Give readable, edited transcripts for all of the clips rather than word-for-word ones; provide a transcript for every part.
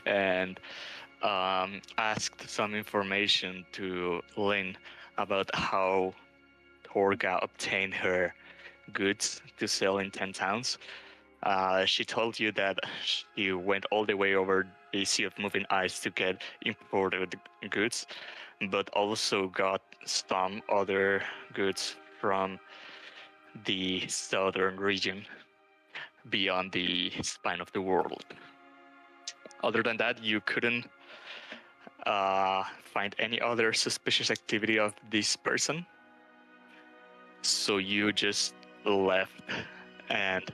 and asked some information to Lynn about how Torga obtained her goods to sell in 10 towns. She told you that she went all the way over the Sea of Moving Ice to get imported goods, but also got some other goods from the southern region beyond the spine of the world. Other than that, you couldn't find any other suspicious activity of this person. So you just left and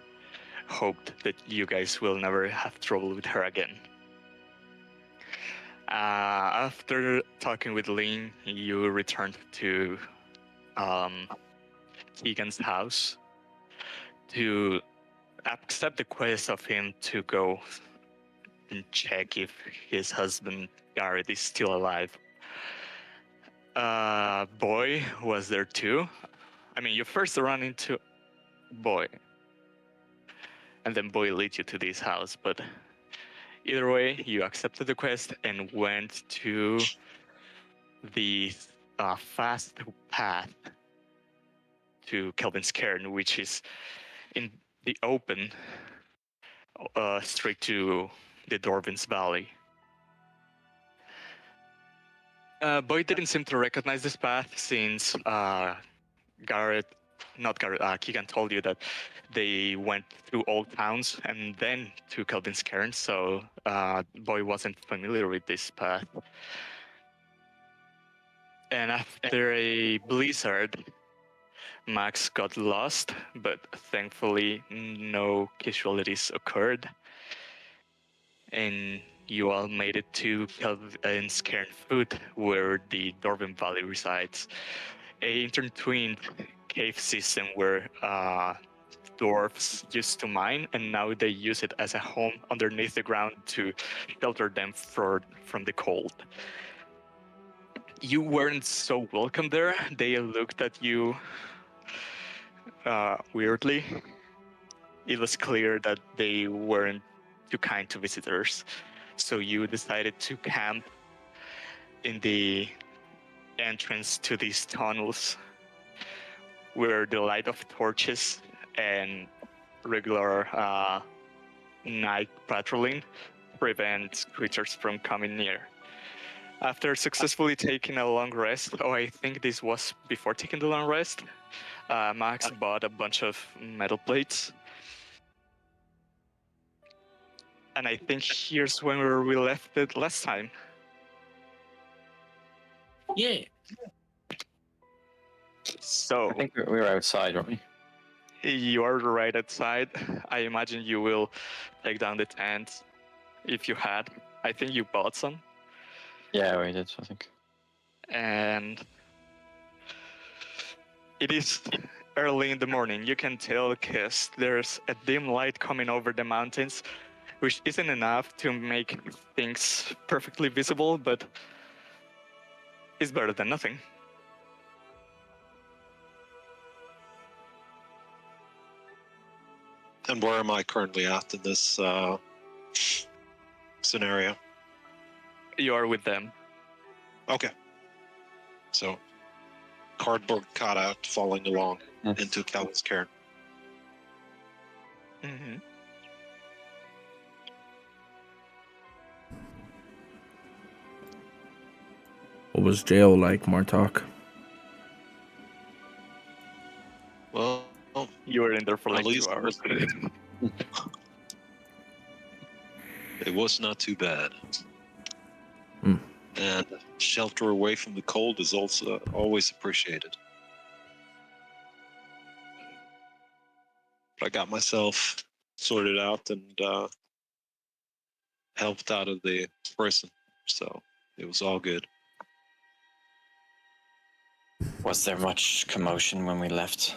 hoped that you guys will never have trouble with her again. After talking with Lin, you returned to Keegan's house to accept the quest of him to go and check if his husband Garrett is still alive. Boy was there too. I mean, you first run into Boy, and then Boy leads you to this house, but either way, you accepted the quest and went to the fast path to Kelvin's Cairn, which is in the open, straight to the Dorvin's Valley. Boy didn't seem to recognize this path since Keegan told you that they went through old towns and then to Kelvin's Cairn, so Boy wasn't familiar with this path. And after a blizzard, Max got lost, but thankfully no casualties occurred. And you all made it to Kelvin's Cairn Foot, where the Dorvin Valley resides. A intertwined cave system where dwarves used to mine, and now they use it as a home underneath the ground to shelter them from the cold. You weren't so welcome there. They looked at you weirdly. It was clear that they weren't too kind to visitors. So you decided to camp in the entrance to these tunnels where the light of torches and regular night patrolling prevents creatures from coming near. After successfully taking a long rest, I think this was before taking the long rest, Max bought a bunch of metal plates. And I think here's where we left it last time. Yeah. So I think we were outside, weren't we? you are right outside. I imagine you will take down the tent if you had. I think you bought some. Yeah, we did, I think. And it is early in the morning. You can tell because there's a dim light coming over the mountains, which isn't enough to make things perfectly visible, but it's better than nothing. And where am I currently at in this scenario? You are with them. Okay. So, cardboard cutout falling along Yes. into Calvin's Cairn. Mm-hmm. What was jail like, Martok? Well, You were in there for at like least 2 hours. it was not too bad. Hmm. And shelter away from the cold is also always appreciated. But I got myself sorted out and helped out of the prison, so it was all good. Was there much commotion when we left?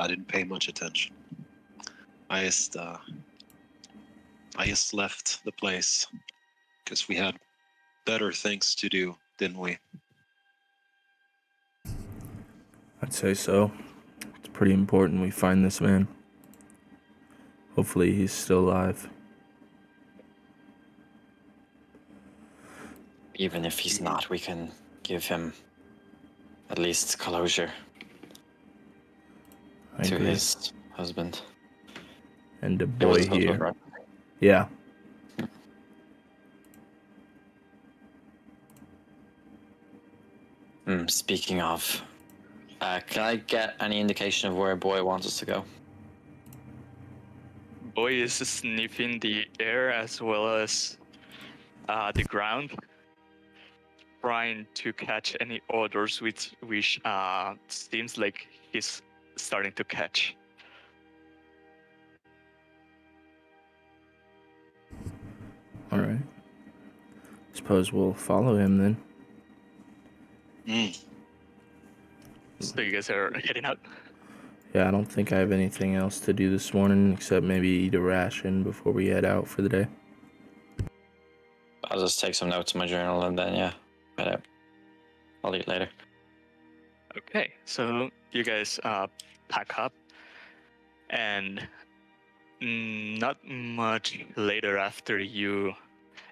I didn't pay much attention. I just left the place because we had better things to do, didn't we? I'd say so. It's pretty important we find this man. Hopefully he's still alive. Even if he's not, we can give him at least closure I to agree. his husband. And the It was boy his husband, here. right? Yeah. Speaking of, can I get any indication of where Boy wants us to go? Boy is sniffing the air as well as the ground, trying to catch any odors which seems like he's starting to catch. All right. Suppose we'll follow him then. So you guys are heading out. Yeah, I don't think I have anything else to do this morning except maybe eat a ration before we head out for the day. I'll just take some notes in my journal and then, yeah, head out. I'll eat later. Okay, so you guys pack up, and not much later after you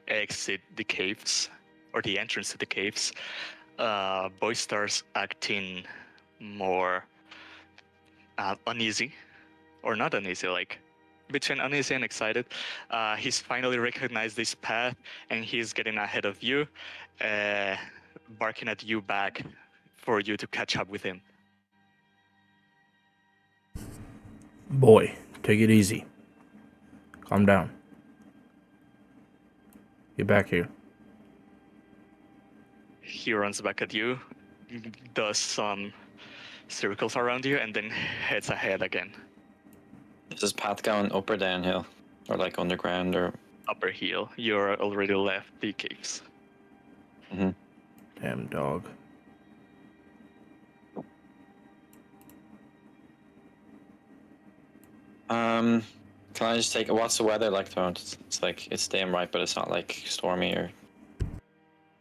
exit the caves, or the entrance to the caves, Boy starts acting more uneasy, or not uneasy, like between uneasy and excited. He's finally recognized this path, and he's getting ahead of you, barking at you back for you to catch up with him. Boy, take it easy. Calm down. Get back here. He runs back at you, does some circles around you, and then heads ahead again. Is this path going up or downhill? Or like underground or... Upper hill. You're already left the caves. Damn dog. Can I just take... What's the weather like tomorrow? It's like, it's staying right, but it's not like stormy or...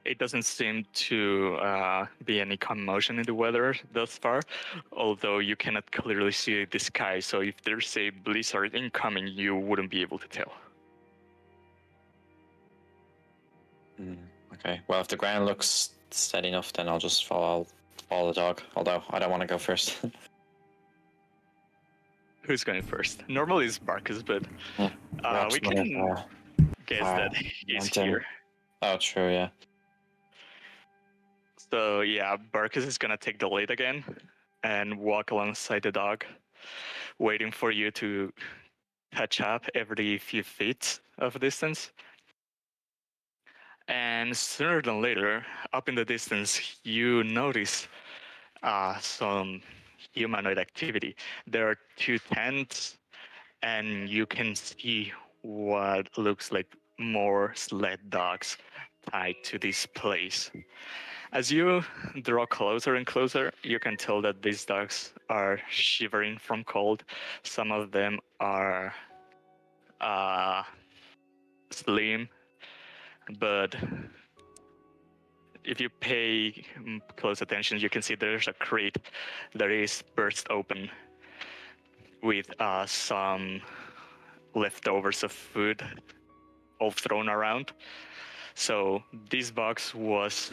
It doesn't seem to be any commotion in the weather thus far, although you cannot clearly see the sky, so if there's a blizzard incoming, you wouldn't be able to tell. Okay, well, if the ground looks steady enough, then I'll just follow the dog, although I don't want to go first. Who's going first? Normally it's Barkus, but we can guess that he's here. Oh, true, yeah. So yeah, Barkus is gonna take the lead again and walk alongside the dog, waiting for you to catch up every few feet of distance. And sooner than later, up in the distance, you notice some humanoid activity. There are two tents, and you can see what looks like more sled dogs tied to this place. As you draw closer and closer, you can tell that these dogs are shivering from cold. Some of them are slim, but if you pay close attention, you can see there's a crate that is burst open with some leftovers of food all thrown around. So this box was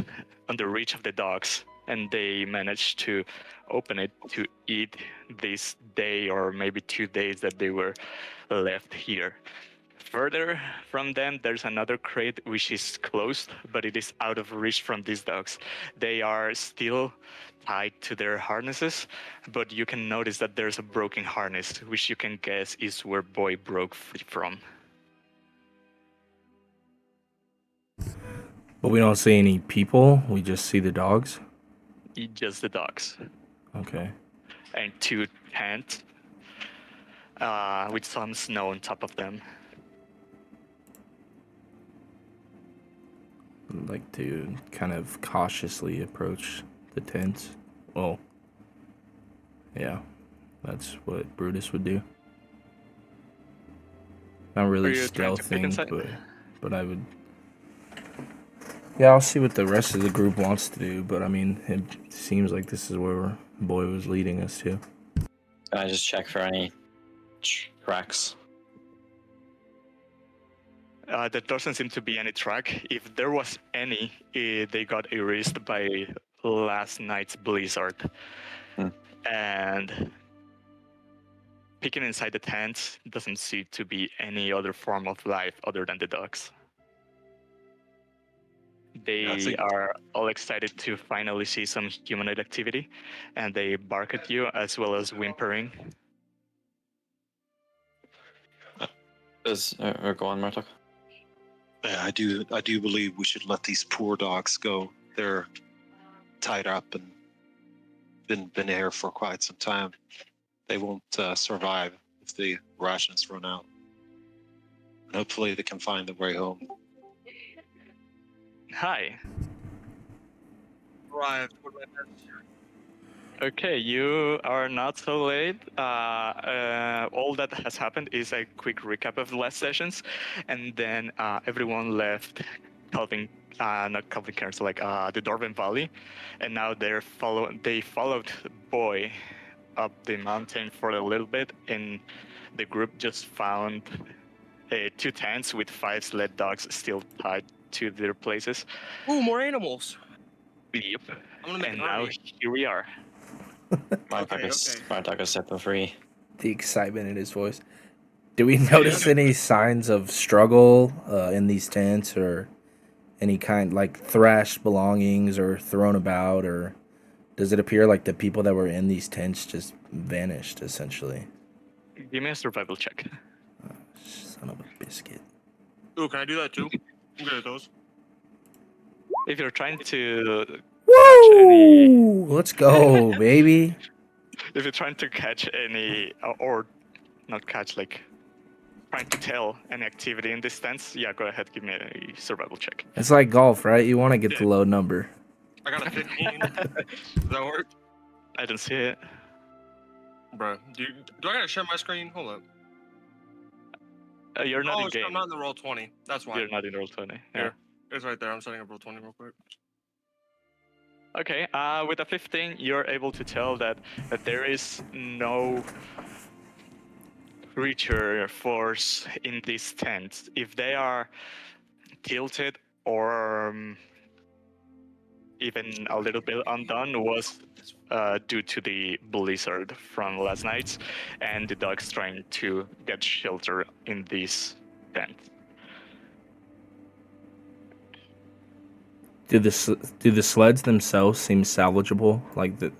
under reach of the dogs, and they managed to open it to eat this day or maybe 2 days that they were left here. Further from them, there's another crate which is closed, but it is out of reach from these dogs. They are still tied to their harnesses, but you can notice that there's a broken harness, which you can guess is where Boy broke free from. But we don't see any people. We just see the dogs. Just the dogs. Okay. And 2 tents with some snow on top of them. I'd like to kind of cautiously approach the tents. Well, yeah, that's what Brutus would do. Not really Are you trying to peek stealthing, inside? but I would. Yeah, I'll see what the rest of the group wants to do, but I mean, it seems like this is where Boy was leading us to. Can I just check for any tracks? There doesn't seem to be any track. If there was any, they got erased by last night's blizzard. Hmm. And peeking inside the tent doesn't seem to be any other form of life other than the dogs. Yeah, I They think are all excited to finally see some humanoid activity, and they bark at you as well as whimpering. Go on, Murdoch. I do believe we should let these poor dogs go. They're tied up and been here for quite some time. They won't survive if the rations run out. And hopefully they can find their way home. Hi. Arrived. What am I necessary? Okay, you are not so late. All that has happened is a quick recap of the last sessions, and then everyone left Calvin, not Calvin Cairns, like the Dorvan Valley, and now they followed Boy up the mountain for a little bit, and the group just found 2 tents with 5 sled dogs still tied to their places. Ooh, more animals. Yep. I'm gonna make And an now army. here we are. Okay. Murdoch set them free. The excitement in his voice. Do we notice any signs of struggle in these tents, or any kind like thrashed belongings or thrown about, or does it appear like the people that were in these tents just vanished essentially? Give me a survival check. Son of a biscuit. Ooh, can I do that too? I'm good at those. If you're trying to Woo! Let's go, baby. if you're trying to catch any or not catch, like trying to tell any activity in this sense, yeah, go ahead, give me a survival check. It's like golf, right? You want to get the low number. I got a 15. Does that work? I don't see it. Bruh, do I gotta share my screen? Hold up. You're not in Shit, I'm game. not in the roll 20. That's why. You're not in roll 20. Yeah. Here. It's right there. I'm setting up roll 20 real quick. Okay. With a 15, you're able to tell that there is no creature force in these tents. If they are tilted or even a little bit undone, was due to the blizzard from last night, and the dogs trying to get shelter in this tent. Do the sleds themselves seem salvageable? Like that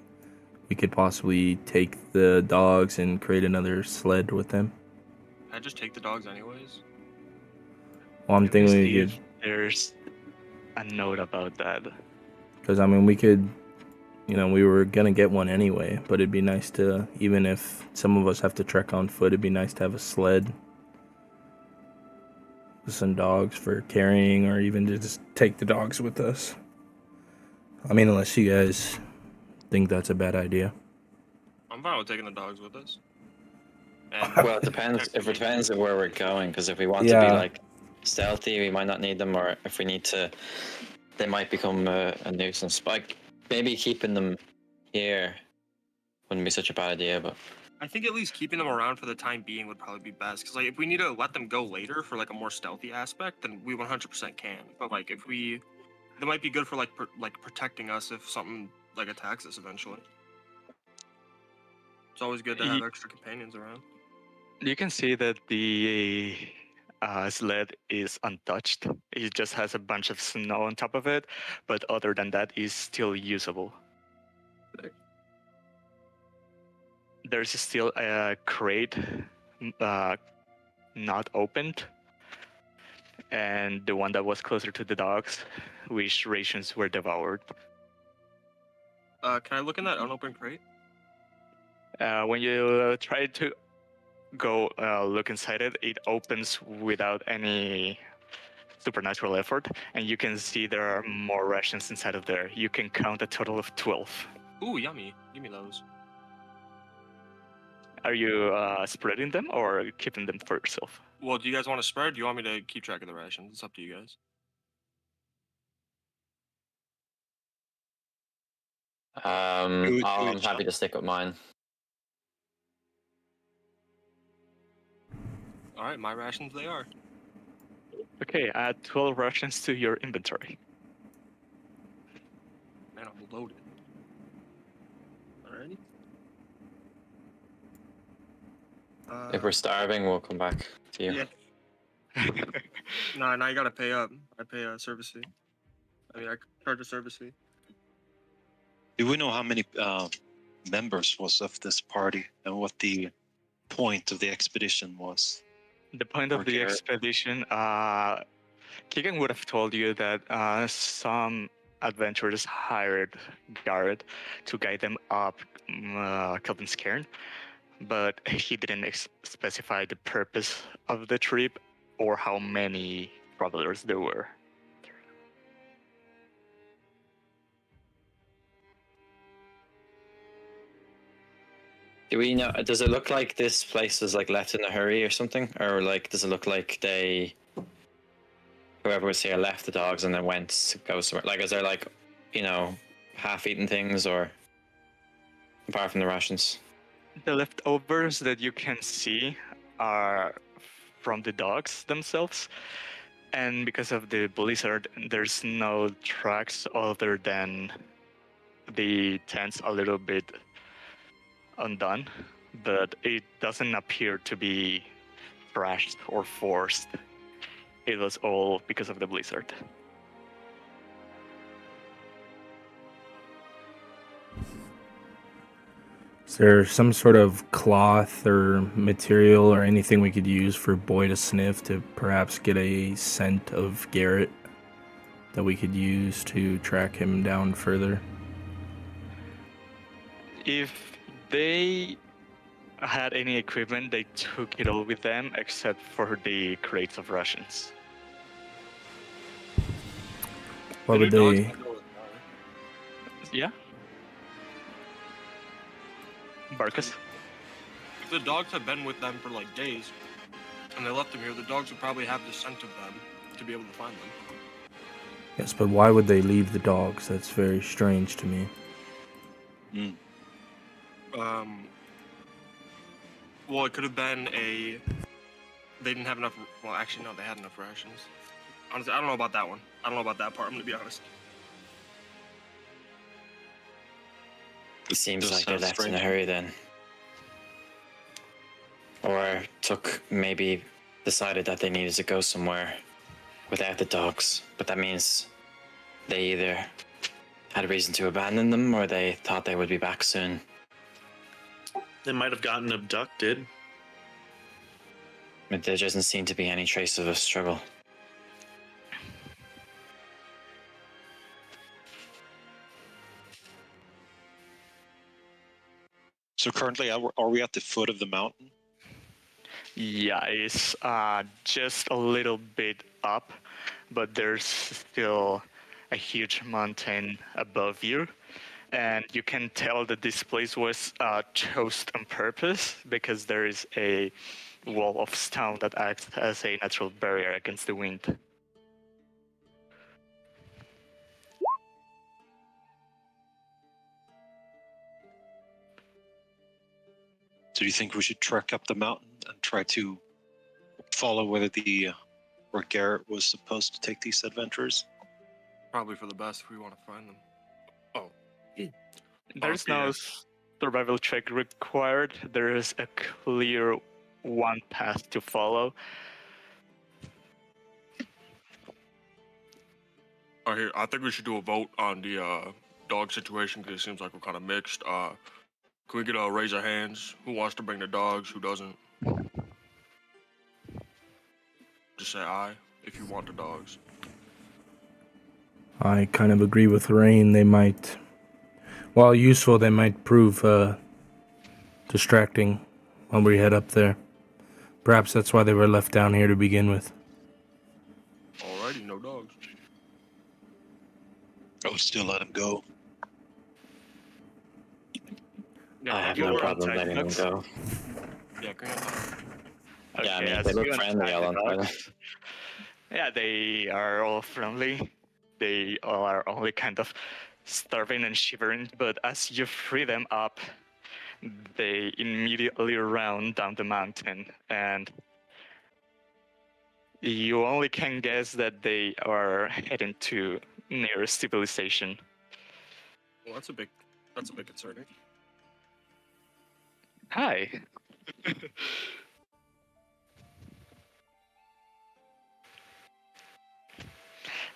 we could possibly take the dogs and create another sled with them? I just take the dogs anyways. Well, I'm Let me thinking see we could, if there's a note about that. because I mean we could, we were gonna get one anyway, but it'd be nice to, even if some of us have to trek on foot, it'd be nice to have a sled with some dogs for carrying, or even to just take the dogs with us. I mean, unless you guys think that's a bad idea. I'm fine with taking the dogs with us. And Well, it depends. If it depends on where we're going, because if we want to be Yeah. like stealthy, we might not need them, or if we need to, they might become a nuisance. Like maybe keeping them here wouldn't be such a bad idea, but I think at least keeping them around for the time being would probably be best. Because like if we need to let them go later for like a more stealthy aspect, then we 100% can. But like if we, they might be good for like protecting us if something like attacks us eventually. It's always good to have extra companions around. You can see that the sled is untouched. It just has a bunch of snow on top of it, but other than that, is still usable. There's still a crate not opened, and the one that was closer to the dogs, which rations were devoured. Can I look in that unopened crate? When you try to go look inside it, it opens without any supernatural effort, and you can see there are more rations inside of there. You can count a total of 12. Ooh, yummy. Give me those. Are you spreading them or keeping them for yourself? Well, do you guys want to spread? Or do you want me to keep track of the rations? It's up to you guys. I'm happy to stick with mine. All right, my rations they are. Okay, add 12 rations to your inventory. Man, I'm loaded. Alrighty. If we're starving, we'll come back to you. Yeah. Nah, now you gotta pay up. I pay a service fee. I mean, I charge a service fee. Do we know how many members was of this party and what the point of the expedition was? The point Or of the Garrett. expedition, Keegan would have told you that some adventurers hired Garrett to guide them up Kelvin's cairn, but he didn't specify the purpose of the trip or how many travelers there were. Do we know? Does it look like this place was like left in a hurry or something, or like does it look like whoever was here left the dogs and then went to go somewhere? Like, is there like, half-eaten things, or apart from the rations? The leftovers that you can see are from the dogs themselves, and because of the blizzard, there's no tracks other than the tents a little bit undone, but it doesn't appear to be trashed or forced. It was all because of the blizzard. Is there some sort of cloth or material or anything we could use for Boy to sniff to perhaps get a scent of Garrett that we could use to track him down further? If they had any equipment, they took it all with them except for the crates of rations. What would The dogs they? can go with that. Yeah? Barkus? If the dogs have been with them for like days, and they left them here, the dogs would probably have the scent of them to be able to find them. Yes, but why would they leave the dogs? That's very strange to me. Mm. Well, it could have been they didn't have enough. Well, actually, no, they had enough rations. Honestly, I don't know about that one. I don't know about that part. I'm gonna be honest. It seems Does like they sound left in a strange. hurry then, or maybe decided that they needed to go somewhere without the dogs. But that means they either had a reason to abandon them, or they thought they would be back soon. They might have gotten abducted. But there doesn't seem to be any trace of a struggle. So currently, are we at the foot of the mountain? Yeah, it's just a little bit up, but there's still a huge mountain above you. And you can tell that this place was chosen on purpose because there is a wall of stone that acts as a natural barrier against the wind. So do you think we should trek up the mountain and try to follow where Garrett was supposed to take these adventurers? Probably for the best if we want to find them. There's yeah. no survival check required. There is a clear one path to follow. Here, I think we should do a vote on the dog situation because it seems like we're kind of mixed. Can we get a raise of hands? Who wants to bring the dogs? Who doesn't? Just say aye if you want the dogs. I kind of agree with Rain. They might, while useful, they might prove distracting when we head up there. Perhaps that's why they were left down here to begin with. Alrighty, no dogs. I would still let him go. Yeah, I have you no were problem on letting them Cyclops? go. Yeah, can we Yeah, I Okay, mean, as they look you friendly, unpack the Alan. dogs- Yeah, they are all friendly. They all are only kind of starving and shivering, but as you free them up, they immediately run down the mountain and You only can guess that they are heading to near civilization. Well, that's a bit concerning. Hi.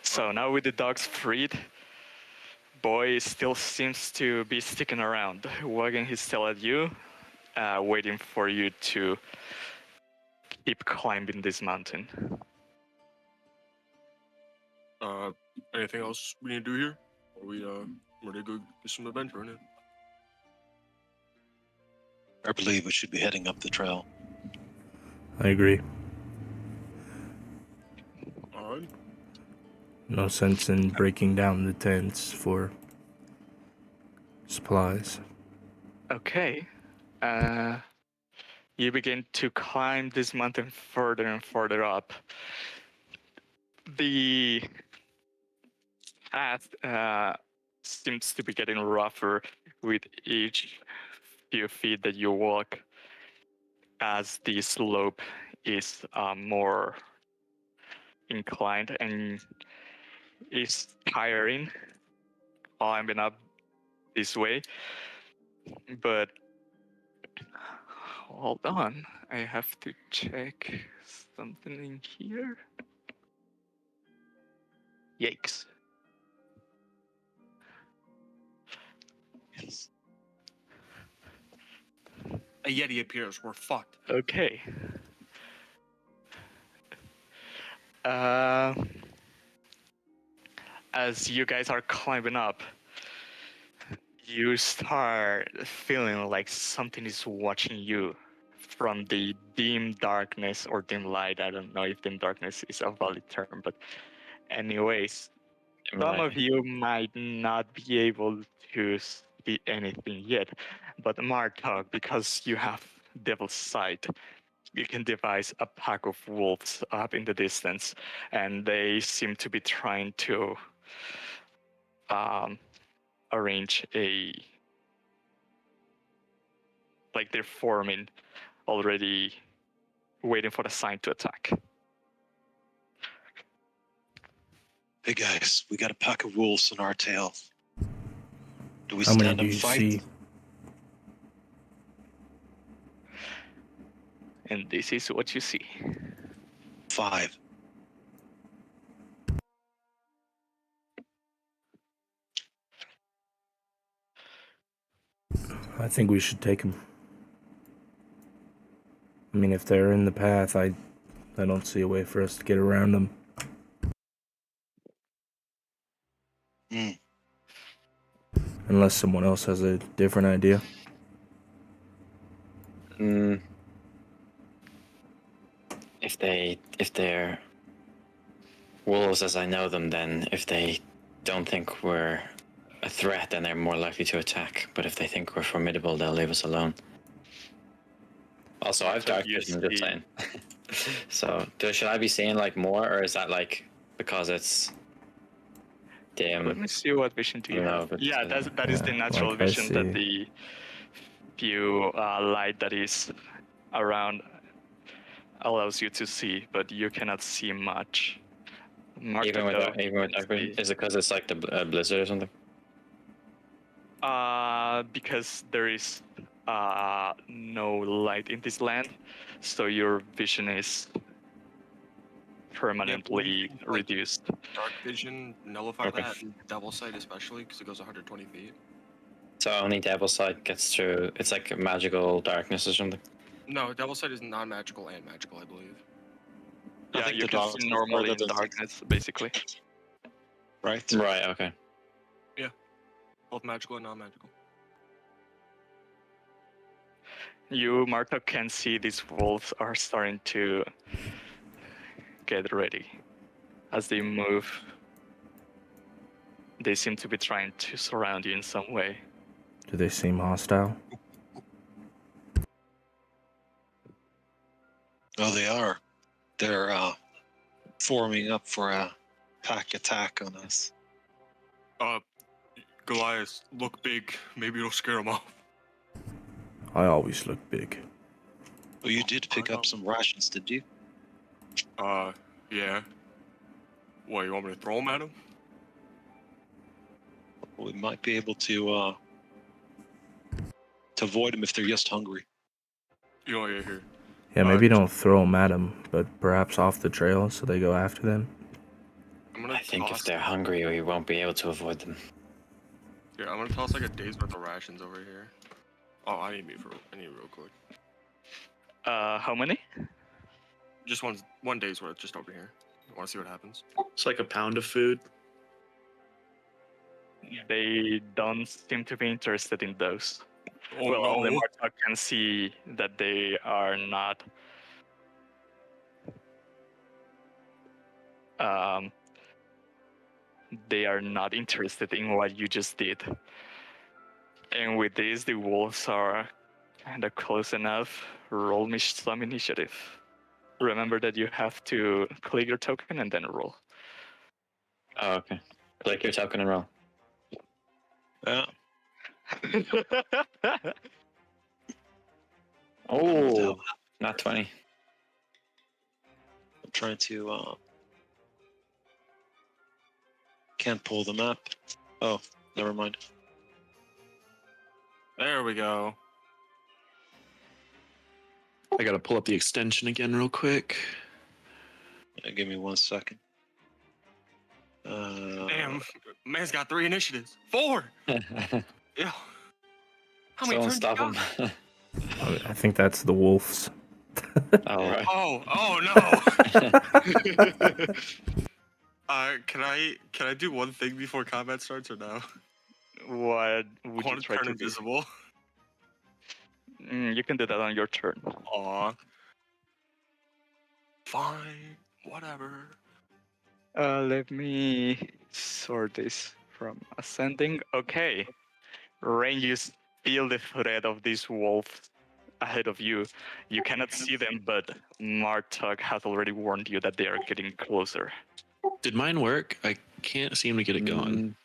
So now with the dogs freed, boy still seems to be sticking around, wagging his tail at you, waiting for you to keep climbing this mountain. Anything else we need to do here? Or we ready to go get some adventuring in? I believe we should be heading up the trail. I agree. All right. No sense in breaking down the tents for supplies. Okay. You begin to climb this mountain further and further up. The path seems to be getting rougher with each few feet that you walk, as the slope is more inclined and is tiring climbing up this way. But hold on, I have to check something in here. Yikes. Yes. A Yeti appears. We're fucked. Okay. Uh, as you guys are climbing up, you start feeling like something is watching you from the dim darkness or dim light. I don't know if dim darkness is a valid term, but anyways, some of you might not be able to see anything yet, but Martok, because you have devil's sight, you can devise a pack of wolves up in the distance, and they seem to be trying to arrange like they're forming already, waiting for the sign to attack. Hey guys, we got a pack of wolves in our tail. Do we How many stand do and you fight? see? And this is what you see. 5. I think we should take them. I mean, if they're in the path, I don't see a way for us to get around them. Unless someone else has a different idea. If they're wolves as I know them, then if they don't think we're a threat, then they're more likely to attack. But if they think we're formidable, they'll leave us alone. Also, I've dark You vision, just see- saying. So, should I be seeing like more, or is that like because it's dim? Let me see what vision do you No, have. but, Yeah, that is the yeah, natural like I vision that see. the few light that is around allows you to see, but you cannot see much. Mark even with though, dark, even with can dark vision, see. is it because it's like the blizzard or something? Because there is no light in this land, so your vision is permanently like- reduced. Dark vision, nullify Okay. that. And double sight especially, because it goes 120 feet. So only Devil's Sight gets through. It's like magical darkness or something. No, double sight is non-magical and magical, I believe. I Yeah, think you the can dogs see are normally further in than darkness, basically. Right? Right. Okay. Both magical and non-magical. You, Marta, can see these wolves are starting to get ready. As they move, they seem to be trying to surround you in some way. Do they seem hostile? Oh, they are. They're forming up for a pack attack on us. Goliath, look big. Maybe it'll scare them off. I always look big. Oh, you did pick up some rations, did you? Yeah. What, you want me to throw them at him? We might be able to avoid them if they're just hungry. You know, here. Yeah, maybe don't throw them at them, but perhaps off the trail so they go after them. I'm gonna I think if toss- they're hungry, we won't be able to avoid them. Yeah, I'm gonna toss like a day's worth of rations over here. Oh, I need meat real quick. How many? Just one day's worth, just over here. Want to see what happens? It's like a pound of food. They don't seem to be interested in those. Oh well, only no! Martok can see that they are not. They are not interested in what you just did. And with this, the wolves are kind of close enough. Roll me some initiative. Remember that you have to click your token and then roll. Oh, okay. Click your token and roll. Yeah. Oh, not 20. I'm trying to. Can't pull the map. Oh, never mind. There we go. I gotta pull up the extension again real quick. Give me 1 second. Damn, man's got 3 initiatives. 4. Yeah. How many Someone turns you stop got? him. I think that's the wolves. All right. Oh no. Can I do one thing before combat starts or no? What I would you want to try turn to do? invisible. You can do that on your turn. Aw. Fine. Whatever. Let me sort this from ascending. Okay. Rain, you feel the threat of these wolves ahead of you. You cannot see them, but Martok has already warned you that they are getting closer. Did mine work? I can't seem to get it going.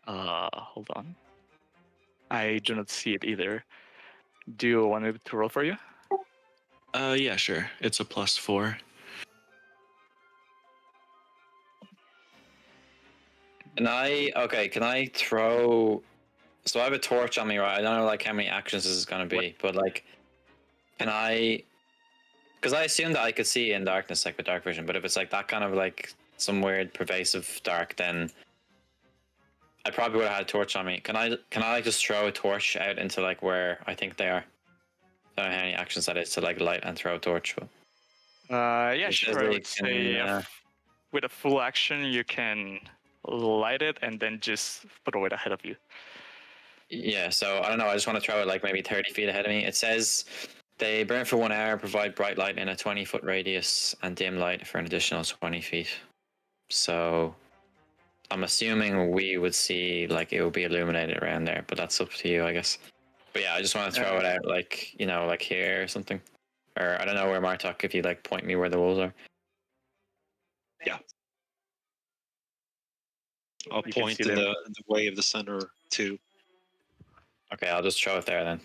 Hold on. I do not see it either. Do you want me to roll for you? Yeah, sure. It's a +4. Can I throw... So I have a torch on me, right? I don't know like how many actions this is going to be, but like, can I... Because I assume that I could see in darkness, like with dark vision, but if it's like that kind of like some weird pervasive dark, then I probably would have had a torch on me. Can I like just throw a torch out into like where I think they are? I don't know how many actions that is to like light and throw a torch. But Yeah, it sure. says I they would say can, with a full action, you can light it and then just throw it ahead of you. yeah, so I don't know. I just want to throw it like maybe 30 feet ahead of me. It says they burn for 1 hour, provide bright light in a 20-foot radius, and dim light for an additional 20 feet. So I'm assuming we would see like it would be illuminated around there, but that's up to you, I guess. But yeah, I just want to throw it out like, you know, like here or something. Or I don't know where Martok, if you like point me where the wolves are. I'll You can point see in them. the way of the center too. Okay, I'll just throw it there then.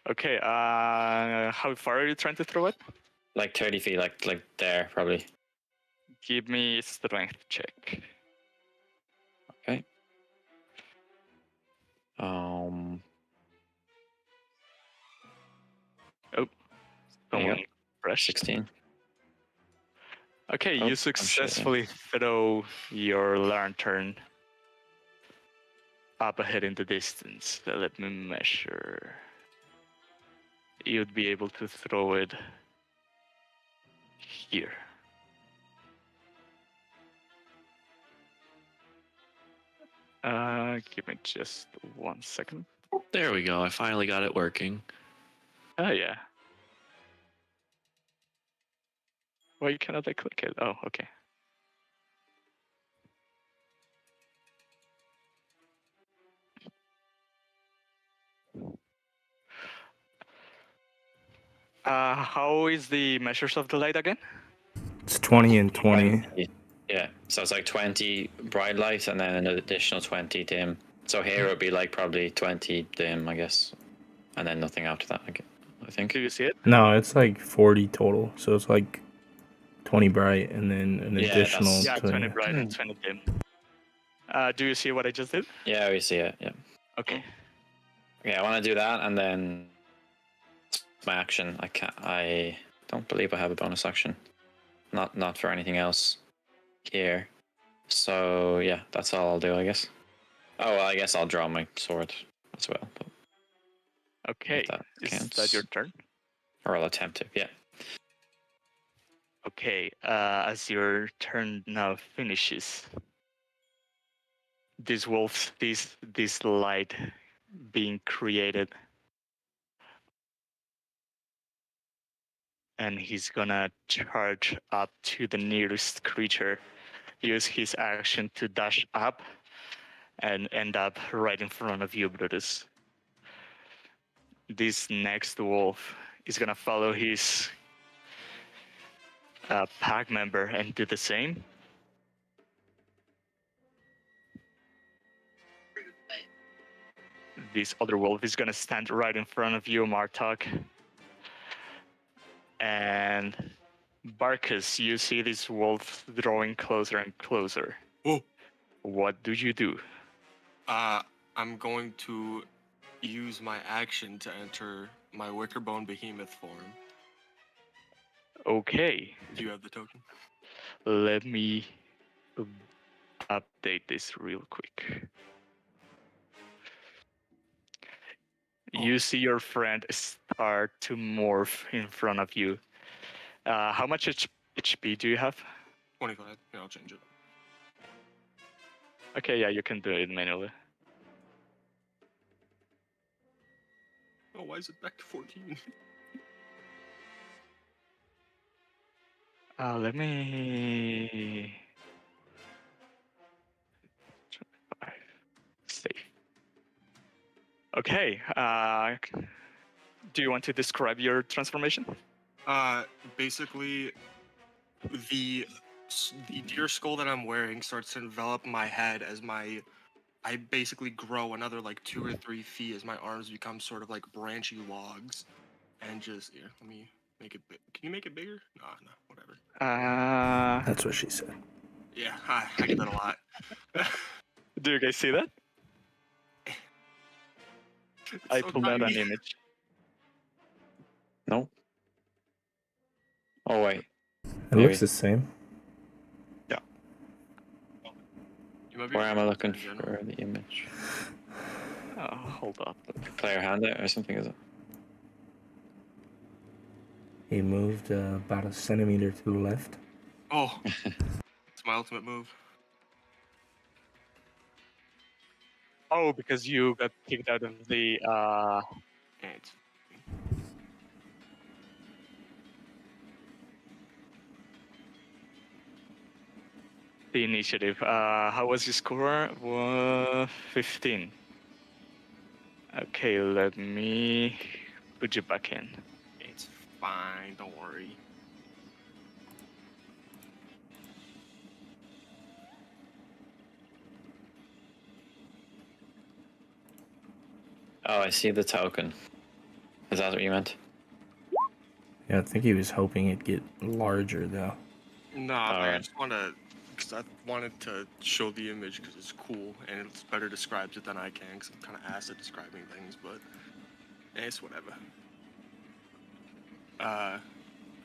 Okay, how far are you trying to throw it? Like 30 feet, like there, probably. Give me a strength check. Okay. Um. Oh, There you someone go. crashed. 16. Okay, Oh, you I'm successfully throw your lantern up ahead in the distance. Let me measure. You'd be able to throw it here. Give me just 1 second. There we go. I finally got it working. Oh yeah. Why cannot I click it? Oh, okay. How is the measures of the light again? It's 20 and 20. Yeah, so it's like 20 bright light and then an additional 20 dim. So here it would be like probably 20 dim, I guess. And then nothing after that, I think. Do you see it? No, it's like 40 total. So it's like 20 bright, and then an Yeah, additional that's- Yeah, 20 20. bright and 20 dim. Do you see what I just did? Yeah, we see it. Yeah. Okay. Yeah, I want to do that, and then it's my action. I can't. I don't believe I have a bonus action. Not for anything else here. So yeah, that's all I'll do, I guess. Oh, well, I guess I'll draw my sword as well. But Okay. that Is counts. that your turn? or I'll attempt to. Yeah. Okay. As your turn now finishes, this wolf, this light being created, and he's gonna charge up to the nearest creature, use his action to dash up, and end up right in front of you, Brutus. This next wolf is gonna follow his pack member and do the same. This other wolf is gonna stand right in front of you, Martok. And Barkus, you see this wolf drawing closer and closer. Oh. What do you do? I'm going to use my action to enter my Wickerbone Behemoth form. Okay, Do you have the token? let me update this real quick. You see your friend start to morph in front of you. How much HP do you have? 25. Yeah, I'll change it. Okay, yeah, you can do it manually. Oh, why is it back to 14? Let me... Save. Okay, do you want to describe your transformation? Basically, the deer skull that I'm wearing starts to envelop my head as I basically grow another like 2 or 3 feet as my arms become sort of like branchy logs, and just let me make it. Can you make it bigger? No, whatever. That's what she said. Yeah, I get that a lot. Do you guys see that? I so pulled out an tiny. image. No. Oh wait. It Maybe. looks the same. You might be Where am I looking in general. for the image? Oh, hold up. Player handout or something, is it? He moved about a centimeter to the left. Oh, it's my ultimate move. Oh, because you got kicked out of the And it's initiative. How was your score? 15. Okay, let me put you back in. It's fine, don't worry. Oh, I see the token. Is that what you meant? Yeah, I think he was hoping it'd get larger, though. Nah, I Alright. just because I wanted to show the image because it's cool and it's better describes it than I can because I'm kind of ass at describing things, but it's whatever.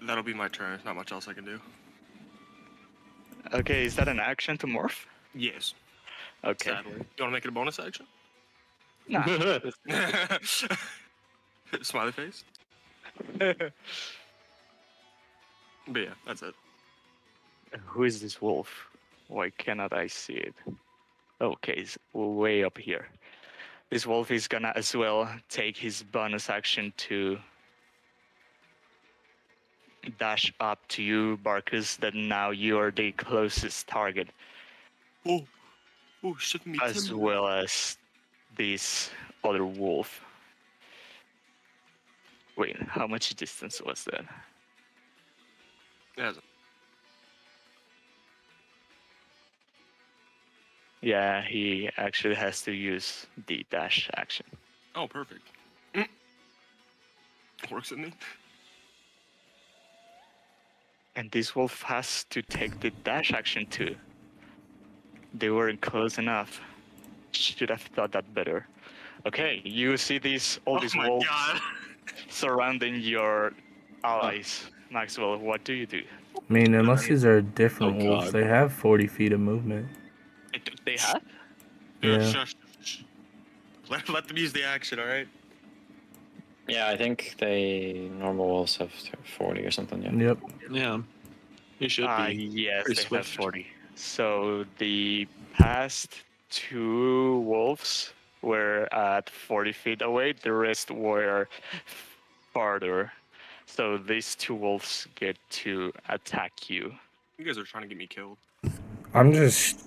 That'll be my turn. Not much else I can do. Okay, is that an action to morph? Yes, Okay. sadly. You want to make it a bonus action? Nah. Smiley face. But yeah, that's it. Who is this wolf? Why cannot I see it? Okay, it's way up here. This wolf is gonna as well take his bonus action to dash up to you, Barkus, that now you are the closest target, Oh, shit me as timber. well as this other wolf. Wait, how much distance was that? Yes. Yeah, he actually has to use the dash action. Oh, perfect. Works with me. And this wolf has to take the dash action too. They weren't close enough. Should have thought that better. Okay, you see all Oh these my wolves god. surrounding your allies. Maxwell, what do you do? I mean, unless these are different Oh, wolves, God. they have 40 feet of movement. They have? Yeah. Shush. Let them use the action, alright? Yeah, I think they normal wolves have 40 or something. Yeah. Yep. Yeah. You should be. Yes, pretty they have swift. 40. So the past two wolves were at 40 feet away, the rest were farther. So these two wolves get to attack you. You guys are trying to get me killed. I'm just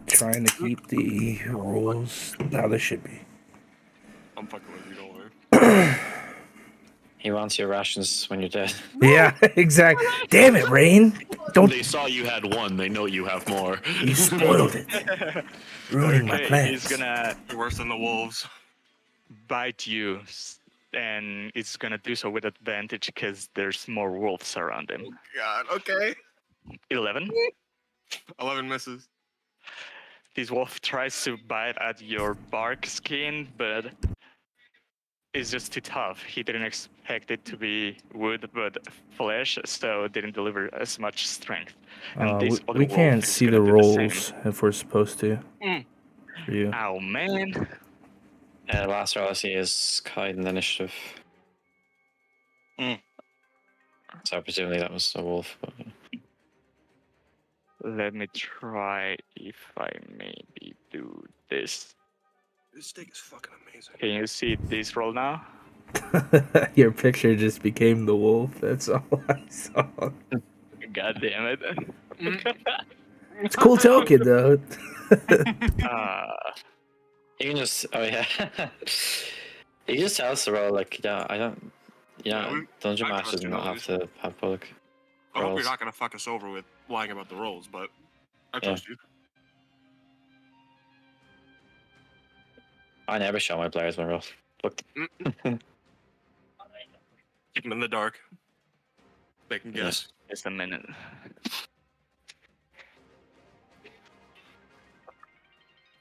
trying to keep the rules how they should be. I'm fucking with you, don't worry. He wants your rations when you're dead. Yeah, exactly. Damn it, Rain. Don't. They saw you had one. They know you have more. You spoiled it. Ruining my Okay, plans. he's gonna You're worse than the wolves. bite you, and it's gonna do so with advantage because there's more wolves around him. God, okay. 11. 11 misses. This wolf tries to bite at your bark skin, but it's just too tough. He didn't expect it to be wood, but flesh, so it didn't deliver as much strength. And this other We wolf can't is see gonna the do the same. rolls if we're supposed to. Mm. For you. Ow, man. The last roll I see is hiding the initiative. Mm. So presumably that was a wolf. But... Let me try if I maybe do this. This steak is fucking amazing. Can you see this roll now? Your picture just became the wolf. That's all I saw. God damn it. It's a cool token, though. You can just, oh yeah. You can just tell us to roll, like, yeah, I don't, Yeah, Dungeon I Master trust does you not have always. to have public I hope rolls. you're not gonna fuck us over with lying about the rolls, but I trust you. I never show my players my rolls. Look, Keep them in the dark. They can guess. Just a minute.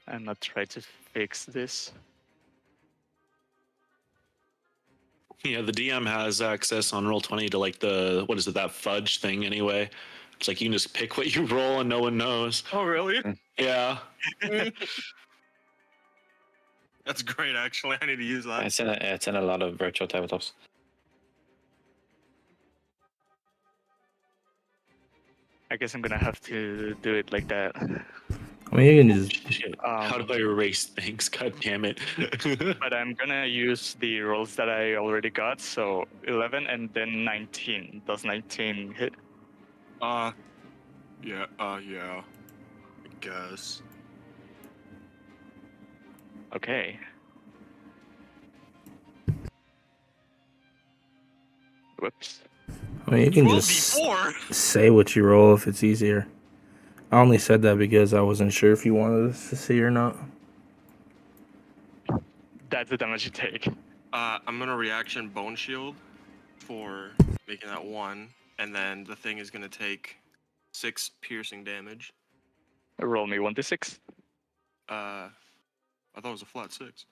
I'm not trying to fix this. Yeah, the DM has access on Roll20 to like the what is it, that fudge thing anyway. It's like you can just pick what you roll and no one knows. Oh, really? Yeah. That's great, actually. I need to use that. it's in a lot of virtual tabletops. I guess I'm gonna have to do it like that. I mean, you can just. Shit. How do I erase things? God damn it. But I'm gonna use the rolls that I already got, so 11 and then 19. Does 19 hit? Yeah, I guess. Okay. Whoops. I mean, you can 12 just D4? say what you roll if it's easier. I only said that because I wasn't sure if you wanted us to see or not. That's the damage you take. I'm gonna reaction Bone Shield for making that 1, and then the thing is gonna take 6 piercing damage. Roll me 1d6. I thought it was a flat 6.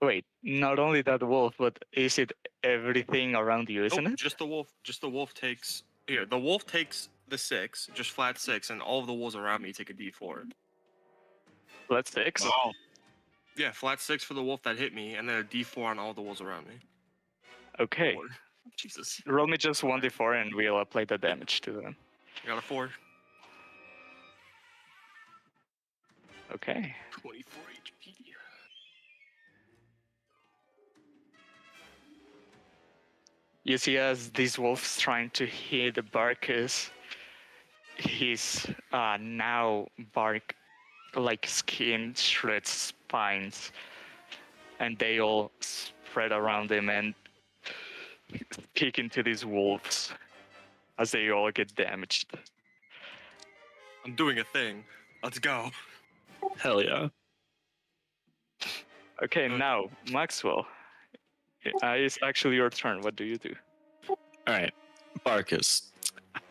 Wait, not only that wolf, but is it everything around you, isn't Nope, it? just the wolf. Just the wolf takes. Here, the wolf takes the 6, just flat 6, and all of the wolves around me take a D4. That's 6. Oh. Yeah, flat 6 for the wolf that hit me, and then a D4 on all the wolves around me. Okay. 4. Jesus. Roll me just 1d4 and we'll apply the damage to them. I got a 4. Okay. 24 HP. You see as this wolf's trying to hit the Barkus, his now bark like skin shreds spines, and they all spread around him and kick into these wolves as they all get damaged. I'm doing a thing. Let's go. Hell yeah. Okay, now Maxwell, it's actually your turn. What do you do? All right, Barkus.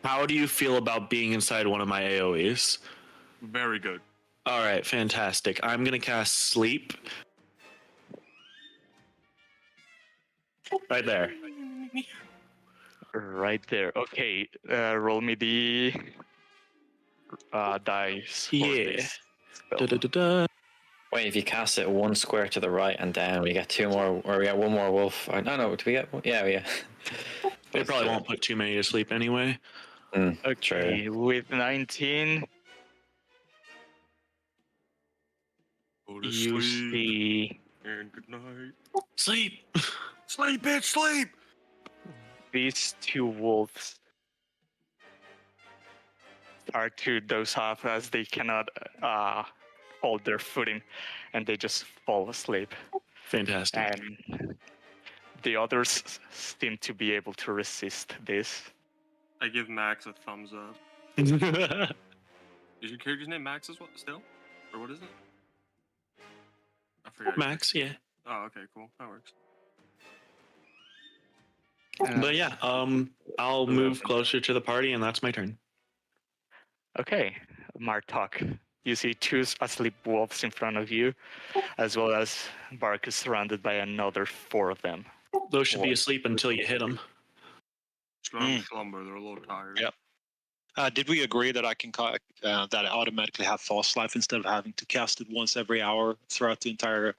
How do you feel about being inside one of my AoEs? Very good. All right, fantastic. I'm gonna cast Sleep. Right there. Right there. Okay, roll me the dice for Yeah. this spell. Da-da-da-da. Wait, if you cast it one square to the right and down, we get two more, or we get one more wolf. I don't know. Do we get? Yeah, we get. They probably won't put too many to sleep anyway. True. Okay, with 19, Go to you sleep see and good night. Sleep. Sleep, bitch, sleep. these two wolves start to doze off as they cannot hold their footing, and they just fall asleep. Fantastic. And the others seem to be able to resist this. I give Max a thumbs up. Is your character's name Max as well? Still, or what is it? I forgot. Max, yeah. Oh, okay, cool. That works. But yeah, I'll move closer to the party, and that's my turn. Okay, Martok. You see two asleep wolves in front of you, as well as Barkus surrounded by another 4 of them. Those should be asleep until you hit them. Slumber. They're a little tired. Yep. Did we agree that I can that I automatically have false life instead of having to cast it once every hour throughout the entire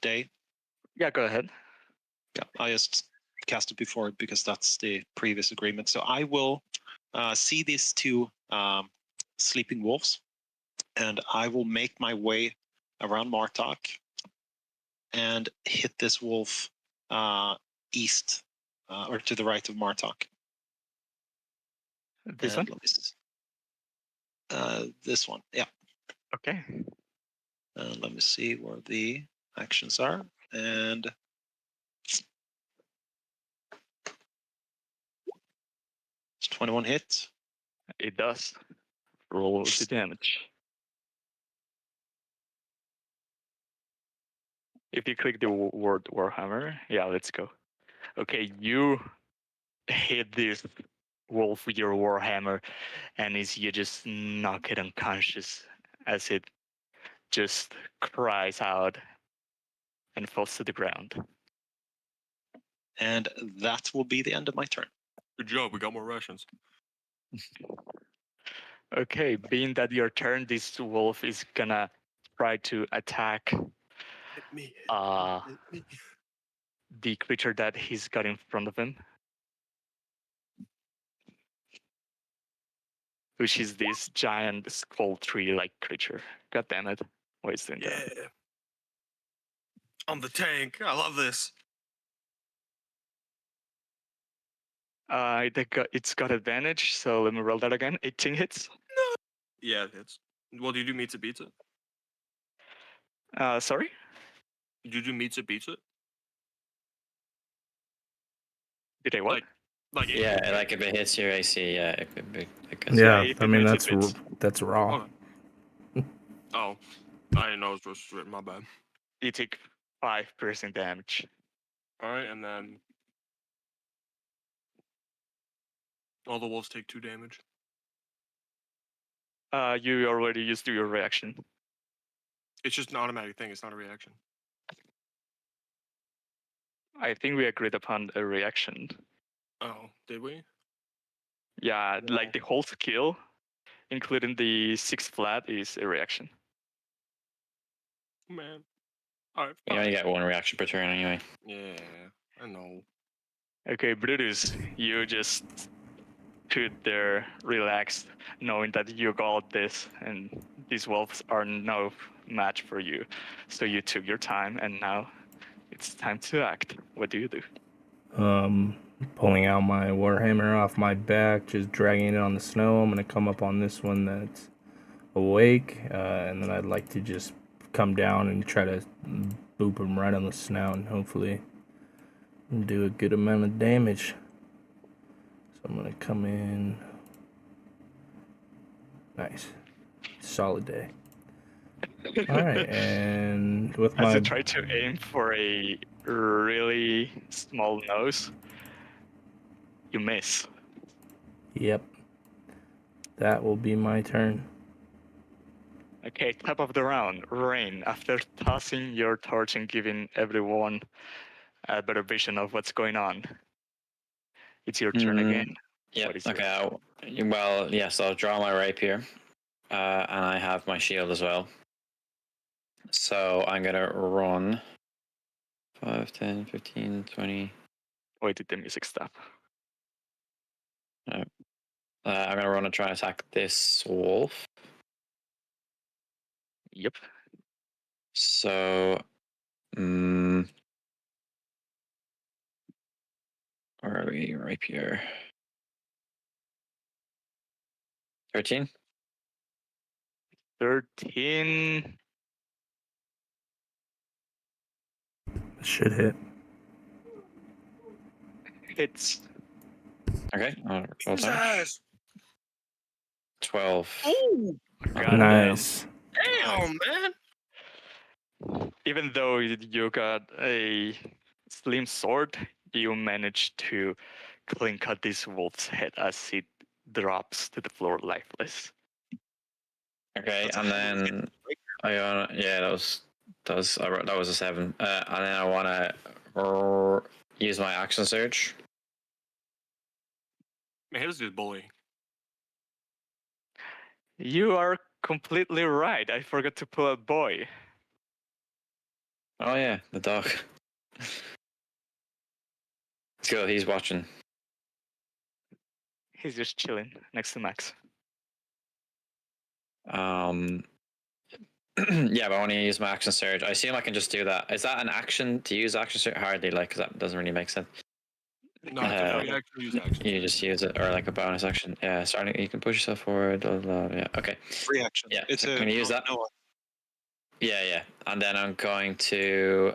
day? Yeah, go ahead. Yeah, I just cast it before because that's the previous agreement. So I will see these two sleeping wolves, and I will make my way around Martok and hit this wolf east or to the right of Martok. This one? Let me see. This one, yeah. Okay. Let me see where the actions are. And it's 21 hits. It does. Roll the damage. If you click the word Warhammer, yeah, let's go. Okay, you hit this wolf with your Warhammer, and you just knock it unconscious as it just cries out and falls to the ground. And that will be the end of my turn. Good job. We got more rations. Okay, being that your turn, this wolf is gonna try to attack Hit me. uh Hit me. the creature that he's got in front of him, which is this giant skull tree-like creature. God damn it! Why is doing Yeah. that? I'm the tank. I love this. It's got advantage, so let me roll that again. 18 hits. Yeah, it hits. Well, do you do meets it beats it? Sorry? Did you do meets it beats it? Did I what? Like Yeah, like if it hits your AC, yeah, it could be. Yeah, if I it mean hits, it hits. that's raw. Okay. Oh, I didn't know it was written. My bad. You take 5% damage. All right, and then all the wolves take 2 damage. You already used your reaction. It's just an automatic thing. It's not a reaction. I think we agreed upon a reaction. Oh, did we? Yeah, like the whole skill, including the 6 flat, is a reaction. Man. All right. You only get one reaction per turn anyway. Yeah, I know. Okay, Brutus, you just stood there relaxed, knowing that you got this, and these wolves are no match for you. So you took your time, and now it's time to act. What do you do? Pulling out my Warhammer off my back, just dragging it on the snow. I'm gonna come up on this one that's awake, and then I'd like to just come down and try to boop him right on the snout and hopefully do a good amount of damage. So I'm gonna come in. Nice. Solid day. Alright, and with As my... you try to aim for a really small nose, you miss. Yep. That will be my turn. Okay, top of the round. Rain, after tossing your torch and giving everyone a better vision of what's going on, it's your turn again. Yep. What is yours? Okay. Well, yes, I'll draw my rapier, and I have my shield as well. So I'm gonna run 5, 10, 15, 20. Wait, did the music stop? I'm gonna run and try and attack this wolf. Yep. So, where are we? Rapier. 13. 13. Should hit. Hits. Okay. Roll damage. Jesus! 12. Oh, God Nice. damn, man! Even though you got a slim sword, you managed to clean cut this wolf's head as it drops to the floor lifeless. Okay, That's a and hell of a hit. then yeah, that was a 7. And then I wanna use my action surge. Man, he was just bullying. You are completely right. I forgot to pull out boy. Oh yeah, the dog. It's good. He's watching. He's just chilling next to Max. Yeah, but I want to use my action surge. I assume I can just do that. Is that an action to use action surge? Hardly, like, because that doesn't really make sense. No, it's a free action use action. You just use it, or like a bonus action. Yeah, starting. You can push yourself forward. Blah, blah, blah. Yeah. Okay. Reaction. Yeah. It's So a can you use that? no. Yeah. And then I'm going to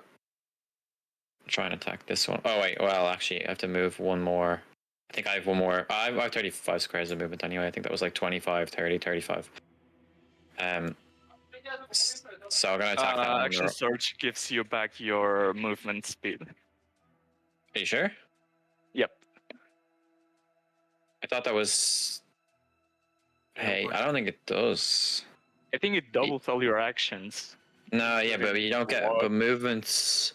try and attack this one. Oh wait. Well, actually, I have to move one more. I think I have one more. I have 35 squares of movement anyway. I think that was like 25, 30, 35. So I'm gonna attack that one. Action surge gives you back your movement speed. Are you sure? Yep. I thought that was. Hey, I don't think it does. I think it doubles all your actions. No, yeah, but you don't get. But movements.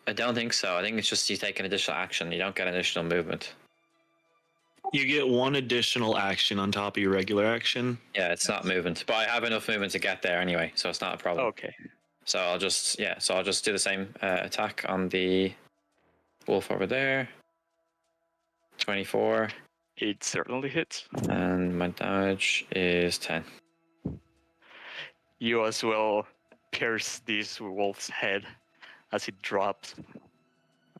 I don't think so. I think it's just you take an additional action. You don't get additional movement. You get one additional action on top of your regular action. Yeah, it's not movement, but I have enough movement to get there anyway, so it's not a problem. Okay. So I'll just do the same attack on the wolf over there. 24. It certainly hits. And my damage is 10. You as well pierce this wolf's head as it drops,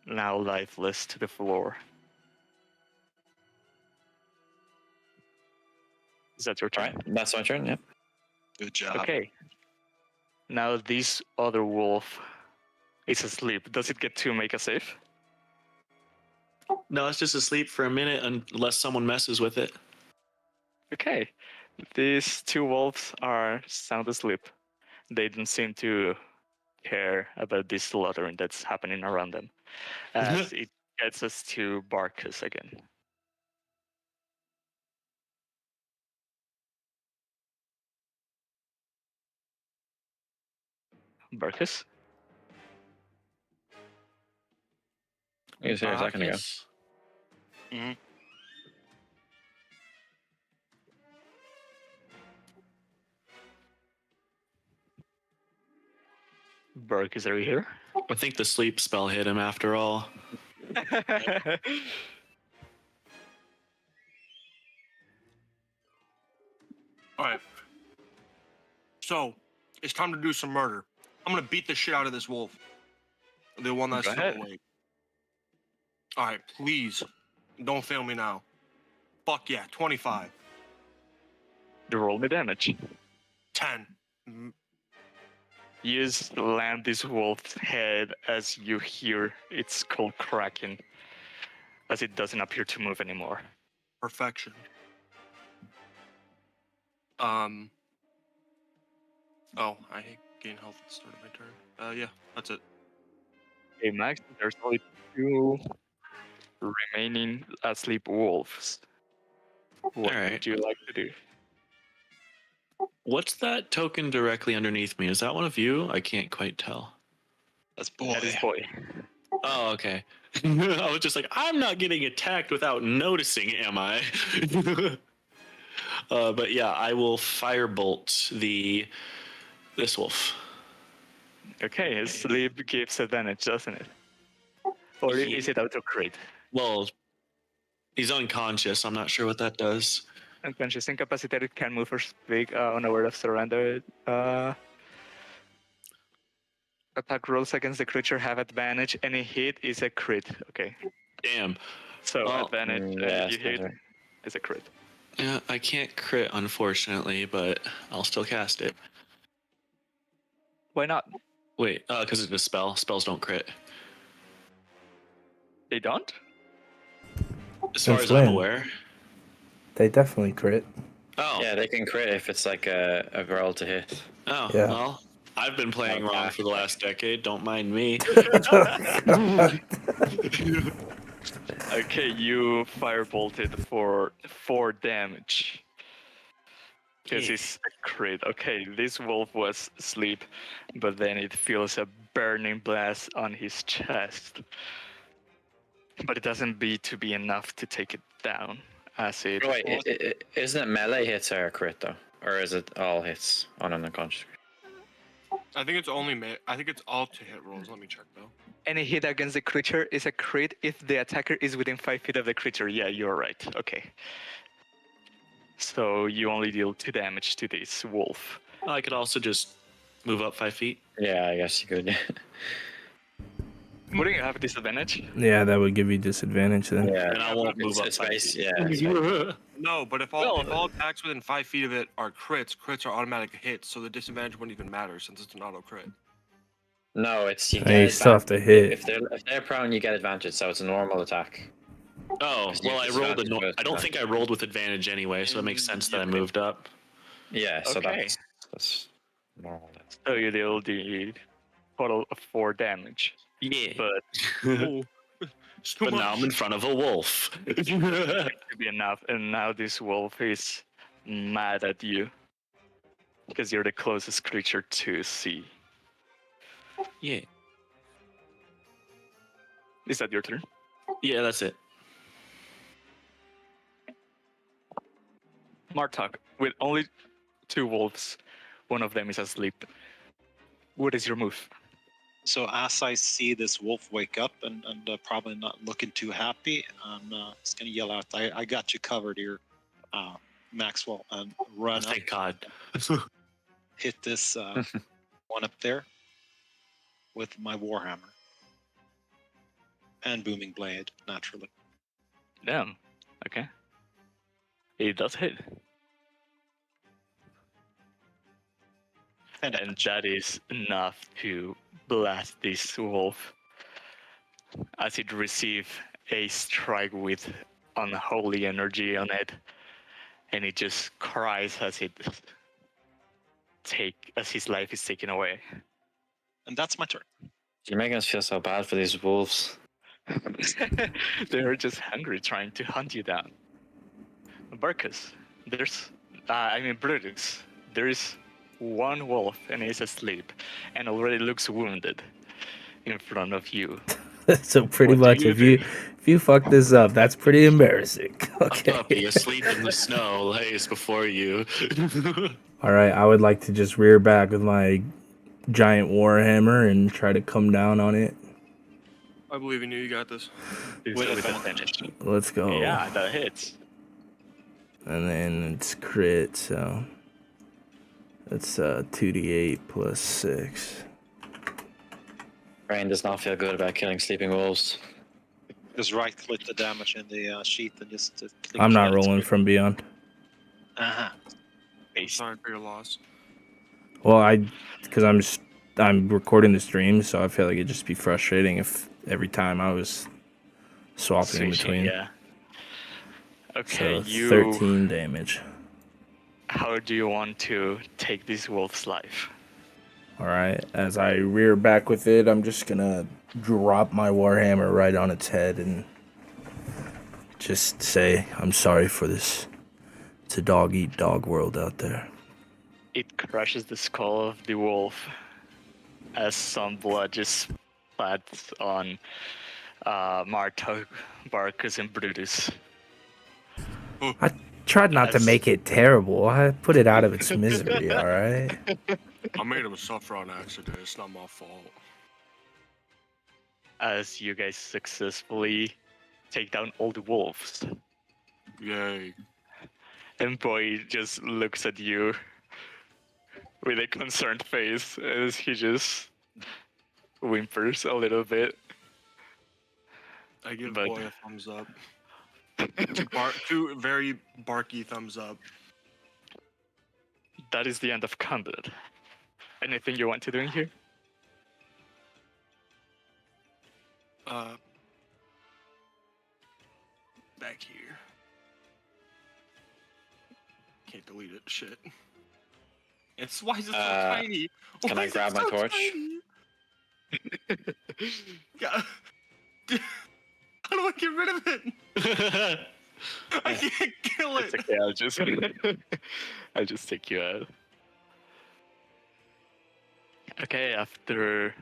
now lifeless, to the floor. Is that your turn? Alright, that's my turn, yep. Good job. Okay. Now this other wolf is asleep. Does it get to make a save? No, it's just asleep for a minute unless someone messes with it. Okay. These two wolves are sound asleep. They don't seem to care about this slaughtering that's happening around them. As it gets us to Barkus again. Barkus? He was here a second ago. Yes. Barkus, are you here? I think the sleep spell hit him after all. Alright. So, it's time to do some murder. I'm gonna beat the shit out of this wolf. The one that's Go still ahead. awake. Alright, please. Don't fail me now. Fuck yeah, 25. You roll me damage. 10. You slam this wolf's head as you hear its skull cracking, as it doesn't appear to move anymore. Perfection. Oh, I gain health at the start of my turn. Yeah, that's it. Hey, Max, there's only 2 remaining asleep wolves. What Alright. would you like to do? What's that token directly underneath me? Is that one of you? I can't quite tell. That's boy. That is boy. Oh, okay. I was just like, I'm not getting attacked without noticing, am I? But yeah, I will firebolt this wolf. Okay, his sleep gives advantage, doesn't it? Or is it auto crit? Well, he's unconscious. I'm not sure what that does. Unconscious incapacitated can move or speak unaware of surrender. Attack rolls against the creature have advantage. Any hit is a crit. Okay. Damn. So Well, advantage yeah, you hit sounds right. is a crit. Yeah, I can't crit, unfortunately, but I'll still cast it. Why not? Wait, because it's a spell. Spells don't crit. They don't? As far Since as I'm when? aware. They definitely crit. Oh. Yeah, they can crit if it's like a roll to hit. Oh, Yeah. well, I've been playing Oh, wrong yeah. for the last decade. Don't mind me. Okay, you firebolted for 4 damage. Because Yeah. it's a crit. Okay, this wolf was asleep, but then it feels a burning blast on his chest. But it doesn't be enough to take it down, as it. Oh, wait, isn't it melee hits are a crit though, or is it all hits on an unconscious? I think it's I think it's all to hit rolls. Let me check though. Any hit against the creature is a crit if the attacker is within 5 feet of the creature. Yeah, you're right. Okay. So you only deal 2 damage to this wolf. I could also just move up 5 feet. Yeah, I guess you could. Wouldn't you have a disadvantage? Yeah, that would give you disadvantage then. Yeah, And I won't move up it's 5 base. feet. Yeah, it's base. No, but if all attacks within 5 feet of it are crits are automatic hits, so the disadvantage wouldn't even matter since it's an auto crit. No, it's you And get you still have to advantage. hit. If they're prone, you get advantage, so it's a normal attack. Oh, Because you well, have I rolled disadvantage I don't think I rolled with advantage anyway, so it makes sense that I moved up. Yeah, so Okay. that's normal. So you deal the total of 4 damage. Yeah. But It's too But now I'm in much. front of a wolf. to be enough, and now this wolf is mad at you. Because you're the closest creature to see. Yeah. Is that your turn? Yeah, that's it. Martok, with only 2 wolves, one of them is asleep. What is your move? So as I see this wolf wake up and probably not looking too happy, I'm just gonna yell out, "I got you covered here, Maxwell," and run up, Thank God. hit this one up there with my warhammer and booming blade, naturally. Damn. Okay. It does hit. And And that is enough to blast this wolf as it receives a strike with unholy energy on it, and it just cries as his life is taken away. and that's my turn. You're making us feel so bad for these wolves. They're just hungry, trying to hunt you down. Barkus, Brutus, there's one wolf and he's asleep and already looks wounded in front of you. So pretty What much, do you if you fuck this up, that's pretty embarrassing. A puppy Okay. asleep in the snow lays before you. All right, I would like to just rear back with my giant warhammer and try to come down on it. I believe in you. You got this. With advantage. Let's go. Yeah, that hits. And then it's crit, so that's 2d8 plus 6. Brain does not feel good about killing sleeping wolves. Just right click the damage in the sheet and just click. I'm not kill. rolling from beyond. Uh-huh. I'm sorry for your loss. Well, because I'm recording the stream, so I feel like it'd just be frustrating if every time I was swapping in between. Yeah. Okay, So 13 damage. How do you want to take this wolf's life? All right, as I rear back with it, I'm just gonna drop my warhammer right on its head and just say I'm sorry for this. It's a dog eat dog world out there. It crushes the skull of the wolf as some blood just splats on Marta, Barcus, and Brutus. I tried not to As- make it terrible. I put it out of its misery, all right? I made him suffer on accident. It's not my fault. As you guys successfully take down all the wolves. Yay. And Boy just looks at you with a concerned face as he just whimpers a little bit. I give But- Boy a thumbs up. Two very barky thumbs up. That is the end of combat. Anything you want to do in here? Back here. Can't delete it. Shit. It's why is it so tiny? can Why I is it grab my so torch? tiny? Yeah. How do I get rid of it? I can't kill It's it. okay, I'll just take you out. Okay, after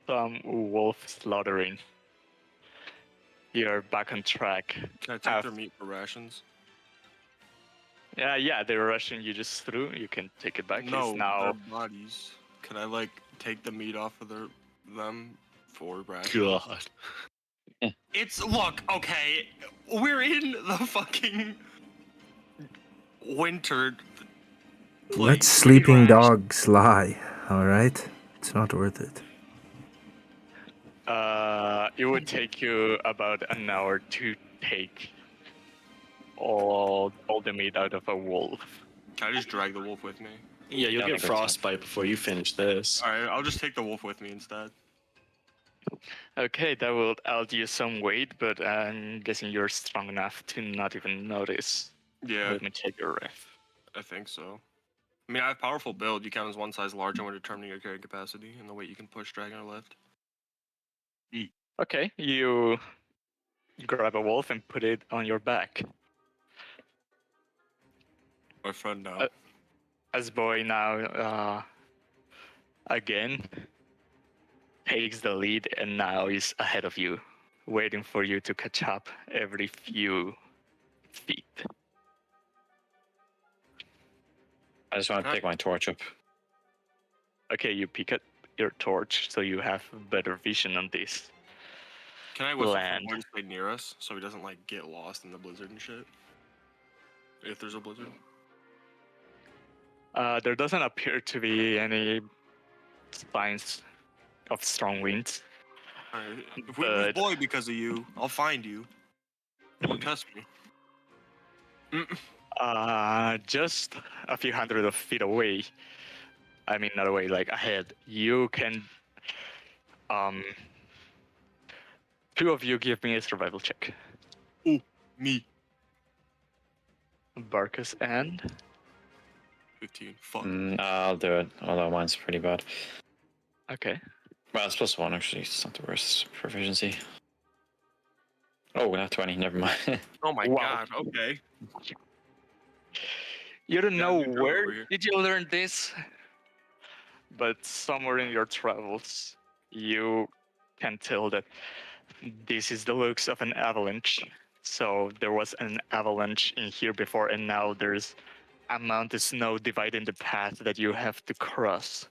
some wolf slaughtering, you're back on track. Can I take their meat for rations? Yeah, they're rushing you just through. You can take it back. No, It's now their bodies. Can I like take the meat off of them for rations? God. It's look, okay. We're in the fucking winter. Let place. We need sleeping rations. dogs lie, all right? It's not worth it. it would take you about an hour to take all the meat out of a wolf. Can I just drag the wolf with me? Yeah, you'll Yeah, get that's frostbite before you finish this. All right, I'll just take the wolf with me instead. Okay, that will add you some weight, but I'm guessing you're strong enough to not even notice. Yeah, Let me take your ref. I think so. I mean, I have powerful build. You count as one size larger when determining your carrying capacity and the weight you can push, drag, or lift. Okay, you grab a wolf and put it on your back. My friend now. As Boy now again takes the lead and now is ahead of you, waiting for you to catch up every few feet. I just want to Huh? pick my torch up. Okay, you pick up your torch so you have better vision on this. Can I whistle land. for Boy to stay near us so he doesn't like get lost in the blizzard and shit? If there's a blizzard. There doesn't appear to be any signs of strong winds. Alright, if we lose But- Boy because of you, I'll find you. Don't test me. Just a few hundred of feet away. I mean, not away, like ahead. You can. Two of you give me a survival check. Me. Barcus and 15. Fuck. I'll do it, although mine's pretty bad. okay. Well, it's +1 actually. It's not the worst proficiency. Oh, we have 20. Never mind. Oh my Wow. god, okay. You don't Yeah, know we do over where here. did you learn this, but somewhere in your travels, you can tell that this is the looks of an avalanche. So there was an avalanche in here before, and now there's a amount of snow dividing the path that you have to cross.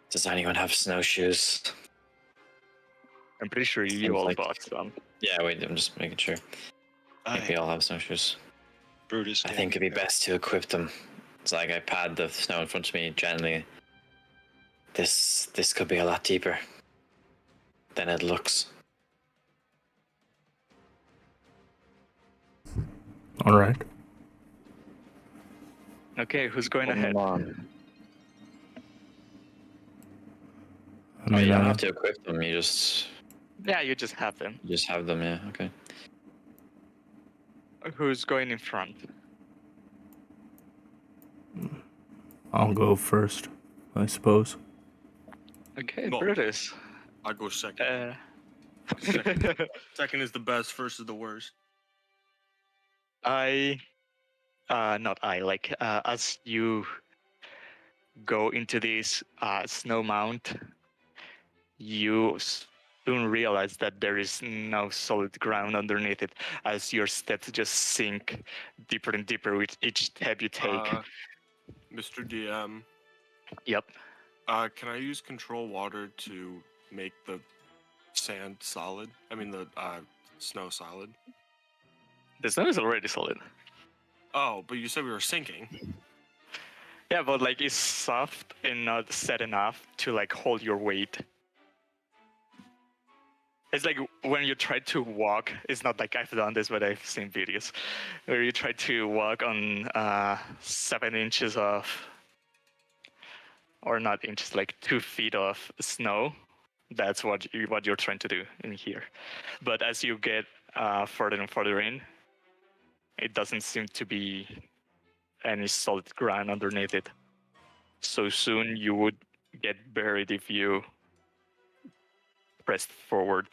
Does anyone have snowshoes? I'm pretty sure you Seems all like- bought some. Yeah, wait, I'm just making sure. I think we all have snowshoes. Brutus. I gave think me it'd be a pair. best to equip them. It's like I pad the snow in front of me gently. This could be a lot deeper than it looks. All right. Okay, who's going ahead? Come on. I Oh, mean, you don't have to equip them. You just Yeah, you just have them. have them. Yeah. Okay. Who's going in front? I'll go first, I suppose. Okay, No. Brutus. I go second. Uh, Second is the best. First is the worst. not I, like, as you go into this snow mount, you soon realize that there is no solid ground underneath it as your steps just sink deeper and deeper with each step you take. Mr. DM, Yep. can I use control water to make the sand solid? I mean the snow solid. The snow is already solid. Oh, but you said we were sinking. Yeah, but like it's soft and not set enough to like hold your weight. It's like when you try to walk, it's not like I've done this, but I've seen videos where you try to walk on 7 inches of, or not inches, like 2 feet of snow. That's what you're trying to do in here. But as you get further and further in, it doesn't seem to be any solid ground underneath it. So soon you would get buried if you pressed forward.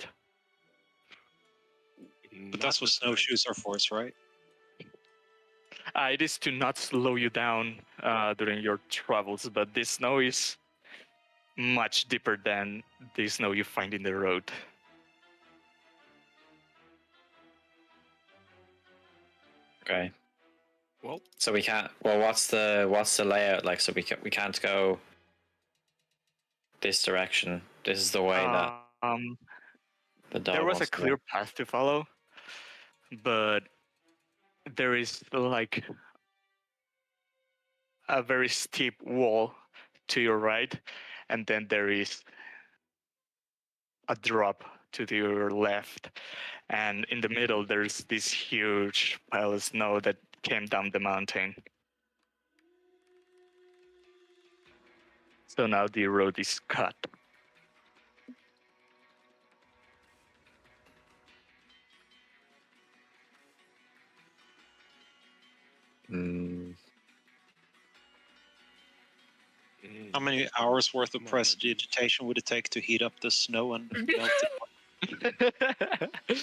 But that's what snowshoes are for, right? It is to not slow you down during your travels, but this snow is much deeper than the snow you find in the road. Okay. Well, So we can't. Well, what's the layout like? So we can't go this direction. This is the way that the dog there was a wants to go. clear path to follow, but there is like a very steep wall to your right, and then there is a drop to your left, and in the middle there's this huge pile of snow that came down the mountain. So now the road is cut. Mm, How many hours worth of Come on, prestidigitation would it take to heat up the snow and melt it? can we take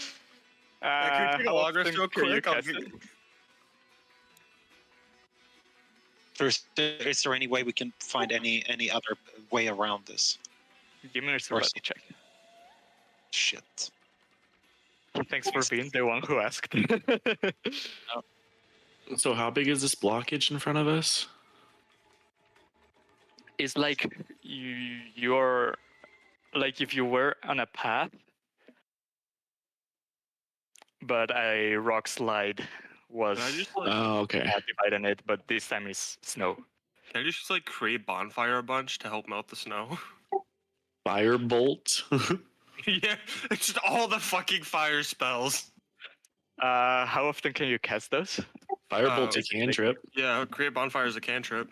a how log rest often real can you quick? I'll cast get- it? Is there any way we can find any other way around this? Give me a survival check. Shit. Thanks for being the one who asked. So how big is this blockage in front of us? It's like you're like if you were on a path, but a rock slide was Can I just like, Oh, okay. dividing it, but this time is snow. can I just like create bonfire a bunch to help melt the snow? Firebolt. Yeah, it's just all the fucking fire spells. How often can you cast those? Firebolt's a it's cantrip. Yeah, create bonfire as a cantrip.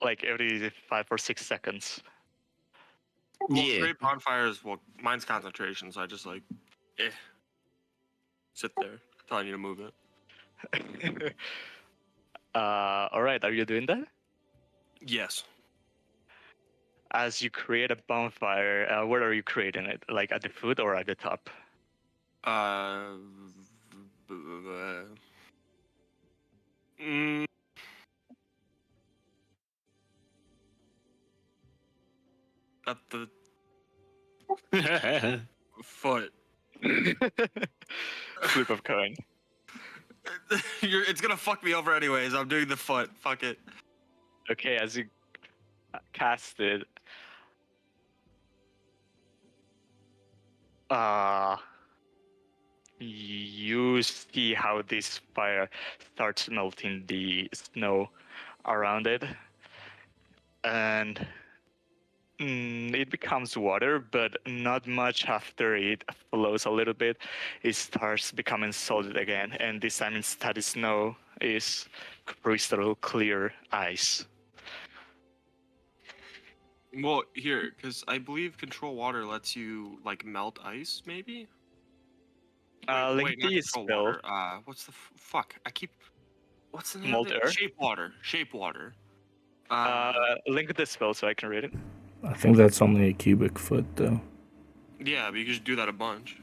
Like every 5 or 6 seconds. Well, Yeah. create bonfires. Well, mine's concentration, so I just like, sit there until I need to move it. All right, are you doing that? Yes. As you create a bonfire, where are you creating it? Like at the foot or at the top? Mm, at the foot. Flip of coin. It's gonna fuck me over anyways. I'm doing the foot. Fuck it. Okay, as you cast it, you see how this fire starts melting the snow around it, and it becomes water, but not much after it flows a little bit. It starts becoming solid again, and this time instead of snow is crystal clear ice. Well, here, because I believe control water lets you like melt ice, maybe. Link not the control spell. water. What's the fuck? I keep. What's the name Mold of it? earth? Shape water. Shape water. Link the spell so I can read it. I think that's only a cubic foot, though. Yeah, but you can just do that a bunch.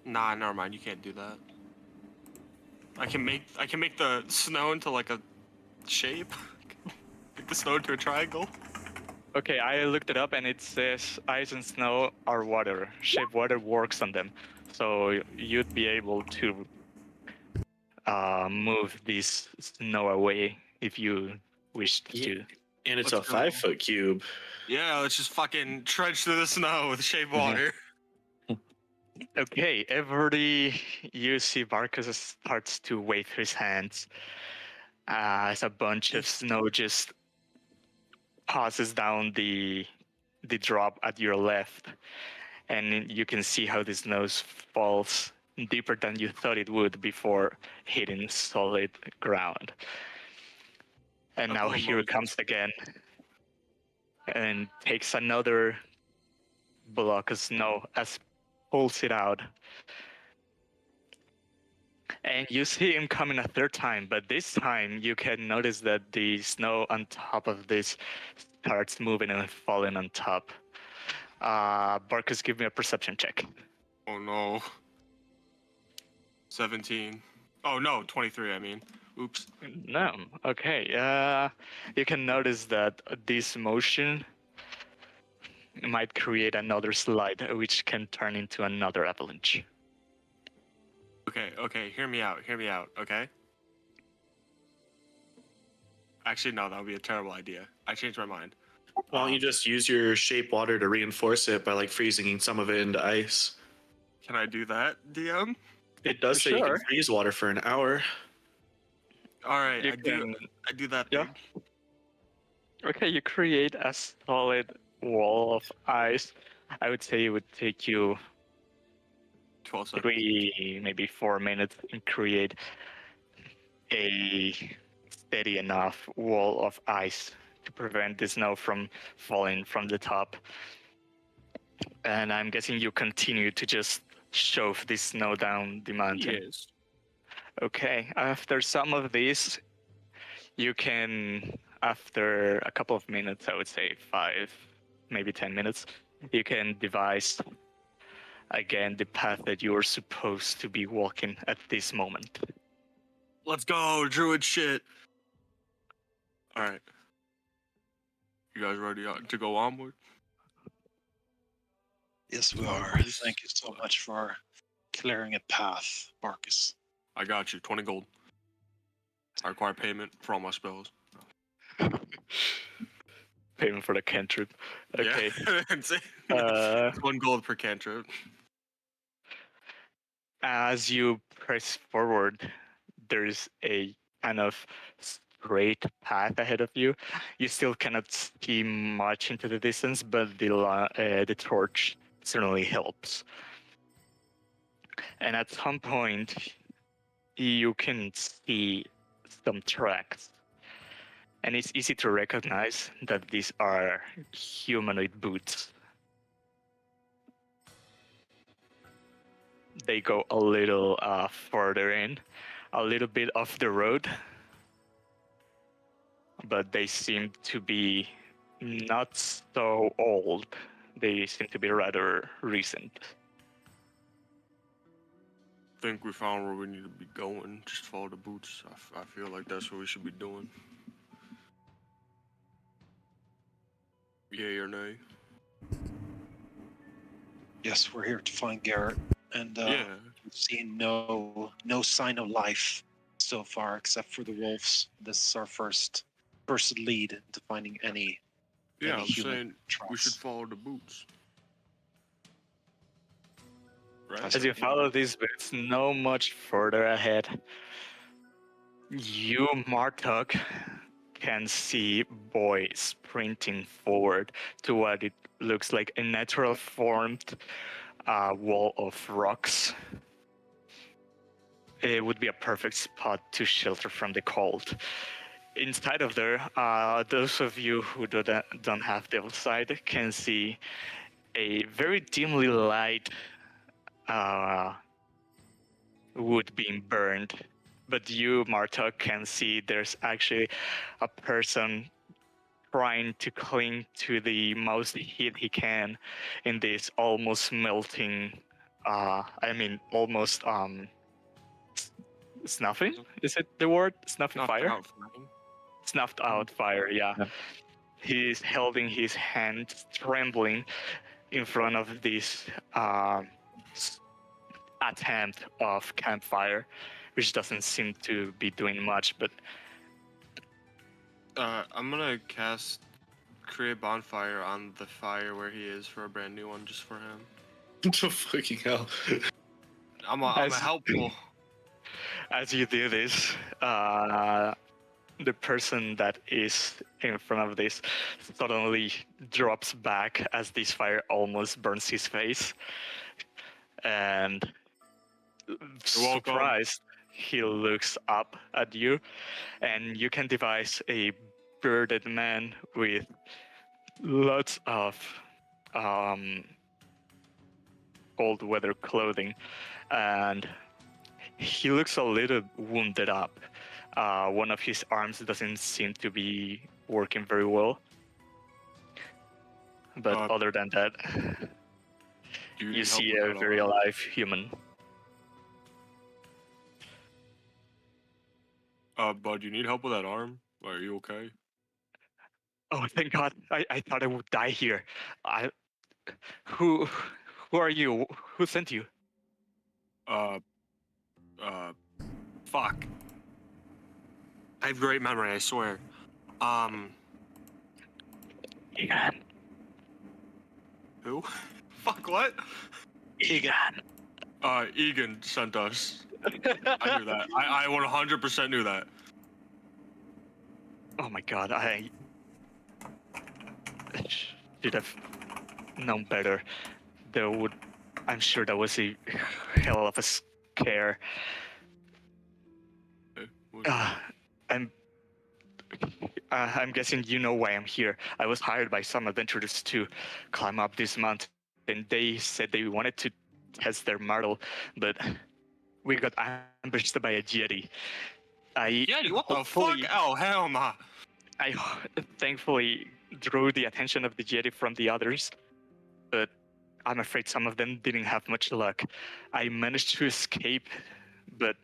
Nah, never mind. You can't do that. I can make the snow into like a shape. Make the snow into a triangle. Okay, I looked it up and it says ice and snow are water. Shape water works on them. So you'd be able to move this snow away if you wished Yeah. to. And it's Let's a go. 5-foot cube. Yeah, let's just fucking trudge through the snow with shape water. Okay, every you see Marcus starts to wave his hands as a bunch of snow just passes down the drop at your left, and you can see how the snow falls deeper than you thought it would before hitting solid ground. And now Couple of here it Moses. comes again, and takes another block of snow as pulls it out. And you see him coming a third time, but this time you can notice that the snow on top of this starts moving and falling on top. Barkus, give me a perception check. Oh no. 17. Oh no, 23. I mean, oops. No, okay. You can notice that this motion might create another slide, which can turn into another avalanche. Okay. Hear me out. Okay. Actually, no, that would be a terrible idea. I changed my mind. Why don't you just use your shape water to reinforce it by like freezing some of it into ice? Can I do that, DM? It does say you Sure. can freeze water for an hour. All right, You I do that Yeah. thing. Okay, you create a solid wall of ice. I would say it would take you 12 seconds. 3, maybe 4 minutes and create a steady enough wall of ice to prevent the snow from falling from the top. And I'm guessing you continue to just shove this snow down the mountain. Yes. Okay, after some of this, you can, after a couple of minutes, I would say 5, maybe 10 minutes, you can devise again the path that you are supposed to be walking at this moment. Let's go, druid shit. All right. You guys ready to go onward? Yes, we are. Thank you so much for clearing a path, Marcus. I got you. 20 gold. I require payment for all my spells. Payment for the cantrip. Okay. Yeah. That's it. Uh, 1 gold per cantrip. as you press forward, there's a kind of straight path ahead of you. You still cannot see much into the distance, but the torch certainly helps. And at some point, you can see some tracks. And it's easy to recognize that these are humanoid boots. They go a little further in, a little bit off the road, but they seem to be not so old. They seem to be rather recent. Think we found where we need to be going. Just follow the boots. I feel like that's what we should be doing. Yay or nay? Yes, we're here to find Garrett, and Yeah. we've seen no sign of life so far, except for the wolves. This is our first lead into finding any Yeah, any I'm human saying tracks. we should follow the boots. Right? That's As you follow these bits, no much further ahead, you, Martok, can see Boy sprinting forward to what it looks like a natural formed wall of rocks. It would be a perfect spot to shelter from the cold. Inside of there, those of you who don't have Devil's Sight can see a very dimly light wood being burned but you, Marta, can see there's actually a person trying to cling to the most heat he can in this almost melting, almost snuffing. Is it the word? Snuffing Not fire? out flying. Snuffed out fire, yeah. Yeah. He's holding his hand, trembling in front of this s- attempt of campfire, which doesn't seem to be doing much. But I'm gonna cast create bonfire on the fire where he is for a brand new one just for him. Fucking hell. I'm a As- helpful. as you do this, the person that is in front of this suddenly drops back as this fire almost burns his face. And welcome. surprised, he looks up at you, and you can devise a bearded man with lots of cold weather clothing, and he looks a little wounded up. One of his arms doesn't seem to be working very well. But Uh, other than that, Do you need help see with a that very arm? alive human. Bud, you need help with that arm? Are you okay? Oh, thank God! I thought I would die here. I who who are you? Who sent you? Uh, fuck. I have great memory, I swear. Egan. Who? Fuck, what? Egan. Egan sent us. I knew that. I 100% knew that. Oh my God! I should have known better. There would. I'm sure that was a hell of a scare. Okay, what- I'm. I'm guessing you know why I'm here. I was hired by some adventurers to climb up this mountain. They said they wanted to test their model, but we got ambushed by a Jedi. Yeti, what the hopefully- fuck? Oh, hell nah. I thankfully drew the attention of the Jedi from the others, but I'm afraid some of them didn't have much luck. I managed to escape, but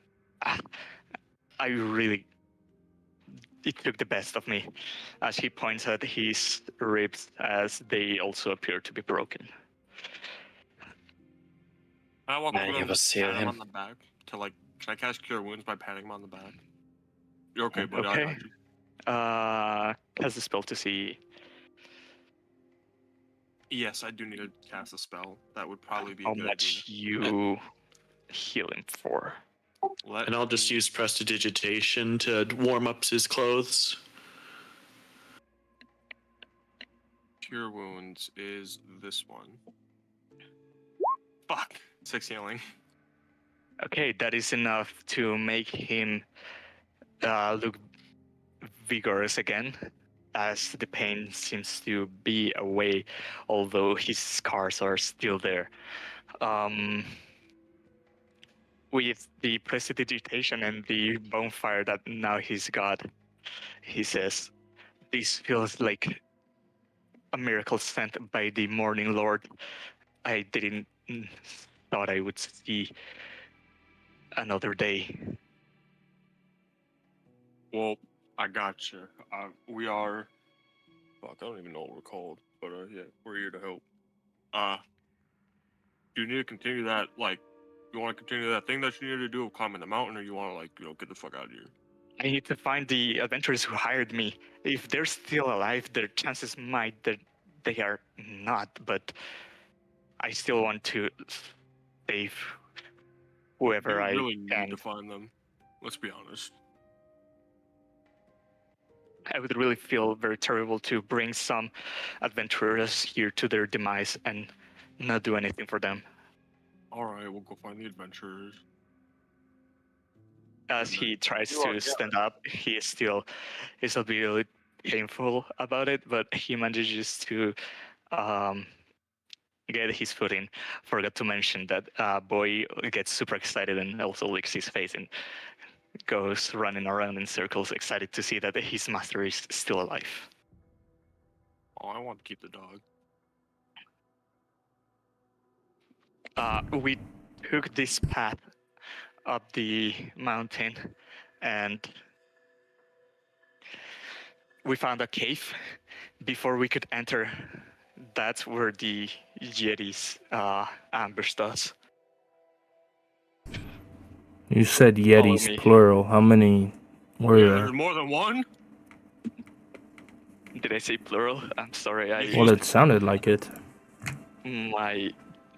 uh, I really. It took the best of me, as he points at his ribs, as they also appear to be broken. I walk Many over of and us see pat him him. on the back to like. Can I cast Cure Wounds by patting him on the back? You're okay, buddy. I Okay. got you. Cast the spell to see. Yes, I do need to cast a spell. That would probably be a How good much idea. you heal him for? Let And I'll just me- use prestidigitation to warm up his clothes. Cure Wounds is this one. Fuck. 6 healing. Okay, that is enough to make him look vigorous again, as the pain seems to be away, although his scars are still there. With the prestidigitation and the bonfire that now he's got, he says, "This feels like a miracle sent by the Morning Lord. I didn't thought I would see another day." Well, I gotcha. We are. Fuck, I don't even know what we're called, but yeah, we're here to help. Do you need to continue that? Like, you want to continue that thing that you need to do of climbing the mountain, or you want to like, get the fuck out of here? I need to find the adventurers who hired me. If they're still alive, their chances might that they are not, but I still want to save whoever You I really need can. to find them. Let's be honest. I would really feel very terrible to bring some adventurers here to their demise and not do anything for them. All right, we'll go find the adventurers. As he tries to stand up, he is still is a bit painful about it, but he manages to get his footing. Forgot to mention that boy gets super excited and also licks his face and goes running around in circles, excited to see that his master is still alive. Oh, I want to keep the dog. We took this path up the mountain, and we found a cave. Before we could enter, that's where the Yetis ambushed us. You said Follow Yetis me. plural. How many were Yeah, there? there's more than one. Did I say plural? I'm sorry. Well, it sounded like it. My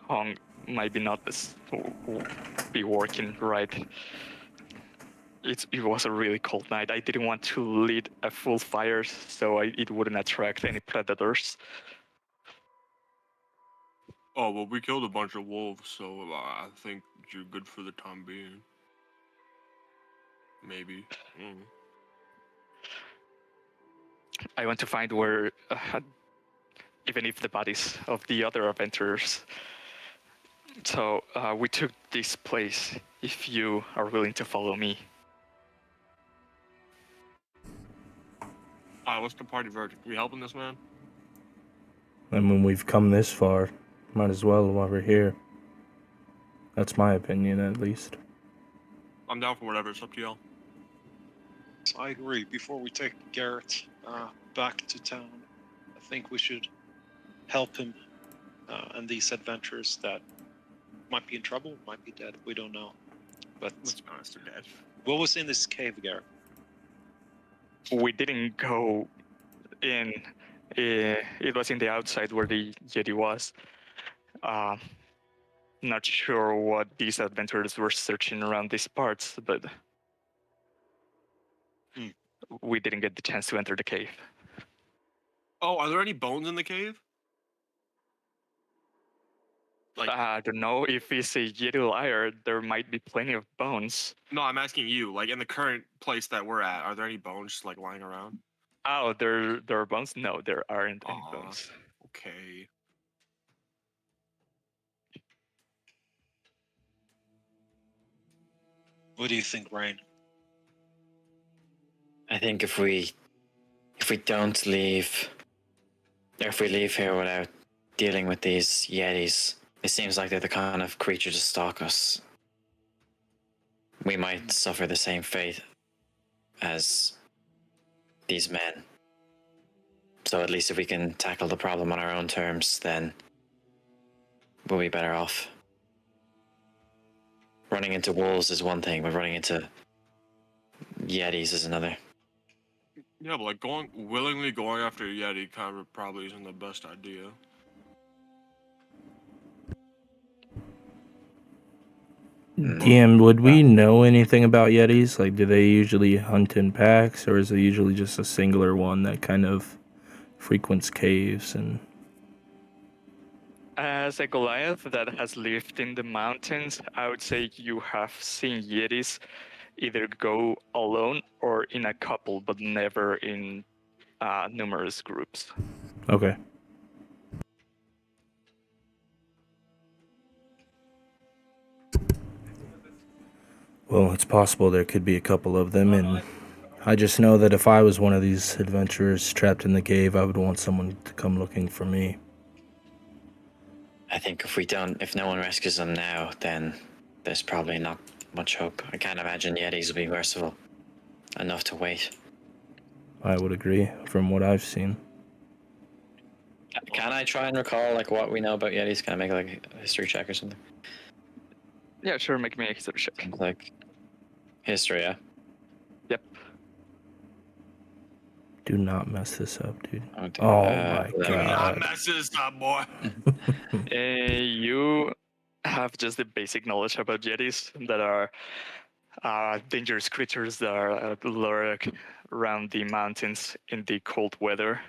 tongue might be not be working right. It was a really cold night. I didn't want to lead a full fire, so it wouldn't attract any predators. Oh well, we killed a bunch of wolves, so I think you're good for the time being. Maybe. I want to find where, even if the bodies of the other adventurers. So we took this place. If you are willing to follow me. What's the party verdict? We helping this man? And when we've come this far, might as well while we're here. That's my opinion, at least. I'm down for whatever. It's up to y'all. So I agree. Before we take Garrett back to town, I think we should help him and these adventurers that might be in trouble, might be dead. We don't know. But Let's be honest, they're dead. what was in this cave, Garrett? We didn't go in. It was in the outside where the Yeti was. Not sure what these adventurers were searching around these parts, but we didn't get the chance to enter the cave. Oh, are there any bones in the cave? Like, I don't know if it's a Yeti liar. There might be plenty of bones. no, I'm asking you. Like, in the current place that we're at, are there any bones just like lying around? Oh, there are bones? No, there aren't any Aw. bones. Okay. What do you think, Ryan? I think if we don't leave, or if we leave here without dealing with these Yetis, it seems like they're the kind of creature to stalk us. We might suffer the same fate as these men. So at least if we can tackle the problem on our own terms, then we'll be better off. Running into wolves is one thing, but running into Yetis is another. Yeah, but like willingly going after a Yeti kind of probably isn't the best idea. DM, would we know anything about Yetis? Like, do they usually hunt in packs, or is it usually just a singular one that kind of frequents caves? And As a Goliath that has lived in the mountains, I would say you have seen Yetis either go alone or in a couple, but never in numerous groups. okay. Well, it's possible there could be a couple of them, and I just know that if I was one of these adventurers trapped in the cave, I would want someone to come looking for me. I think if no one rescues them now, then there's probably not much hope. I can't imagine Yetis will be merciful enough to wait. I would agree, from what I've seen. Can I try and recall like what we know about Yetis? Can I make like a history check or something? Yeah, sure, make me a history check. Like history, yeah. Yep. Do not mess this up, dude. Okay, Oh my Do not god. mess this up, boy. You have just the basic knowledge about Yetis that are dangerous creatures that are lurk around the mountains in the cold weather.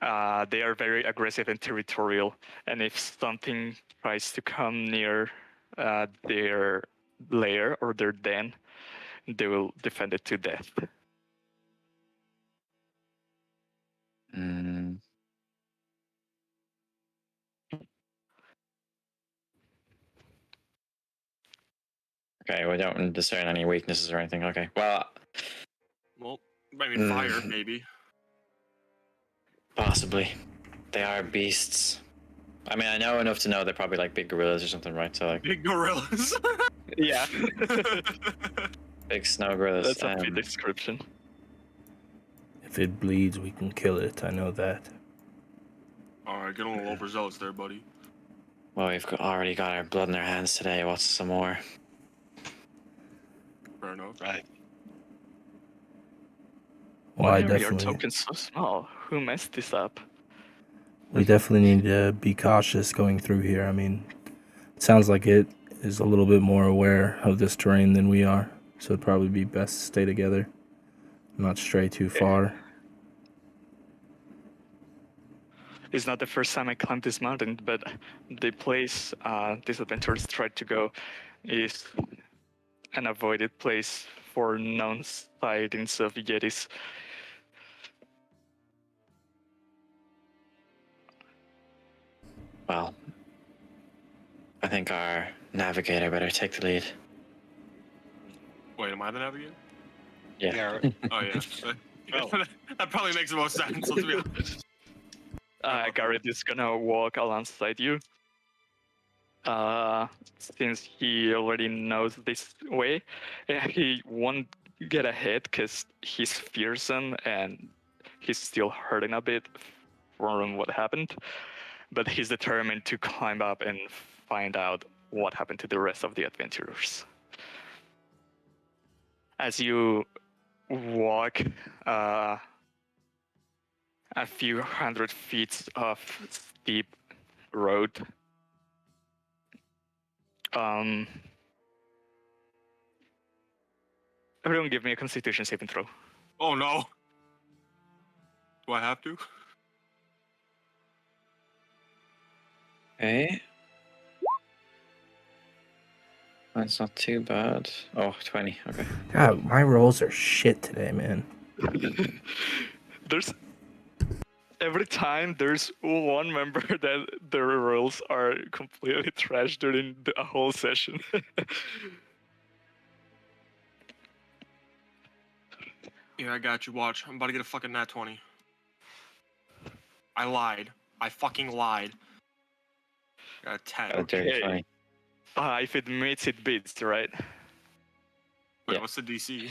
They are very aggressive and territorial, and if something tries to come near their lair or their den, they will defend it to death. Mm. Okay, Okay, we don't discern any weaknesses or anything. Okay, well, Well, I mean, fire, maybe. possibly. They are beasts. I mean, I know enough to know they're probably like big gorillas or something, right? So like Big gorillas. Yeah, big snow gorillas. that's a good description. If it bleeds, we can kill it. I know that. Alright, get a little overzealous there, buddy. Well, already got our blood in our hands today. What's some more? Fair enough. Right. Well, Why I are your definitely, tokens so small? Who messed this up? we definitely need to be cautious going through here. I mean, it sounds like it is a little bit more aware of this terrain than we are, so it'd probably be best to stay together, not stray too far. It's not the first time I climbed this mountain, but the place these adventurers tried to go is an avoided place for known sightings of Yetis. Well, I think our navigator better take the lead. Wait, am I the navigator? Yeah. Oh, yeah. Oh. That probably makes the most sense, let's be honest. Garrett is gonna walk alongside you. Since he already knows this way, he won't get ahead because he's fearsome and he's still hurting a bit from what happened. But he's determined to climb up and find out what happened to the rest of the adventurers. As you walk a few hundred feet of steep road, everyone give me a Constitution saving throw. Oh, no. Do I have to? Okay. That's not too bad. Oh, 20. Okay. God, my rolls are shit today, man. There's every time there's one member that their rolls are completely trash during the whole session. Yeah, I got you. Watch. I'm about to get a fucking nat 20. I lied. I fucking lied. Got a 10. Got a dirty Okay. 20. If it meets, it beats, right? Wait, Yeah. what's the DC?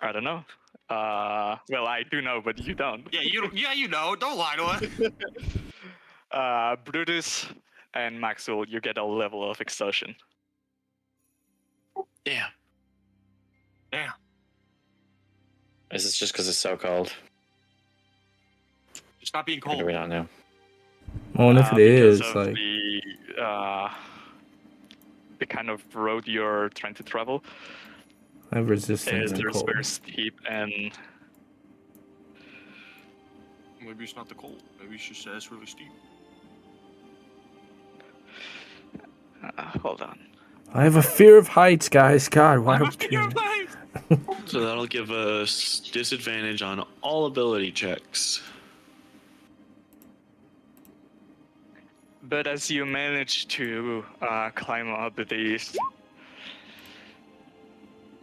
I don't know. Well, I do know, but you don't. Yeah, you know. Don't lie to us. Brutus and Maxwell, you get a level of exhaustion. Damn. Damn. Is this just because it's so cold? Stop being Or cold. do we not know? Well, and if it Because is, of like, the kind of road you're trying to travel, I have resistance is to there's cold. very steep and Maybe it's not the cold. Maybe it's just it's really steep. hold on. I have a fear of heights, guys. God, why I'm are a we fear doing of that? heights. So that'll give us disadvantage on all ability checks. But as you manage to climb up this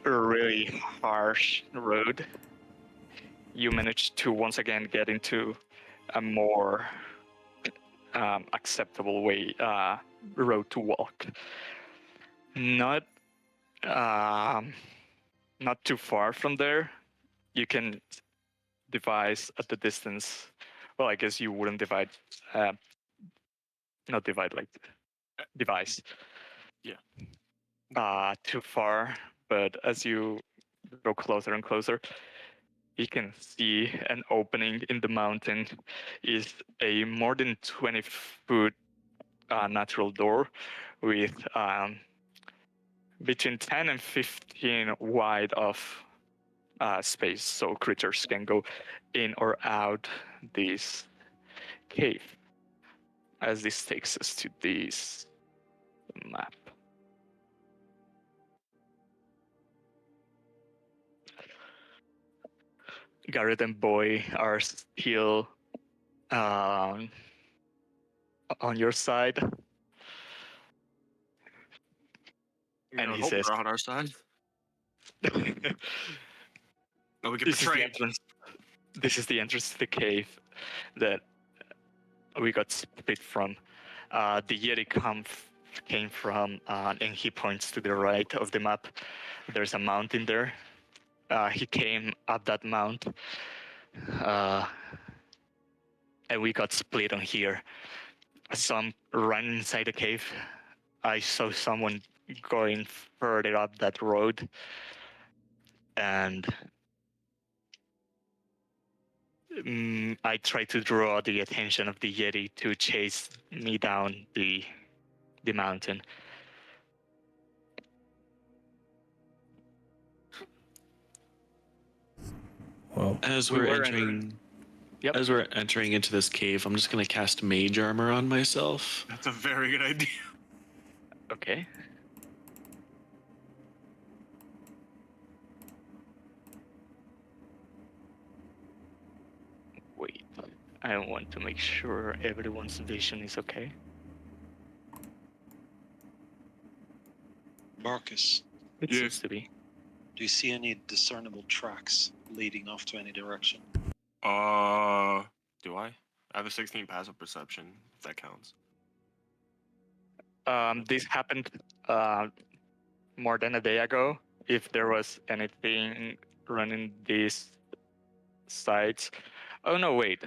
really harsh road, you manage to once again get into a more acceptable way road to walk. Not not too far from there, you can devise at the distance. Well, I guess you wouldn't divide. Not divide, like device. Yeah. Too far, but as you go closer and closer, you can see an opening in the mountain is a more than 20-foot natural door with between 10 and 15 wide of space, so creatures can go in or out this cave. As this takes us to this map. Garrett and Boy are still on your side. And he hope says, they're on our side. No, we can "This is the betray. entrance. This is the entrance to the cave that we got split from. The Yeti came from, and he points to the right of the map. There's a mountain there. He came up that mount, and we got split on here. Some ran inside the cave. I saw someone going further up that road, and I tried to draw the attention of the Yeti to chase me down the mountain. Well, As We we're were entering, Yep. as we're entering into this cave, I'm just gonna cast Mage Armor on myself. That's a very good idea. Okay. Wait. I want to make sure everyone's vision is okay. Marcus, It Yeah. seems to be. do you see any discernible tracks leading off to any direction? Do I? I have a 16 passive perception, if that counts. This happened more than a day ago. If there was anything running these sites. Oh no, wait.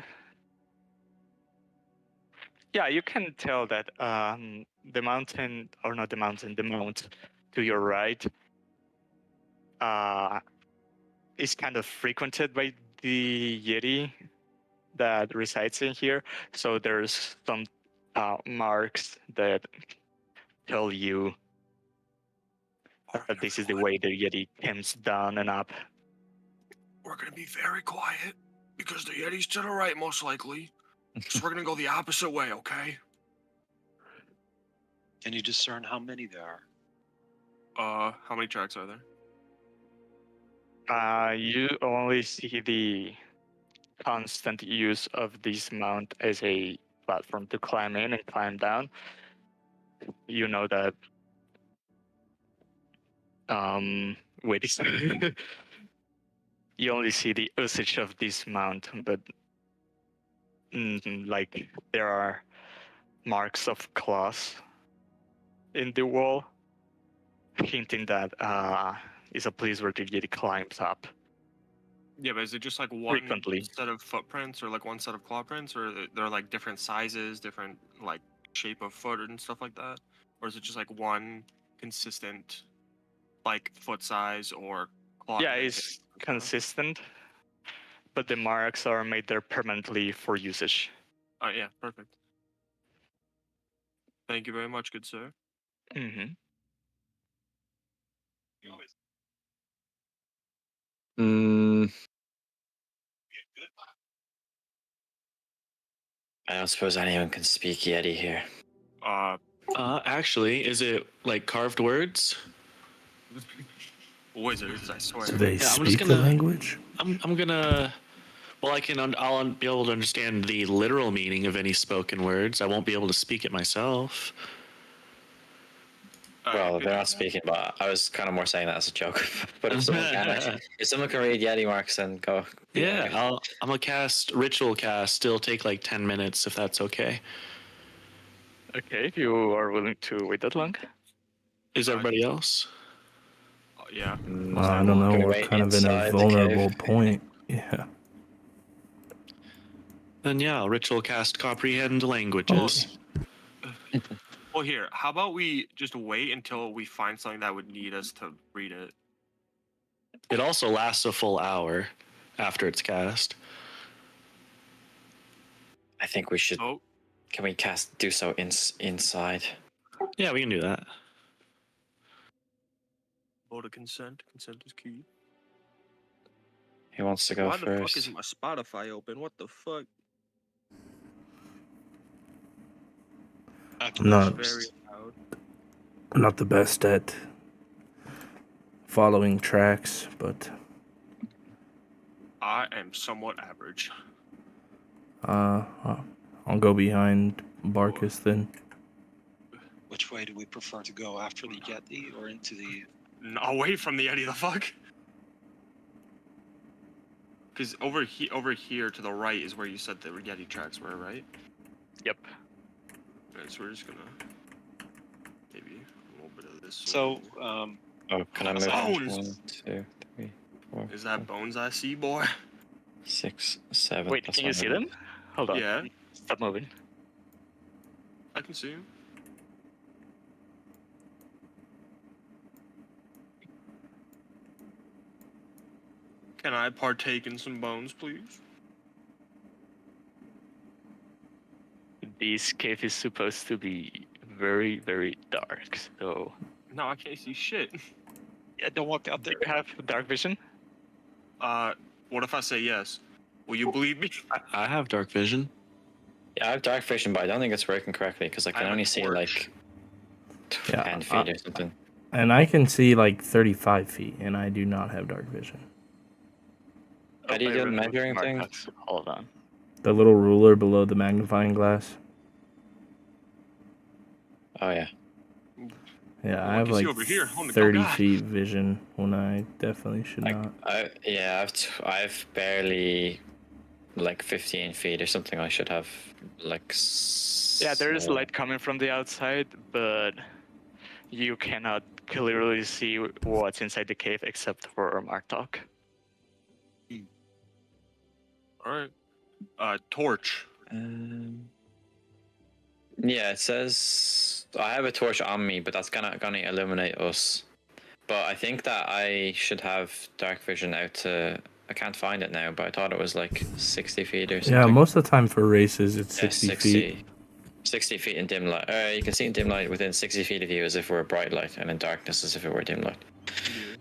Yeah, you can tell that the mountain, or not the mountain, the mount to your right is kind of frequented by the Yeti that resides in here. So there's some marks that tell you that this is the way the Yeti comes down and up. We're gonna be very quiet because the Yeti's to the right, most likely. So we're gonna go the opposite way, okay? Can you discern how many there are? How many tracks are there? You only see the constant use of this mount as a platform to climb in and climb down. You know that. Wait. You only see the usage of this mount, but like there are marks of claws in the wall, hinting that is a place where the Yeti climbs up Yeah, but is it just like one frequently. set of footprints or like one set of claw prints, or they're like different sizes, different like shape of foot and stuff like that? Or is it just like one consistent like foot size or claw Yeah, print? it's consistent, but the marks are made there permanently for usage. Oh yeah, perfect. Thank you very much, good sir. Mm-hmm. I don't suppose anyone can speak Yeti here. Actually, is it like carved words? Wizards, I swear. do they Yeah, I'm just speak the gonna- language? I'm gonna. Well, I'll be able to understand the literal meaning of any spoken words. I won't be able to speak it myself. Well, they're not speaking, but I was kind of more saying that as a joke. But if someone can read Yeti marks, then go. Yeah, I'm gonna cast ritual cast. It'll take like 10 minutes if that's okay. Okay, if you are willing to wait that long. Is everybody else? Yeah. I don't know. Can we We're wait kind of in inside a the vulnerable cave? point. Yeah. Then yeah, I'll ritual cast comprehend languages. Well, here, how about we just wait until we find something that would need us to read it? It also lasts a full hour after it's cast. I think we should. Oh, Can we do so inside? Yeah, we can do that. vote of consent. Consent is key. Who wants to go Why the fuck first? isn't my Spotify open? What the fuck? I can Not- go Very first. loud. I'm not the best at following tracks, but I am somewhat average. I'll go behind Barkus then. Which way do we prefer to go? After the Yeti or into the? Away from the Yeti, the fuck? Because over here to the right is where you said the Yeti tracks were, right? Yep. Alright, so we're just gonna maybe a little bit of this. So, Oh, can I move? Bones! 1, 2, 3, 4. Is that bones I see, boy? 6, 7. Wait, That's can you fine. see them? Hold on. Yeah, Stop moving. I can see him. Can I partake in some bones, please? This cave is supposed to be very, very dark. So, No, I can't see shit. yeah, don't walk out do there. you have dark vision? What if I say yes? Will you believe me? I have dark vision. Yeah, I have dark vision, but I don't think it's working correctly because I I can have a only see torch. like Yeah, 10 feet or something. And I can see like 35 feet, and I do not have dark vision. How do you I do the removed measuring thing? markups. Hold on. The little ruler below the magnifying glass. Oh yeah. Yeah, Well, I I have can see like over here. Oh, 30 God. feet vision when I definitely should not. I've barely like 15 feet or something. I should have like. Yeah, there is light coming from the outside, but you cannot clearly see what's inside the cave except for Martok. Alright. Torch. Yeah, it says I have a torch on me, but that's gonna illuminate us. But I think that I should have dark vision out to. I can't find it now, but I thought it was like 60 feet or something. Yeah, most of the time for races, it's Yeah, 60 feet. 60 feet in dim light. You can see in dim light within 60 feet of you as if we're bright light, and in darkness as if it were dim light.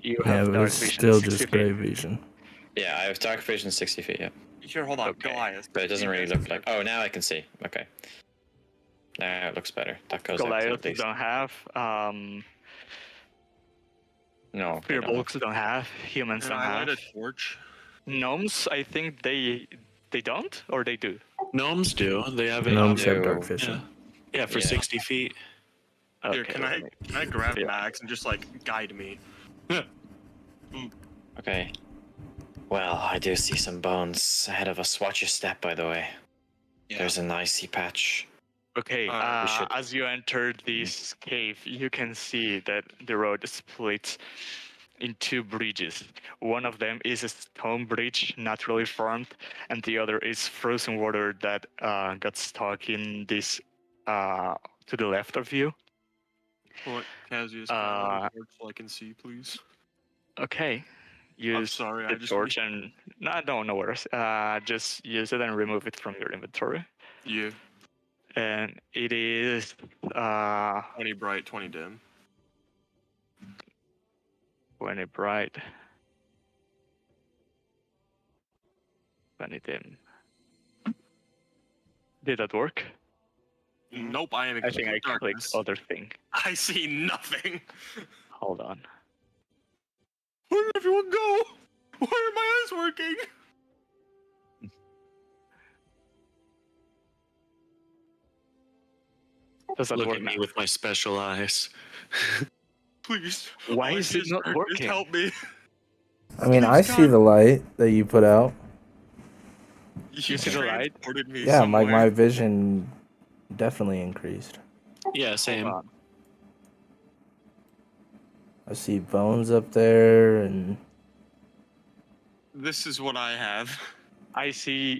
You Yeah, have but dark it's vision. still 60 just feet. gray vision. Yeah, I have dark vision 60 feet, yeah. Here, hold on. Okay. Goliath. But it doesn't You really guys- look like. Oh, now I can see. Okay. Now it looks better. That goes out to Goliath at least. don't have. No. they don't. Firbolgs don't have. Humans Can don't I light have. a torch? Gnomes, I think they don't, or they do. Gnomes do. They have it. Gnomes have do. dark Yeah. vision. Yeah, for Yeah. 60 feet. Here, Okay, can let I me- can I grab Yeah. Max and just like guide me? Okay. Well, I do see some bones ahead of us. Watch your step, by the way. Yeah. There's an icy patch. Okay, We should- as you enter this cave, you can see that the road splits in two bridges. One of them is a stone bridge, naturally formed, and the other is frozen water that got stuck in this to the left of you. What, Cassius? Can I light a torch so I can see, please? Okay, I'm use sorry, the I just torch and no worries. Just use it and remove it from your inventory. Yeah. And it is 20 bright, 20 dim. when it bright. When it dim. Did that work? Nope, I am in I think I complete clicked darkness. other thing. I see nothing. Hold on. Where did everyone go? Why are my eyes working? Does that Look work at me now? with my special eyes. Please. Why Oh, is it Jesus not Christ, working? Help me. I mean, I Please, see God. the light that you put out. You see the light? transported me Yeah, somewhere. my vision definitely increased. Yeah, same. Hold on. I see bones up there, and This is what I have. I see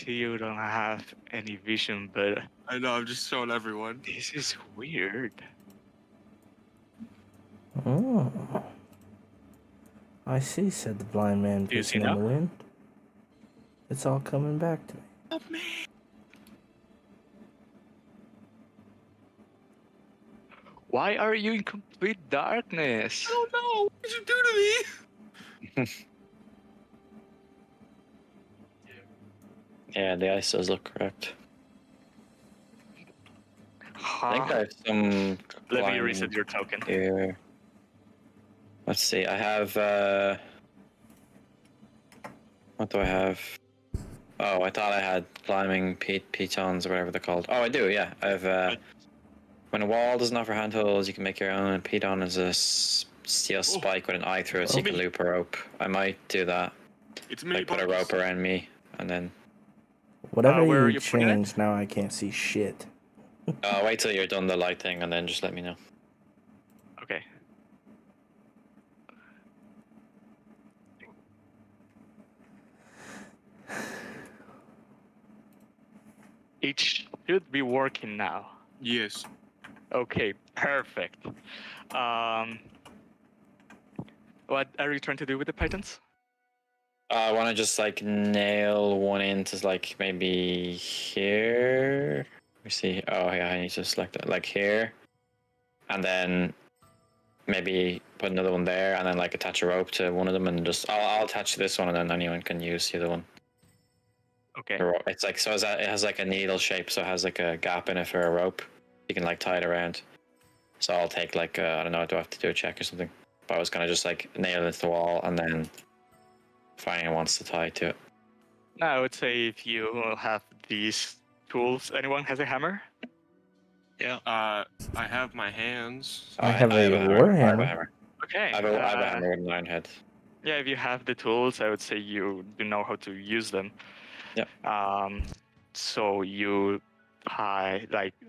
you don't have any vision, but I know, I'm just showing everyone. this is weird. oh, I see," said the blind man, Do you see pissing in now? the wind. It's all coming back to me. Help me. Why are you in complete darkness? I don't know. What did you do to me? Yeah, the ice does look correct. I think I Huh? have some. Let me blind reset your token. here. Let's see. I have. What do I have? Oh, I thought I had climbing pitons or whatever they're called. Oh, I do. Yeah, I have. When a wall doesn't offer handholds, you can make your own. And Piton is a steel spike with an eye through it, so you can loop a rope. I might do that. It's me. Like put a rope around me, and then. Whatever where are you you putting it? change, now I can't see shit. Wait till you're done the light thing, and then just let me know. Okay. It should be working now. Yes. Okay, perfect. What are you trying to do with the pythons? I want to just like nail one into like maybe here. Let me see. Oh yeah, I need to select it like here, and then maybe put another one there, and then like attach a rope to one of them, and just I'll attach this one, and then anyone can use the other one. Okay. It's like so it has like a needle shape, so it has like a gap in it for a rope. You can like tie it around. So I'll take like I don't know, do I have to do a check or something? But I was gonna just like nail it to the wall, and then if anyone wants to tie to it. Now I would say if you have these tools, anyone has a hammer? Yeah. I have my hands. I have a hammer. I have a warhammer. hammer. Okay. I have a hammer with an iron head. Yeah, if you have the tools, I would say you do know how to use them. Yep. So you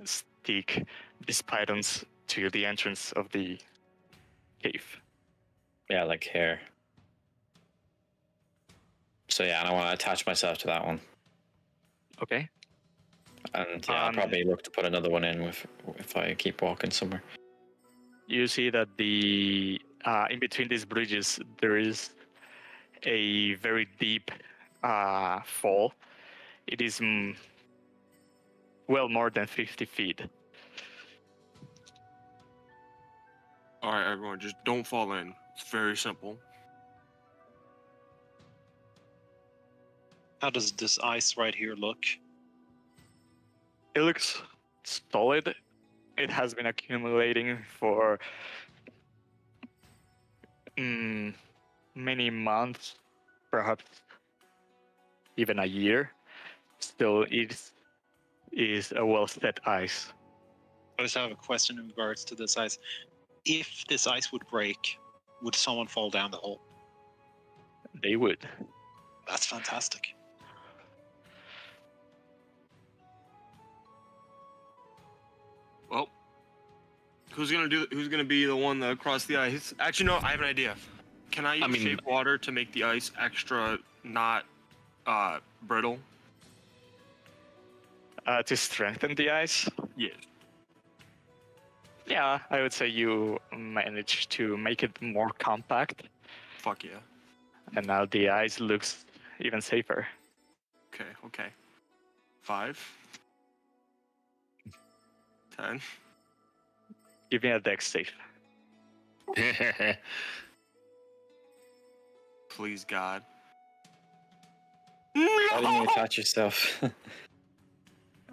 stick these pythons to the entrance of the cave. Yeah, like here. So yeah, and I want to attach myself to that one. Okay. And yeah, I'll probably look to put another one in if I keep walking somewhere. You see that the in between these bridges there is a very deep fall. It is well more than 50 feet. All right, everyone, just don't fall in. It's very simple. How does this ice right here look? It looks solid. It has been accumulating for many months, perhaps even a year. Still, it is a well-set ice. I just have a question in regards to this ice. If this ice would break, would someone fall down the hole? They would. That's fantastic. Well, who's gonna be the one that cross the ice? Actually, no, I have an idea. Can I use shape water to make the ice extra not brittle? To strengthen the ice? Yes. Yeah, I would say you managed to make it more compact, Fuck yeah. and now the ice looks even safer. Okay. 5. 10. Give me a dex save. Please, God. Why didn't you attach yourself?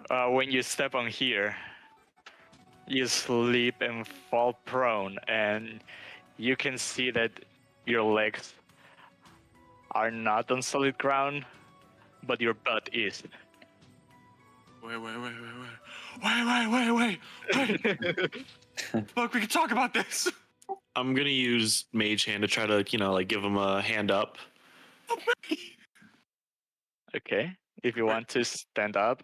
When you step on here, you slip and fall prone, and you can see that your legs are not on solid ground, but your butt is. Wait. Fuck, we can talk about this. I'm gonna use Mage Hand to try to, like give him a hand up. Okay. If you want to stand up,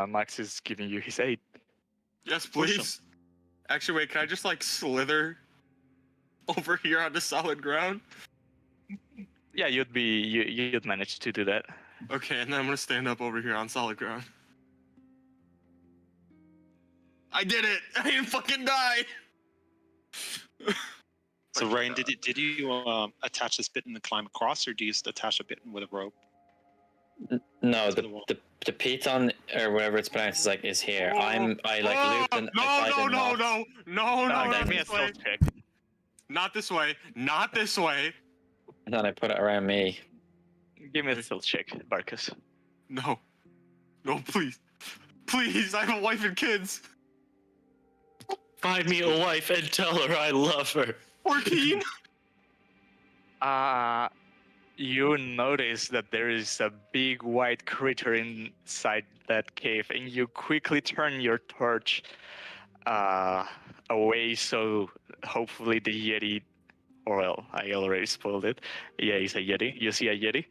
Max is giving you his aid. Yes, please. Actually, wait, can I just like slither over here on the solid ground? Yeah, you'd manage to do that. Okay, and then I'm gonna stand up over here on solid ground. I did it! I didn't fucking die! So, Ryan, did you attach this bit and climb across, or do you just attach a bit with a rope? No, the piton or whatever it's pronounced is here. I looped and No, Give me a stealth check. not this way, not this way. and then I put it around me. Give me a stealth check, Barkus. No, please, I have a wife and kids. Find me a wife and tell her I love her. 14. You notice that there is a big white critter inside that cave, and you quickly turn your torch away. So hopefully the Yeti, or well, I already spoiled it. Yeah, it's a Yeti. You see a Yeti.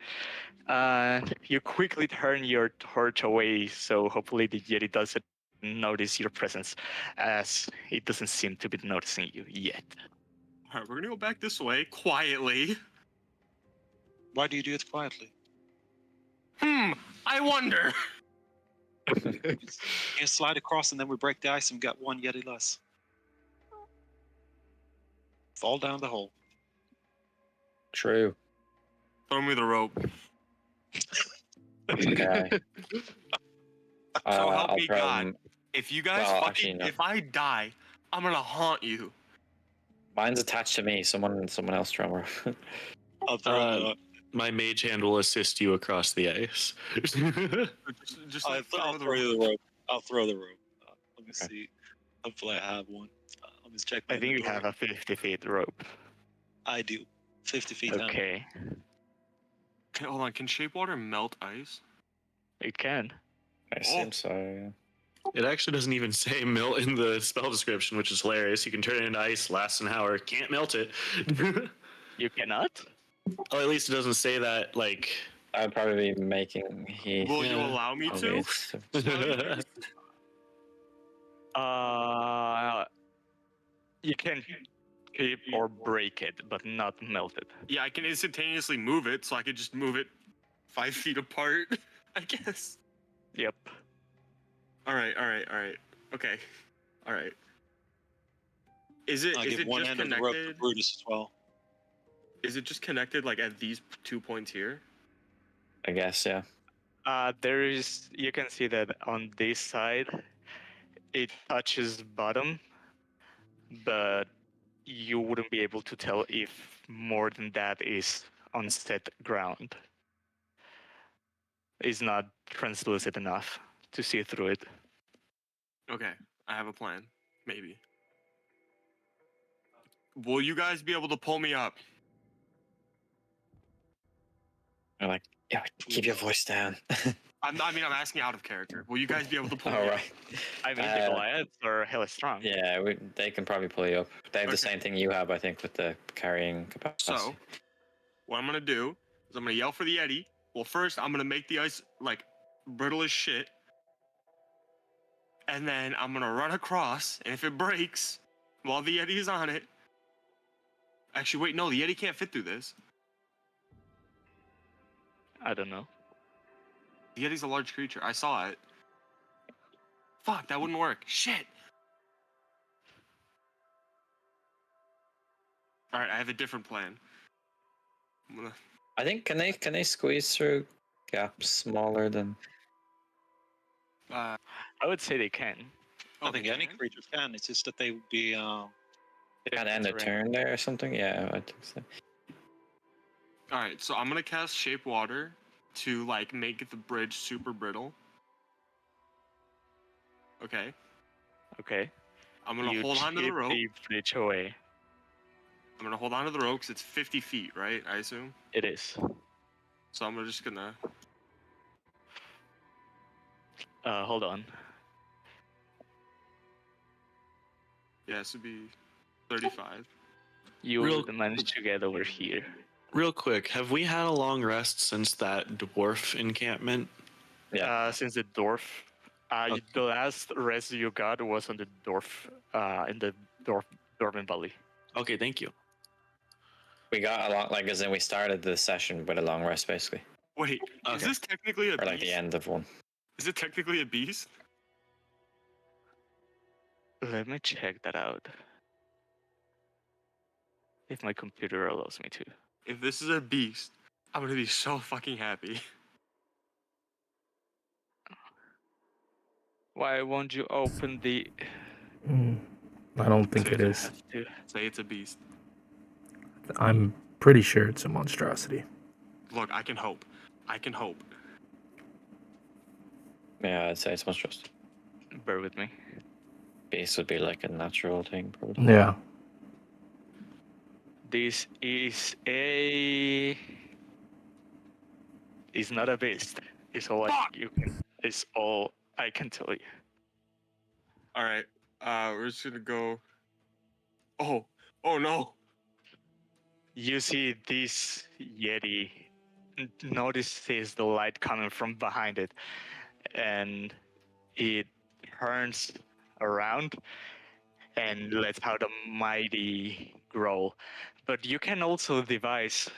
You quickly turn your torch away, so hopefully the Yeti doesn't notice your presence, as it doesn't seem to be noticing you yet. All right, we're gonna go back this way quietly. Why do you do it quietly? I wonder. You slide across and then we break the ice and we got one Yeti less. Fall down the hole. True. Throw me the rope. Okay. So help I'll me throw God. them- If you guys Well, fucking, actually, no. if I die, I'm gonna haunt you. Mine's attached to me. Someone else throw them. I'll throw My mage hand will assist you across the ice. Just like I'll throw the throw rope. the rope. I'll throw the rope. Let me Okay. see. Hopefully I have one. Let me check my I think you inventory. have a 50 feet rope. I do. 50 feet down. Okay, Hold on, can shape water melt ice? you can. I assume so. Yeah. It actually doesn't even say melt in the spell description, which is hilarious. You can turn it into ice, lasts an hour, can't melt it. You cannot? Well, at least it doesn't say that, like. I'd probably be making heat. Will you Yeah. allow me Probably to? it's- You can keep or break it, but not melt it. Yeah, I can instantaneously move it, so I could just move it 5 feet apart, I guess. Yep. All right. Okay. All right. Is it I'll is give it one just end of the rope to connected? Brutus as well. Is it just connected like at these 2 points here? I guess, yeah. There is. You can see that on this side, it touches bottom, but you wouldn't be able to tell if more than that is on set ground. It's not translucent enough to see through it. Okay, I have a plan. Maybe. Will you guys be able to pull me up? I'm like, yeah, keep your voice down. I'm asking out of character. Will you guys be able to pull All me right. I mean, the Uh, Goliaths are hella strong. Yeah, they can probably pull you up. They have the Okay. same thing you have, I think, with the carrying capacity. up? So, what I'm gonna do is I'm gonna yell for the Yeti. Well, first I'm gonna make the ice like brittle as shit, and then I'm gonna run across. And if it breaks while the Yeti is on it, actually wait, no, the Yeti can't fit through this. I don't know. The Yeti's a large creature. I saw it. Fuck, that wouldn't work. Shit. All right, I have a different plan. I'm gonna. I think can they squeeze through gaps smaller than? Uh, I would say they can. oh, I think they any can? creature can. It's just that they would be. Kind of end a Terrain. turn there or something. Yeah, I think so. All right, so I'm gonna cast Shape Water to like make the bridge super brittle. Okay, Okay. I'm gonna You hold on to the chip rope. the bridge away. I'm gonna hold on to the rope because it's 50 feet, right? I assume. It is. So I'm just gonna. Hold on. Yeah, this would be 35. You Real- would manage to get over here. Real quick, have we had a long rest since that dwarf encampment? Yeah. Since the dwarf, Okay. the last rest you got was on the dwarf, in the Dwarven Valley. Okay, thank you. We got a lot, like as in we started the session with a long rest, basically, Wait, is Okay. this technically a or beast? like the end of one. Is it technically a beast? Let me check that out. If my computer allows me to. If this is a beast, I'm gonna be so fucking happy. Why won't you open the? I don't think it I is. have to. Say it's a beast. I'm pretty sure it's a monstrosity. Look, I can hope. I can hope. Yeah, I'd say it's monstrous. Bear with me. Beast would be like a natural thing, probably. Yeah. This is a. It's not a beast. It's all Fuck! you can. It's all I can tell you. All right. We're just gonna go. Oh no! You see this Yeti notices the light coming from behind it, and it turns around and lets out a mighty growl. But you can also devise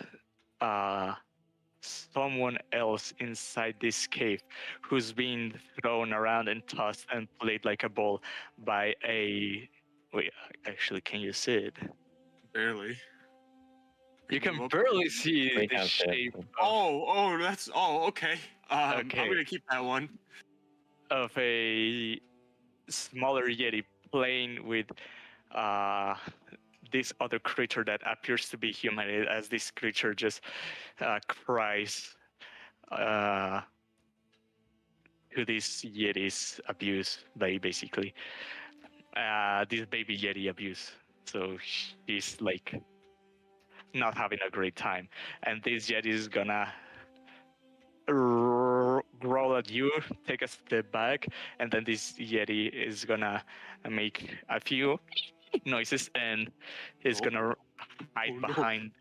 someone else inside this cave who's being thrown around and tossed and played like a ball by a. Wait, actually, can you see it? Barely. You can Look- barely see We the can't see it. shape That's okay. Okay. I'm gonna keep that one. of a smaller Yeti playing with this other creature that appears to be human, as this creature just cries to this Yeti's abuse, basically. This baby Yeti abuse. So she's like not having a great time. And this Yeti is gonna growl at you, take a step back, and then this Yeti is gonna make a few noises and is Oh. gonna hide Oh, no. behind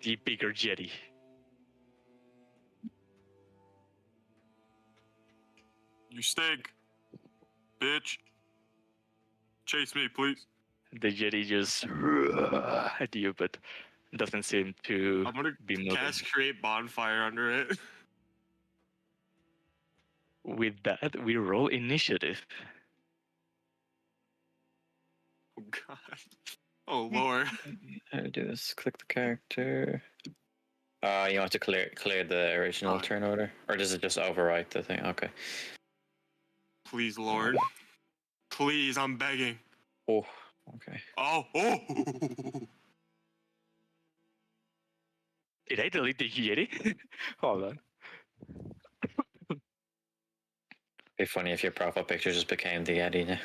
the bigger Yeti. You stink, bitch. Chase me, please. The Yeti just at you, but doesn't seem to I'm gonna be moving. cast create bonfire under it. With that, we roll initiative. Oh god. Oh lord. How to do this? Click the character. You want to clear the original Fine. turn order, or does it just overwrite the thing? Okay. Please, Lord. Please, I'm begging. Oh. Okay. Oh. Did I delete the Yeti? Hold on. Be funny if your profile picture just became the Yeti. Now.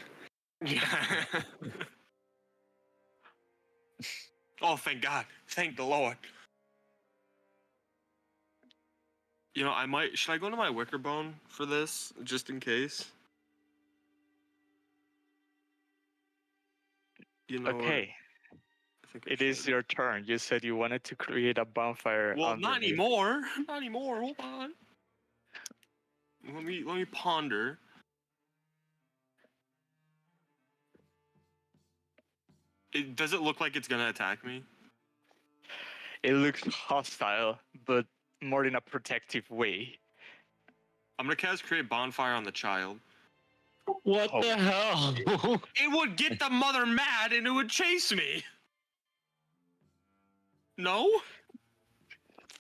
Yeah. Oh, thank God. Thank the Lord. You know, I might. Should I go into my wicker bone for this, just in case? You know. Okay, I think I it is should. your turn. You said you wanted to create a bonfire. Well, not underneath. anymore. Not anymore. Hold on. Let me ponder. Does it look like it's gonna attack me? It looks hostile, but more in a protective way. I'm gonna cast create bonfire on the child. What Oh. the hell? It would get the mother mad and it would chase me. No?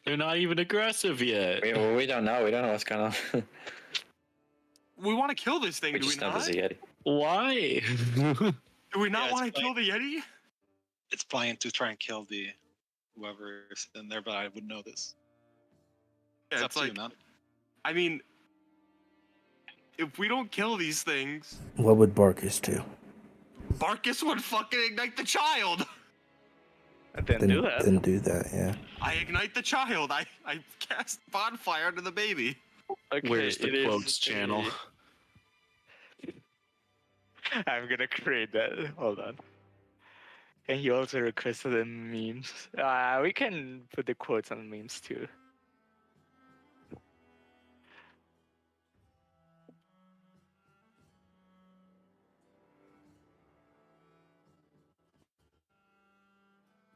They're not even aggressive yet. We don't know. We don't know what's going on. We want to kill this thing, We do we just know not? there's a Yeti. Why? Do we not Yeah, want to it's kill the Yeti? It's flying to try and kill the whoever is in there, but I wouldn't know this. Yeah, It's it's up to like, you, man. I mean, if we don't kill these things, What would Barkus do? Barkus would fucking ignite the child. Then do that. Then do that, yeah. I ignite the child. I cast bonfire onto the baby. Okay, Where's the it is quotes channel? I'm gonna create that. Hold on. And he also requested the memes. We can put the quotes on memes too.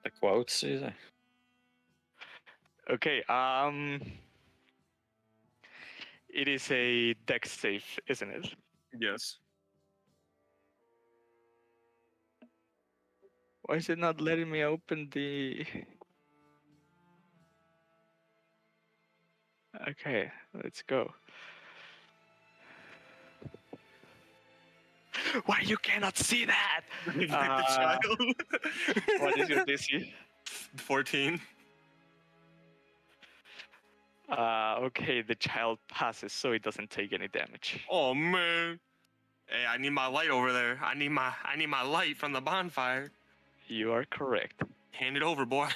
The quotes, is it? Okay, it is a dex save, isn't it? Yes. Why is it not letting me open the... Okay, let's go. Why you cannot see that? Ignite the Uh, child. What is your DC? 14. Okay, the child passes, so it doesn't take any damage. Oh man. Hey, I need my light over there. I need my light from the bonfire. You are correct. Hand it over, boy.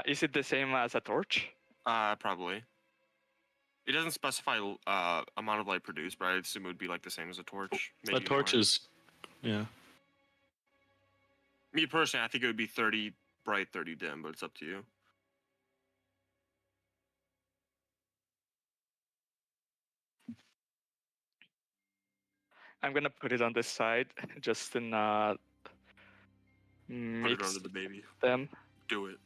Is it the same as a torch? Probably. It doesn't specify amount of light produced, but I assume it would be like the same as a torch. A maybe torch more. is Yeah. Me personally, I think it would be 30 bright, 30 dim, but it's up to you. I'm gonna put it on this side just to not Put it mix under the baby. them. Do it.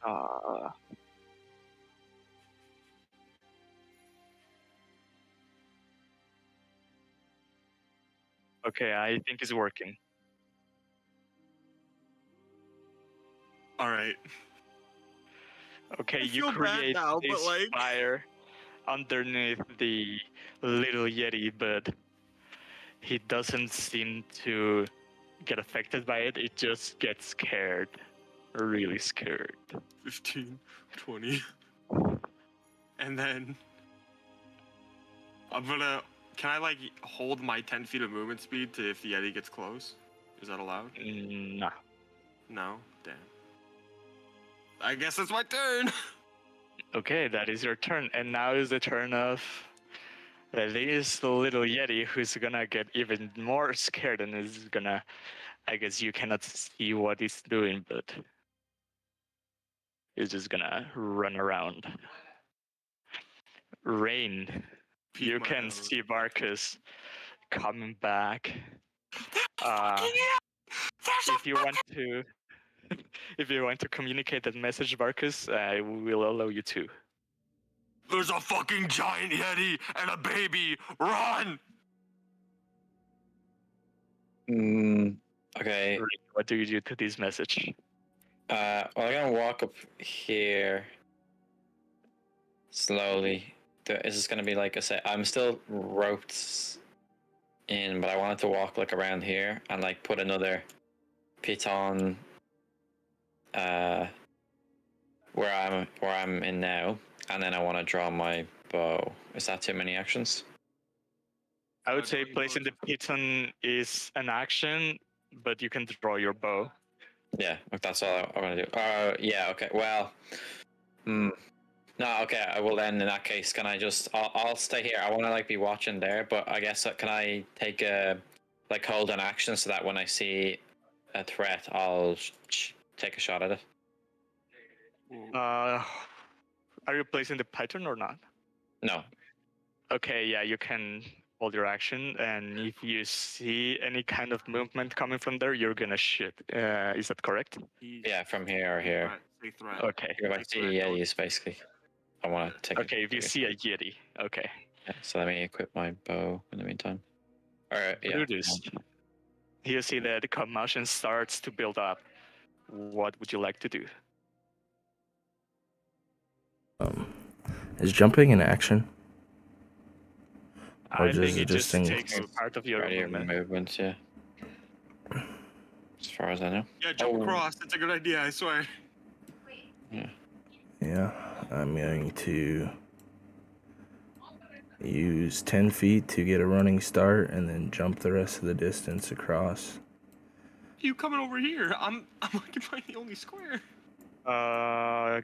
Uh, okay, I think it's working. All right. Okay, I you feel bad create now, but, this like- fire underneath the little Yeti, but he doesn't seem to get affected by it. It just gets scared. Really scared. 15, 20. And then I'm gonna. Can I like hold my 10 feet of movement speed to if the Yeti gets close? Is that allowed? Nah. No. Damn. I guess it's my turn. Okay, that is your turn. And now is the turn of this little Yeti who's gonna get even more scared and is gonna. I guess you cannot see what he's doing, but he's just gonna run around. Rain. Peek You my can nose. see Barkus coming back. Fucking yeah! There's If you want to, if you want to communicate that message, Barkus, I will allow you to. There's a fucking giant Yeti and a baby. Run! Okay. Rain, what do you do to this message? Well, I'm gonna walk up here slowly. Is this gonna be like I say? I'm still roped in, but I wanted to walk like around here and like put another piton where I'm in now, and then I want to draw my bow. Is that too many actions? I would say placing the piton is an action, but you can draw your bow. Yeah, that's all I want to do. Yeah, okay. Well, no, okay. Well, then in that case, can I just? I'll stay here. I want to like be watching there, but I guess can I take a like hold an action so that when I see a threat, I'll take a shot at it. Are you placing the piton or not? No. Okay, yeah, you can hold your action, and if you see any kind of movement coming from there, you're gonna shoot. Is that correct? Yeah, from here or here. Say threat. Okay. If I see Yetis, basically, I want to take. Okay, if you see a Yeti, okay. Yeah, so let me equip my bow in the meantime. Alright, yeah. Brutus, you see that the commotion starts to build up. What would you like to do? Is jumping an action? Or I think just it just thing- takes part of your Part of your movement. movements, yeah. As far as I know. Yeah, jump Oh. across. It's a good idea, I swear. Yeah, I'm going to use 10 feet to get a running start and then jump the rest of the distance across. You coming over here? I'm occupying the only square. How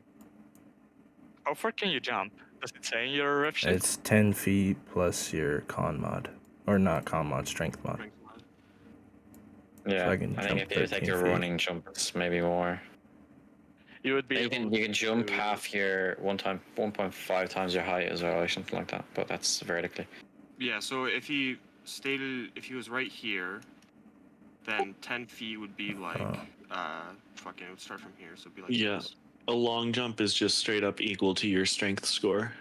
far can you jump? Does it say in your ref sheet? It's 10 feet plus your con mod. Or not con mod, strength mod. Yeah, I can I think jump if you take 13 your feet. running jump, it's maybe more. You would be You able can jump to- half your 1.5 times your height as well, or something like that. But that's vertically. Yeah, so if he was right here, then 10 feet would be like, fucking, it would start from here, so it'd be like Yeah. this. A long jump is just straight up equal to your strength score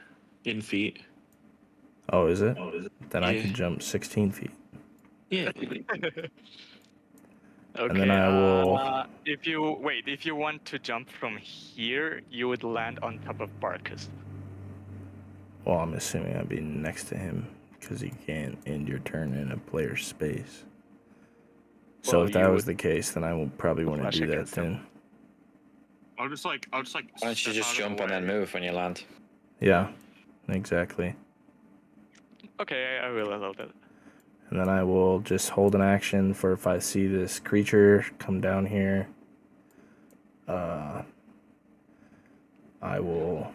in feet. Oh, is it? Then I Yeah. can jump 16 feet. Yeah. Okay. then I will- If you want to jump from here, you would land on top of Barkus. Well, I'm assuming I'd be next to him because you can't end your turn in a player's space. So Well, if that you was would the case, then I will probably want to flash do that against him. then. I'll just like. Why don't you step just out of jump the and then way. move when you land? Yeah, exactly. Okay, I will allow that. And then I will just hold an action for if I see this creature come down here. I will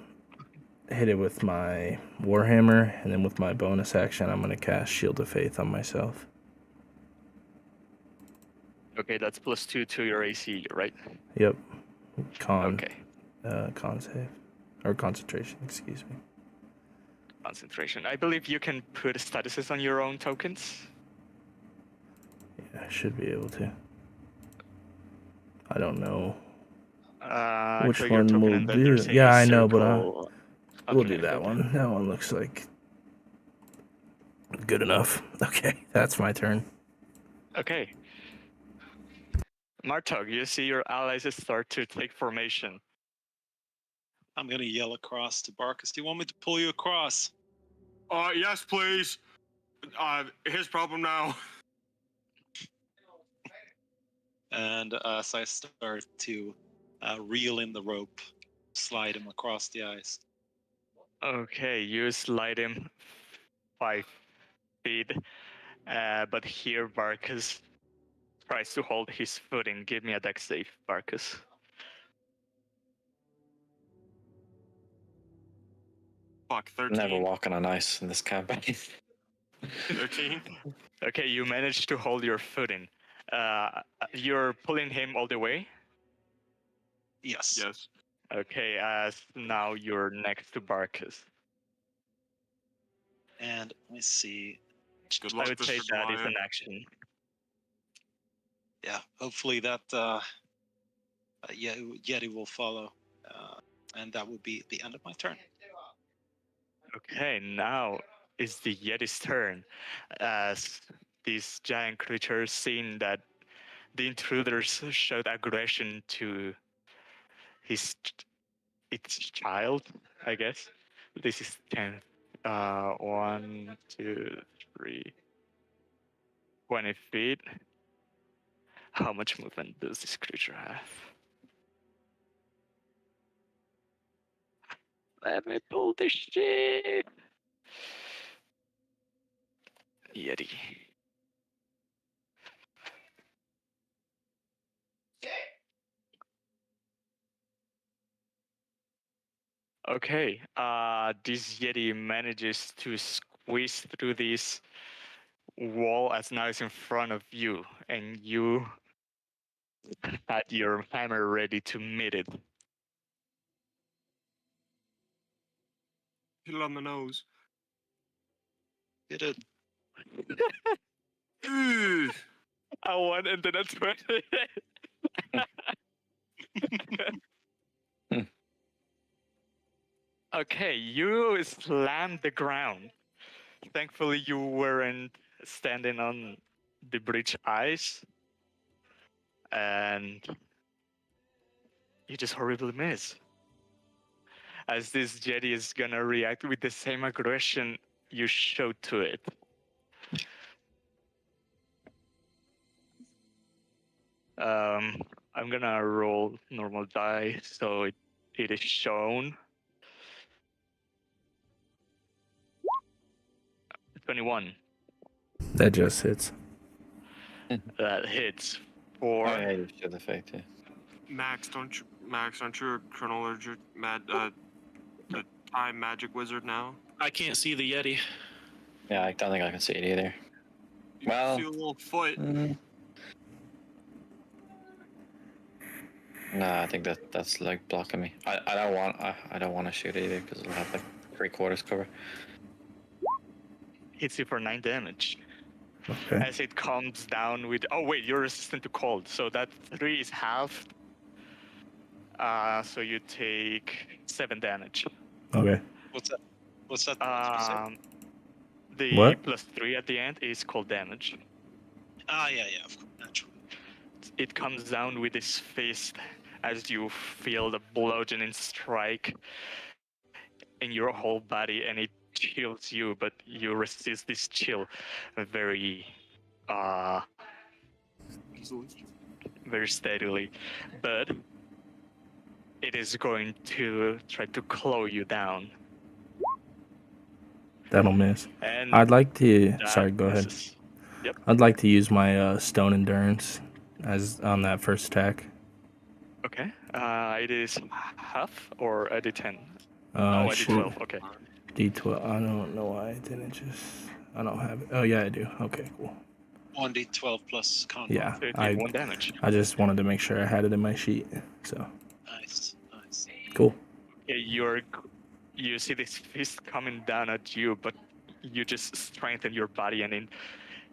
hit it with my Warhammer, and then with my bonus action, I'm gonna cast Shield of Faith on myself. Okay, that's +2 to your AC, right? Yep. Con save. Or concentration, excuse me. Concentration. I believe you can put statuses on your own tokens. Yeah, I should be able to. I don't know which Click your one token will and then do. there's a Yeah, I know, but circle. we'll Okay, do that good. one. That one looks like good enough. Okay, that's my turn. Okay. Martog, you see your allies start to take formation. I'm gonna yell across to Barkus. Do you want me to pull you across? Yes, please. His problem now. And so I start to reel in the rope, slide him across the ice. Okay, you slide him 5 feet, but here Barkus tries to hold his footing. Give me a dex save, Barkus. Fuck, 13. Never walking on ice in this campaign. 13. Okay, you managed to hold your footing. You're pulling him all the way. Yes. Yes. Okay, now you're next to Barkus. And let me see. Good I luck, would say Mr. that is Dwyer. an action. Yeah, hopefully that Yeti will follow. And that will be the end of my turn. Okay, now is the Yeti's turn. As these giant creatures, seeing that the intruders showed aggression to its child, I guess. This is 10. 1, 2, 3, 20 feet. How much movement does this creature have? Let me pull this shit. Yeti. Okay, this Yeti manages to squeeze through this wall as now it's in front of you, and you had your hammer ready to meet it. Hit it on the nose. Hit it. Ooh. I won and then I 20. Okay, you slammed the ground. Thankfully, you weren't standing on the bridge ice, and you just horribly miss. As this jetty is gonna react with the same aggression you showed to it. I'm gonna roll normal die, so it is shown. 21. That just hits. That hits for. Oh yeah, you should have faked it. Max, aren't you a chronologic a time magic wizard now? I can't see the Yeti. Yeah, I don't think I can see it either. You Well, see a little foot. No, I think that's like blocking me. I don't want to shoot either because it'll have like 3/4 cover. Hits you for 9 damage. Okay. As it comes down with. Oh, wait, you're resistant to cold. So that 3 is halved. So you take 7 damage. Okay. What's that? What's that? The What? +3 at the end is cold damage. Yeah, of course, naturally. It comes down with his fist as you feel the bludgeoning strike in your whole body, and it chills you, but you resist this chill very very steadily. But it is going to try to claw you down. That'll miss. And I'd like to. that Sorry, go ahead. misses. Yep. I'd like to use my stone endurance as on that first attack. Okay. It is half or a d10? I did Shoot. 12. Okay. D12. I don't know why I didn't just. I don't have it. Oh yeah, I do. Okay, cool. 1d12 plus con. Yeah, So it I did 1 damage. I just wanted to make sure I had it in my sheet. So Nice, nice. cool. Okay, you see this fist coming down at you, but you just strengthen your body and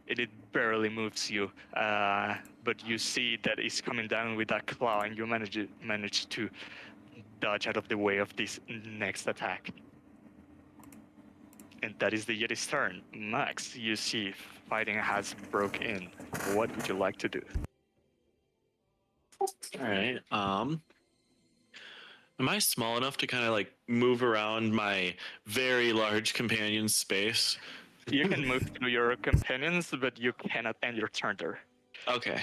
it barely moves you. But you see that it's coming down with that claw, and you manage to dodge out of the way of this next attack. And that is the Yeti's turn. Max, you see fighting has broke in. What would you like to do? All right. Am I small enough to kind of like move around my very large companion space? You can move through your companions, but you cannot end your turn there. Okay.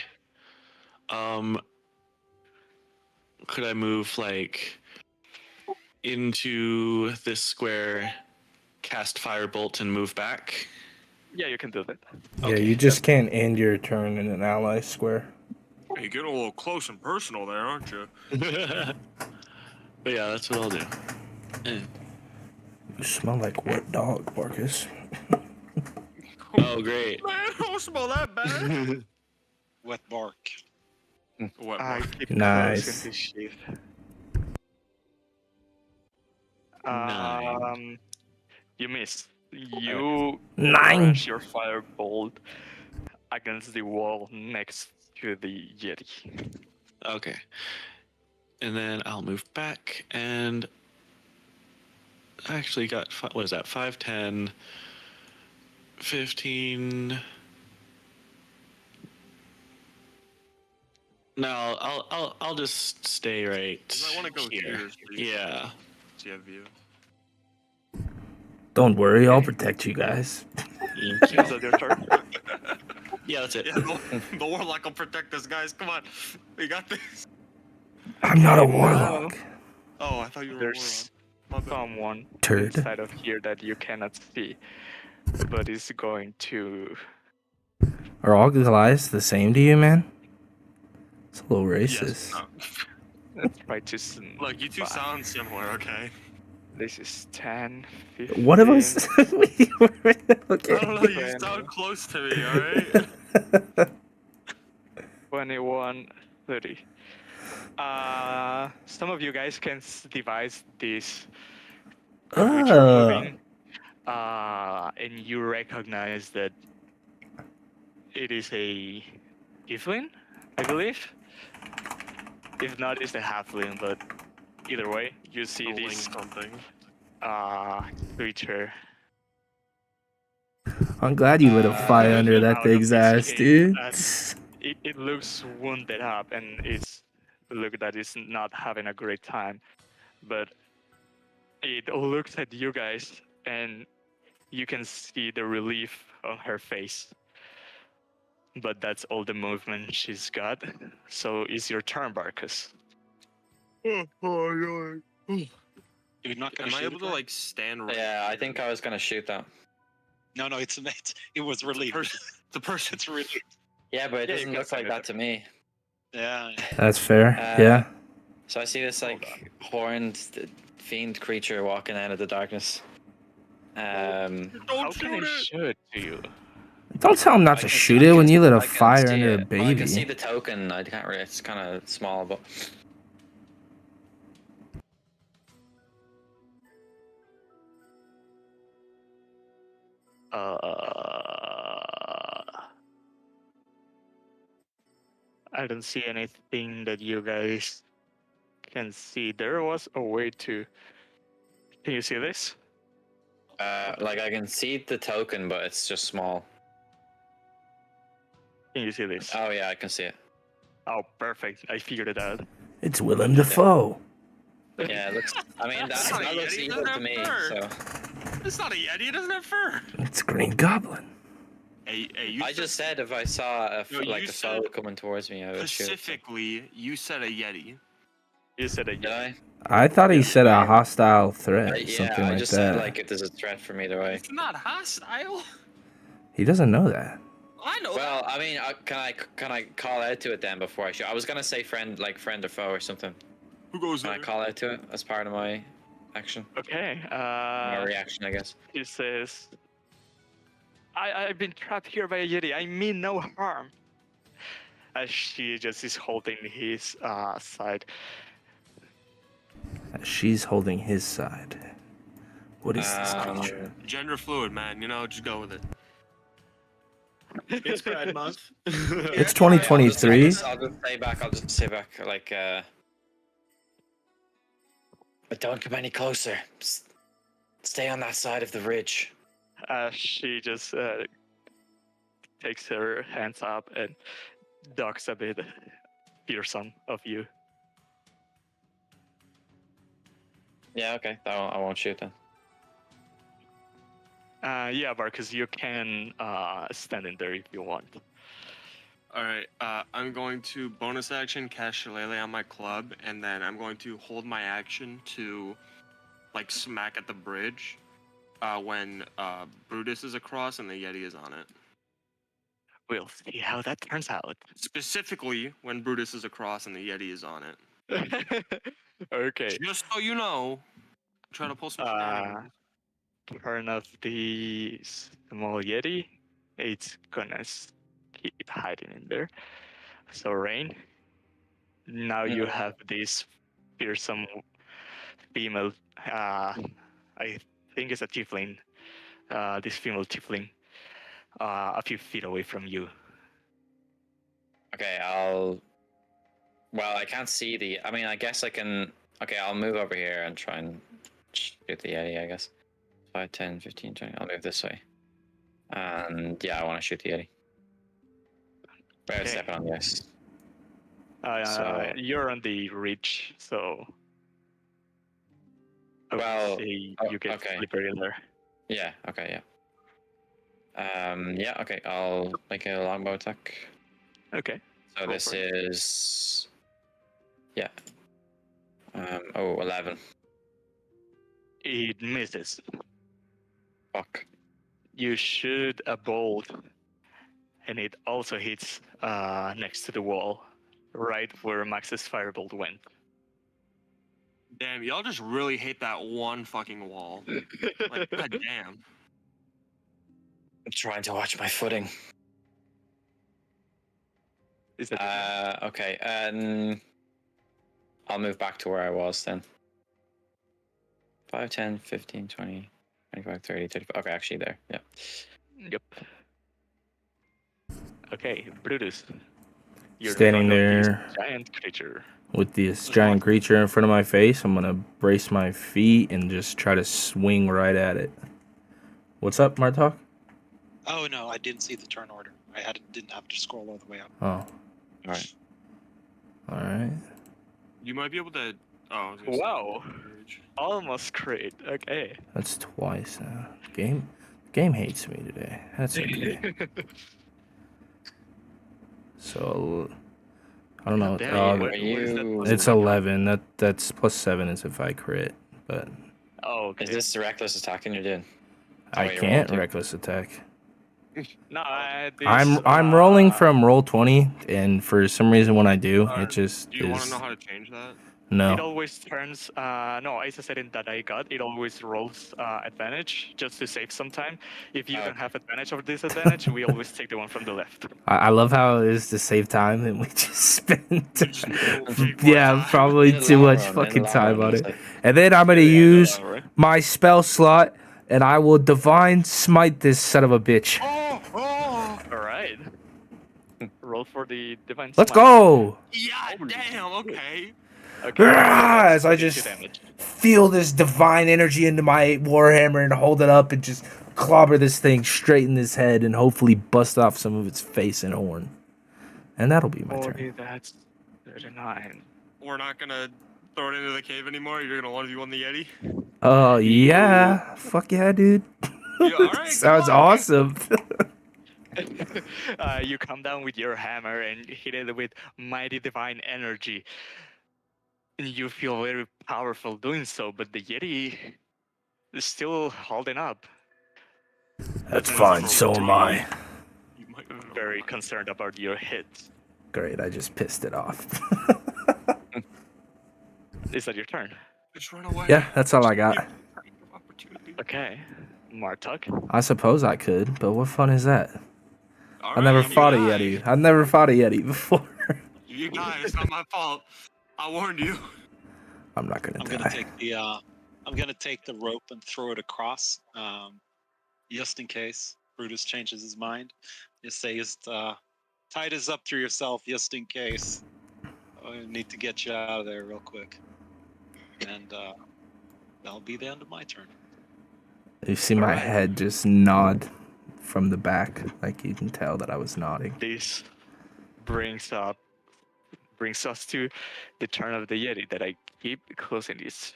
Could I move like into this square, cast firebolt, and move back? Yeah, you can do that. Yeah, Okay. you just can't end your turn in an ally square. Hey, you're getting a little close and personal there, aren't you? But yeah, that's what I'll do. Eh. You smell like wet dog, Marcus. Oh, great. Man, I don't smell that bad. Wet bark. What? I keep Nice. closing his sheath. Nine. You miss. You 9. crash your firebolt against the wall next to the Yeti. Okay. And then I'll move back and I actually got, what is that, 5, 10, 15. No, I'll just stay right I want to go here. here. Yeah. So you have view. Don't worry, I'll protect you guys. Is that your turn? Yeah, that's it. Yeah, the warlock will protect us, guys. Come on, we got this. I'm not a warlock. Oh, I thought you were There's a warlock. My bad. someone Turd. inside of here that you cannot see, but is going to. Are all Goliaths the same to you, man? It's a little Yes, racist. no. Try to sneak Look, you two by. sound similar, okay? This is 10, 15. What have I said? Okay. I don't know, you sound close to me, alright? 21, 30. Some of you guys can devise this creature moving, and you recognize that it is a Iflin, I believe. If not, it's a halfling, but either way, you see Rolling this something. creature. I'm glad you lit a fire under that out of thing's this ass, cave, dude. and it looks wounded up, and it's look that it's not having a great time, but it looks at you guys, and you can see the relief on her face. But that's all the movement she's got. So it's your turn, Barkus. You're not gonna Am I shoot able it, to right? like stand right? Yeah, I think I was gonna shoot that. No, it's a mate. It was relieved. The person. It's relieved. Yeah, but it Yeah, you doesn't can look send like it that to me. Yeah. That's fair. Uh, Yeah. So I see this like horned fiend creature walking out of the darkness. How Don't can I shoot it! show it to you? Don't tell him not I to can- shoot I it can- when you lit a I can fire see under a it. Well, I can see baby. the token. I can't really. It's kind of small, but I don't see anything that you guys can see. There was a way to. Can you see this? like I can see the token, but it's just small. Can you see this? Oh yeah, I can see it. Oh, perfect. I figured it out. It's Willem Dafoe. Yeah, it looks. I mean, That's not that a looks Yeti, evil doesn't to me. have fur. So It's not a Yeti, it doesn't have fur. It's Green Goblin. Hey, you I just said if I saw No, like you the foe said coming towards me, I would shoot. specifically, you said a Yeti. You said it. Did I? I thought he said a hostile threat, Yeah, something I like just that. said like if there's a threat from either way. It's not hostile. He doesn't know that. I know Well, I mean, can I call out to it then before I shoot? I was gonna say friend or foe or something. Who goes Can I there? call out to it as part of my action. Okay. My reaction, I guess. He says, I've been trapped here by a Yeti. I mean no harm. As she just is holding his side. She's holding his side. What is this Um, creature? Gender fluid, man. You know, just go with it. It's Pride Month. It's I'll 2023. just say back, like, but don't come any closer. Stay on that side of the ridge. She just takes her hands up and ducks a bit fearsome of you. Yeah, okay. I won't shoot then. Yeah, Marcus, you can stand in there if you want. All right. I'm going to bonus action cast Shillelagh on my club, and then I'm going to hold my action to, like, smack at the bridge when Brutus is across and the Yeti is on it. We'll see how that turns out. Specifically when Brutus is across and the Yeti is on it. Okay. Just so you know, I'm trying to pull some Uh, shenanigans. Turn of the small Yeti. It's gonna keep hiding in there. So, Rain, now you Mhm. have this fearsome female. I think it's a tiefling. This female tiefling, a few feet away from you. Okay, well, I can't see the. I mean, I guess I can. Okay, I'll move over here and try and shoot the Yeti, I guess. 5, 10, 15, 20. I'll move this way. And yeah, I want to shoot the Yeti. Right, Okay. stepping on the ice. So- You're on the ridge, so. I would Well, say oh, you get okay. slippery there. Yeah, okay, yeah. Yeah, okay, I'll make a longbow attack. Okay. So Go this for it. is. Yeah. 11. It misses. Fuck. You shoot a bolt, and it also hits next to the wall, right where Max's firebolt went. Damn, y'all just really hate that one fucking wall. Like, goddamn. I'm trying to watch my footing. Is that Okay, I'll move back to where I was then. 5, 10, 15, 20, 25, 30, 35. Okay, actually there, yeah. Yep. Okay, Brutus. You're in Standing front of this there. giant creature. With this giant creature in front of my face, I'm gonna brace my feet and just try to swing right at it. What's up, Martok? Oh no, I didn't see the turn order. Didn't have to scroll all the way up. Oh, Alright. all right. You might be able to. Oh, I was gonna say- Wow. Almost crit. Okay. That's twice now. Game hates me today. That's okay. So I don't know. Damn, what is that plus It's seven? 11. That's +7 is if I crit, but Oh, okay. Is this the reckless attacking you're doing? I wait, you're can't rolling reckless attack. No, I'm rolling from roll 20, and for some reason when I do, it just Do you want to is know how to change that? It no. always turns. No, it's a setting that I got. It always rolls advantage just to save some time. If you don't have advantage or disadvantage, we always take the one from the left. I love how it is to save time, and we just spend Just take more yeah, time. probably In the too long much run, in fucking the long time run, on it's it. like- And then I'm gonna use Right? my spell slot, and I will divine smite this son of a bitch. Oh, oh! All right. Roll for the divine. Let's smite. go! Yeah, Holy damn, okay. Okay. Ah, that's as I 52 just damage. feel this divine energy into my warhammer and hold it up and just clobber this thing straight in his head and hopefully bust off some of its face and horn. And that'll be my Okay, turn. that's 39. We're not gonna throw it into the cave anymore. You're gonna 1v1 the Yeti. Oh yeah, fuck yeah, dude. Yeah, all right, Sounds come on. awesome. You come down with your hammer and hit it with mighty divine energy. And you feel very powerful doing so, but the Yeti is still holding up. That's That's fine. a So am I. You might wanna Very roll. concerned about your hits. Great, I just pissed it off. Is that your turn? Just run away. Yeah, that's all I got. Opportunity. Okay, Martok. I suppose I could, but what fun is that? All I never right, you fought a guys. Yeti. I've never fought a Yeti before. You guys, it's not my fault. I warned you. I'm not gonna I'm die. gonna take the rope and throw it across, just in case Brutus changes his mind. Just say, tie this up to yourself, just in case. I need to get you out of there real quick, and that'll be the end of my turn. You see my Alright. head just nod from the back, like you can tell that I was nodding. This brings us to the turn of the Yeti that I keep closing this.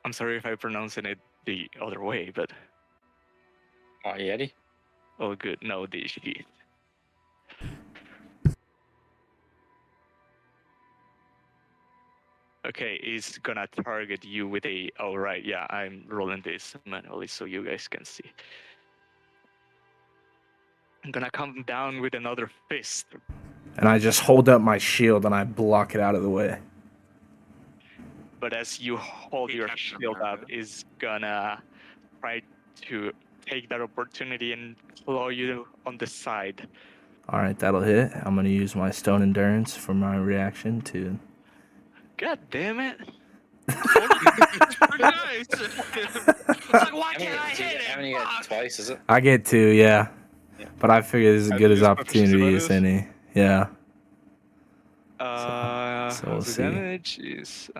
I'm sorry if I pronounce it the other way, but Oh, Yeti? oh good, no, the sheath. Okay, it's gonna target you with a. Oh right, yeah, I'm rolling this manually so you guys can see. I'm gonna come down with another fist. And I just hold up my shield and I block it out of the way. But as you hold He your kept him shield there, up, man. is gonna try to take that opportunity and claw you on the side. All right, that'll hit. I'm gonna use my stone endurance for my reaction to. God damn it! It's pretty nice. It's like, why can't I hit How him? many you get Fuck. twice, is it? I get two, yeah. Yeah. But I figure this is as good as Use proficiency opportunity as bonus? any. Yeah. So we'll The see. damage is 6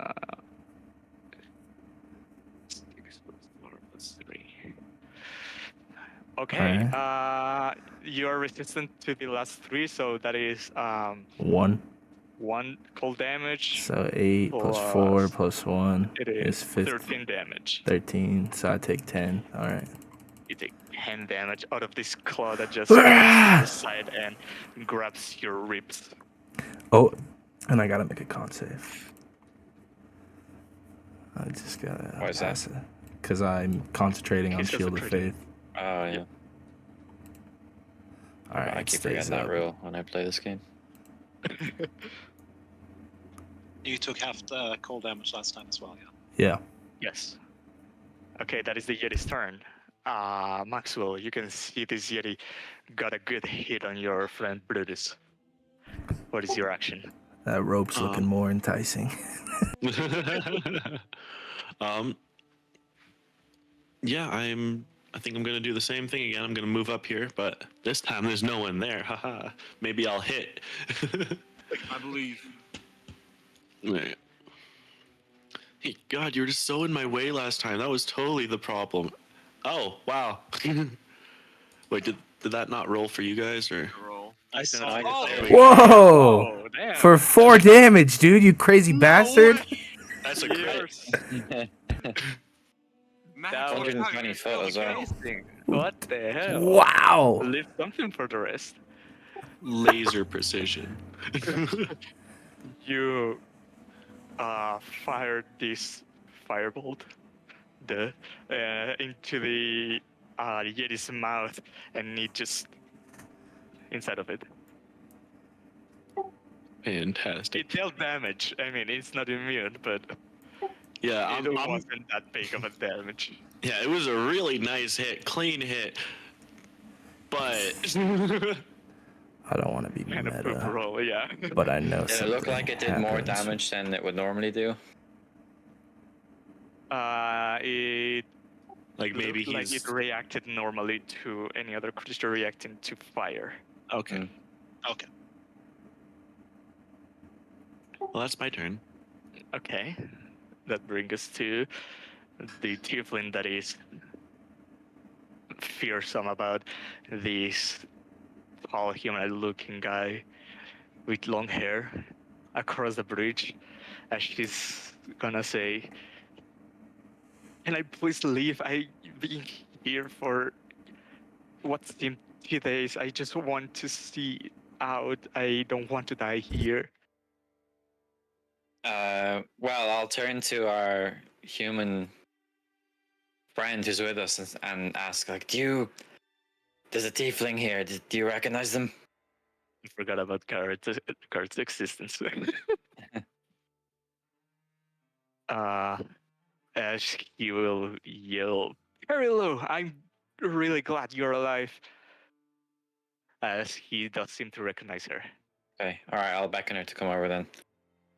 plus 4 plus 3. Okay, you are resistant to the last 3, so that is 1. 1 cold damage. So 8 plus 4 Plus- plus 1 It is is 15. 13 damage. 13. So I take 10. All right. You take 10 damage out of this claw that just comes to your side and grabs your ribs. Oh, and I gotta make a con save. I just gotta Why is that? pass it. Because I'm concentrating on He's Shield of concentrating. Faith. Oh, yeah. All right, I it keep stays forgetting that up. rule when I play this game. You took half the cold damage last time as well, yeah. Yeah. Yes. Okay, that is the Yeti's turn. Maxwell, you can see this Yeti got a good hit on your friend Brutus. What is your action? That rope's looking more enticing. um. Yeah, I think I'm gonna do the same thing again. I'm gonna move up here, but this time there's no one there. Haha. Maybe I'll hit. I believe. Right. Hey, God, you were just so in my way last time. That was totally the problem. Oh, wow. Wait, did that not roll for you guys or? Roll. I saw it. Oh, There we go. Whoa! Oh, damn. For 4 damage, dude, you crazy bastard. way. That's a Yours. crit. Matt, That was 120 foot as well. amazing. What the hell? Wow. Leave something for the rest. Laser precision. You fired this firebolt into the Yeti's mouth, and it just inside of it. Fantastic. It dealt damage. I mean, it's not immune, but Yeah, it wasn't that big of a damage. yeah, it was a really nice hit, clean hit. But I don't want to be Kind of poop meta, roll, yeah. but I know Did it something look like it did more happens. damage than it would normally do? It like maybe looked like he's it reacted normally to any other creature reacting to fire. okay. Mm. Okay. Well, that's my turn. Okay, that brings us to the tiefling that is fearsome about this tall human-looking guy with long hair across the bridge, as she's gonna say, "Can I please leave? I've been here for what seemed 2 days. I just want to see out. I don't want to die here." Well, I'll turn to our human friend who's with us and ask, like, there's a tiefling here. Do you recognize them? I forgot about Carrot's existence. Uh, as he will yell, Perilu, I'm really glad you're alive. As he does seem to recognize her. Okay, alright, I'll beckon her to come over then.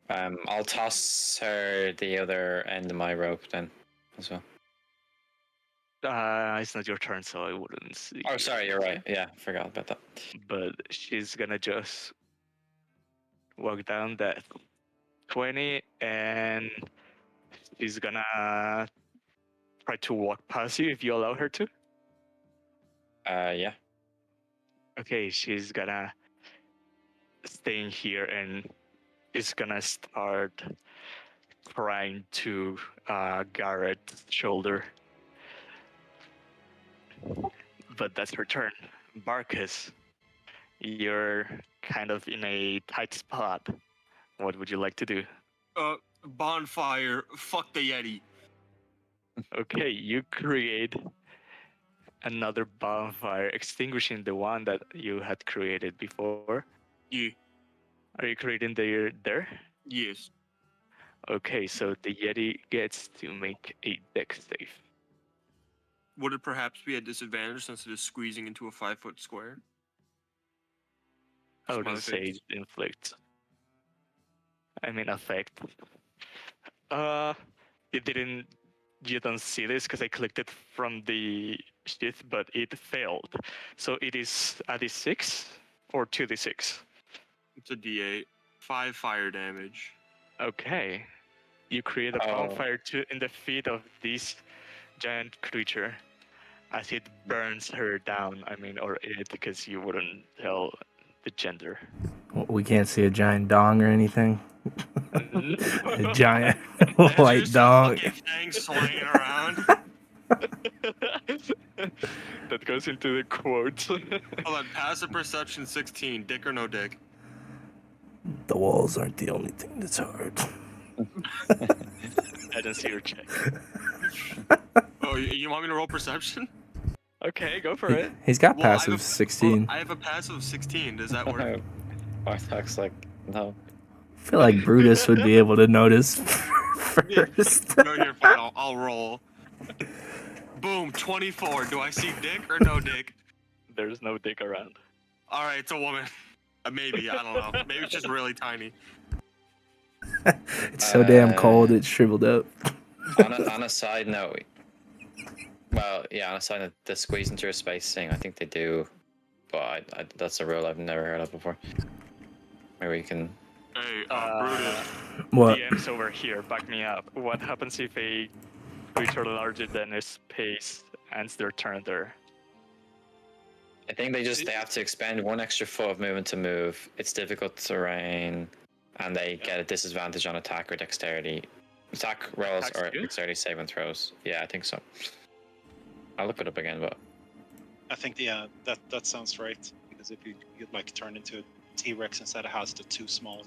I'll toss her the other end of my rope then as well. It's not your turn, so I wouldn't see. Oh, sorry, you're right. Yeah, forgot about that. But she's gonna just walk down that 20 and she's gonna try to walk past you if you allow her to. Yeah. Okay, she's gonna stay here and is gonna start trying to Garrett's shoulder. But that's her turn. Barkus, you're kind of in a tight spot. What would you like to do? Bonfire. Fuck the Yeti. Okay, you create another bonfire, extinguishing the one that you had created before. Yeah. Are you creating there? Yes. Okay, so the Yeti gets to make a dex save. Would it perhaps be a disadvantage since it is squeezing into a 5-foot square? I wouldn't Smiley say face. inflict. I mean affect. It didn't. You don't see this because I clicked it from the sheet, but it failed. So it is a d6 or 2d6. It's a D8. 5 fire damage. Okay. You create a Oh. bonfire in the feet of this giant creature as it burns her down. I mean, or it, because you wouldn't tell the gender. We can't see a giant dong or anything. A giant That's white just dong. fucking thing swinging around. That goes into the quote. Hold on. Passive perception 16. Dick or no dick? The walls aren't the only thing that's hard. I didn't see your check. Oh, you want me to roll perception? Okay, go for it. He's got Well, I have passive a- 16. I have a passive of 16. Does that work? Barthok's like, no. I feel like Brutus would be able to notice first. No, you're fine. I'll roll. Boom, 24. Do I see dick or no dick? There's no dick around. All right, it's a woman. Maybe, I don't know. Maybe it's just really tiny. It's so damn cold, it's shriveled up. On a side note, well, yeah, on a side note, the squeeze into a space thing, I think they do, but that's a rule I've never heard of before. Maybe we can. Hey, Brutus. What? DM's over here, back me up. What happens if a creature larger than a space ends their turn there? I think they have to expend 1 extra foot of movement to move. It's difficult terrain, and they get a disadvantage on attack or dexterity. Attack rolls Attacks or too? dexterity saving throws. Yeah, I think so. I'll look it up again, but I think that sounds right, because if you like turn into a T-Rex instead of house, they're too small.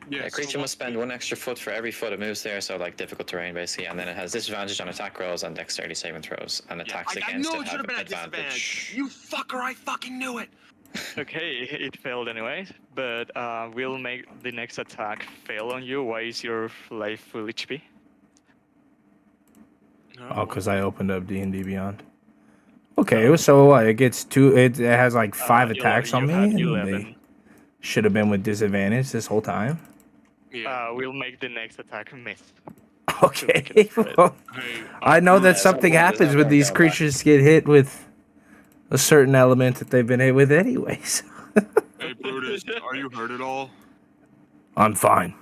Yeah, a creature must spend 1 extra foot for every foot it moves there, so like difficult terrain basically, and then it has disadvantage on attack rolls and dexterity saving throws, and attacks I against knew it it should have have been a advantage. disadvantage. You fucker, I fucking knew it. Okay, it failed anyway, but we'll make the next attack fail on you. Why is your life full HP? Oh, because I opened up D&D Beyond. Okay, so what? It gets two. It has like 5 attacks on me, had and 11. they should have been with disadvantage this whole time. Yeah. We'll make the next attack miss. Okay, well, Hey, I know that Yeah, something something is happens not when gonna these go back. creatures get hit with a certain element that they've been hit with anyways. hey, Brutus, are you hurt at all? I'm fine.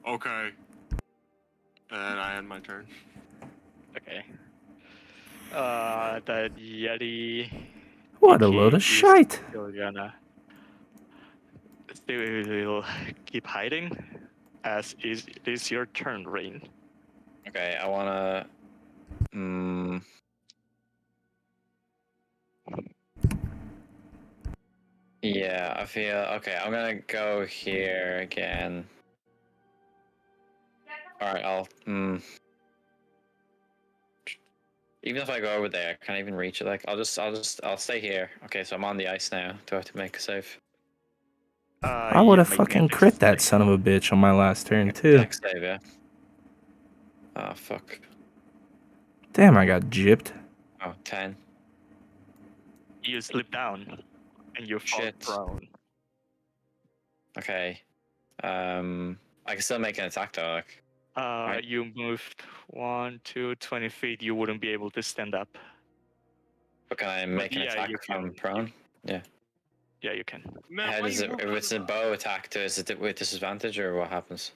Okay. And I end my turn. Okay. That Yeti. What a load of is shite. Still gonna. Still keep hiding, as it is your turn, Rain. Okay, I wanna. Yeah, I feel okay. I'm gonna go here again. All right, I'll. Even if I go over there, I can't even reach it. Like, I'll stay here. Okay, so I'm on the ice now. Do I have to make a save? I would have make me a fucking dex crit that save. son of a bitch on my last turn too. Dex save, yeah. Oh, fuck. Damn, I got gypped. Oh, 10. You slip down and you fall Shit. prone. Okay. I can still make an attack though. Like, Right. You moved 1, 2, 20 feet. You wouldn't be able to stand up. but can I make an yeah, attack you from can. prone? Yeah. Yeah, you can. Man, How why does you it? moving If on it's the a bow attack, is it with disadvantage or what happens?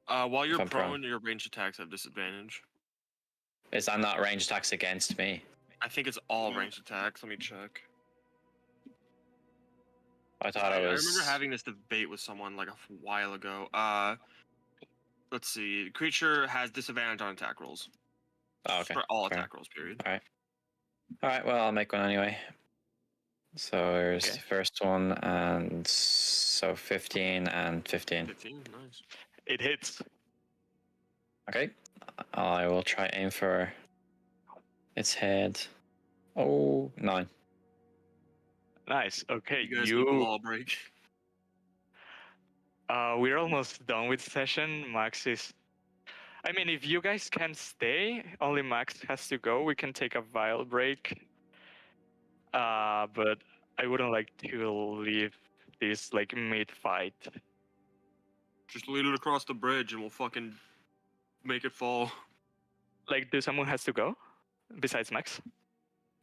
While you're I'm prone. prone, your ranged attacks have disadvantage. Is that not range attacks against me? I think it's all ranged attacks. Let me check. I thought I it was. remember having this debate with someone like a while ago. Let's see. Creature has disadvantage on attack rolls. Oh, okay. For all Fair. attack rolls, period. All right. Well, I'll make one anyway. So here's Okay. the first one, and so 15 and 15. 15, nice. It hits. Okay. I will try aim for its head. Oh, 9. Nice. Okay, You guys need the wall break. we're almost done with session. Max is. I mean, if you guys can stay, only Max has to go. We can take a vial break. But I wouldn't like to leave this like mid-fight. Just lead it across the bridge and we'll fucking make it fall. Like, do someone has to go besides Max?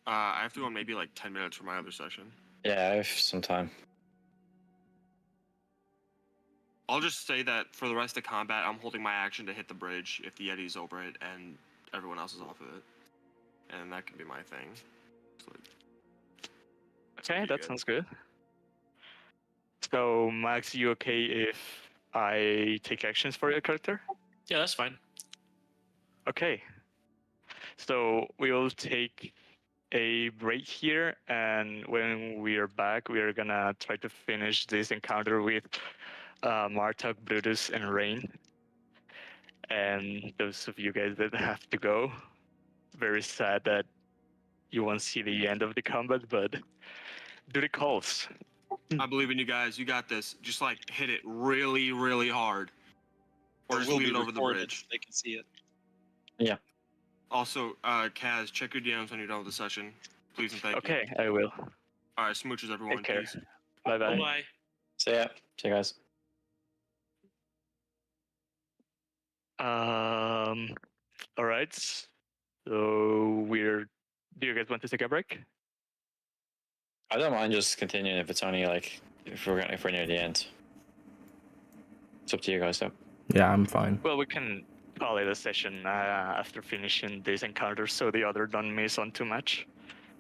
I have to go in maybe like 10 minutes for my other session. Yeah, I have some time. I'll just say that for the rest of combat, I'm holding my action to hit the bridge if the Yeti's over it and everyone else is off of it. And that can be my thing. So, Okay, pretty that good. sounds good. So, Max, you okay if I take actions for your character? Yeah, that's fine. Okay. So we'll take a break here, and when we are back, we are gonna try to finish this encounter with Martok, Brutus, and Rain. And those of you guys that have to go, very sad that you won't see the end of the combat, but do the calls. I believe in you guys. You got this. Just like hit it really, really hard. Or It just will lead be it over the recorded. bridge. They can see it. Also, Kaz, check your DMs when you're done with the session. Please and thank you. Okay, I will. Alright, smooches everyone. Take care. Peace. Bye bye. Bye. So yeah, see you guys. All right. So we're. Do you guys want to take a break? I don't mind just continuing if it's only like if we're near the end. It's up to you guys though. Yeah, I'm fine. Well, we can call it a session after finishing this encounter, so the other don't miss on too much.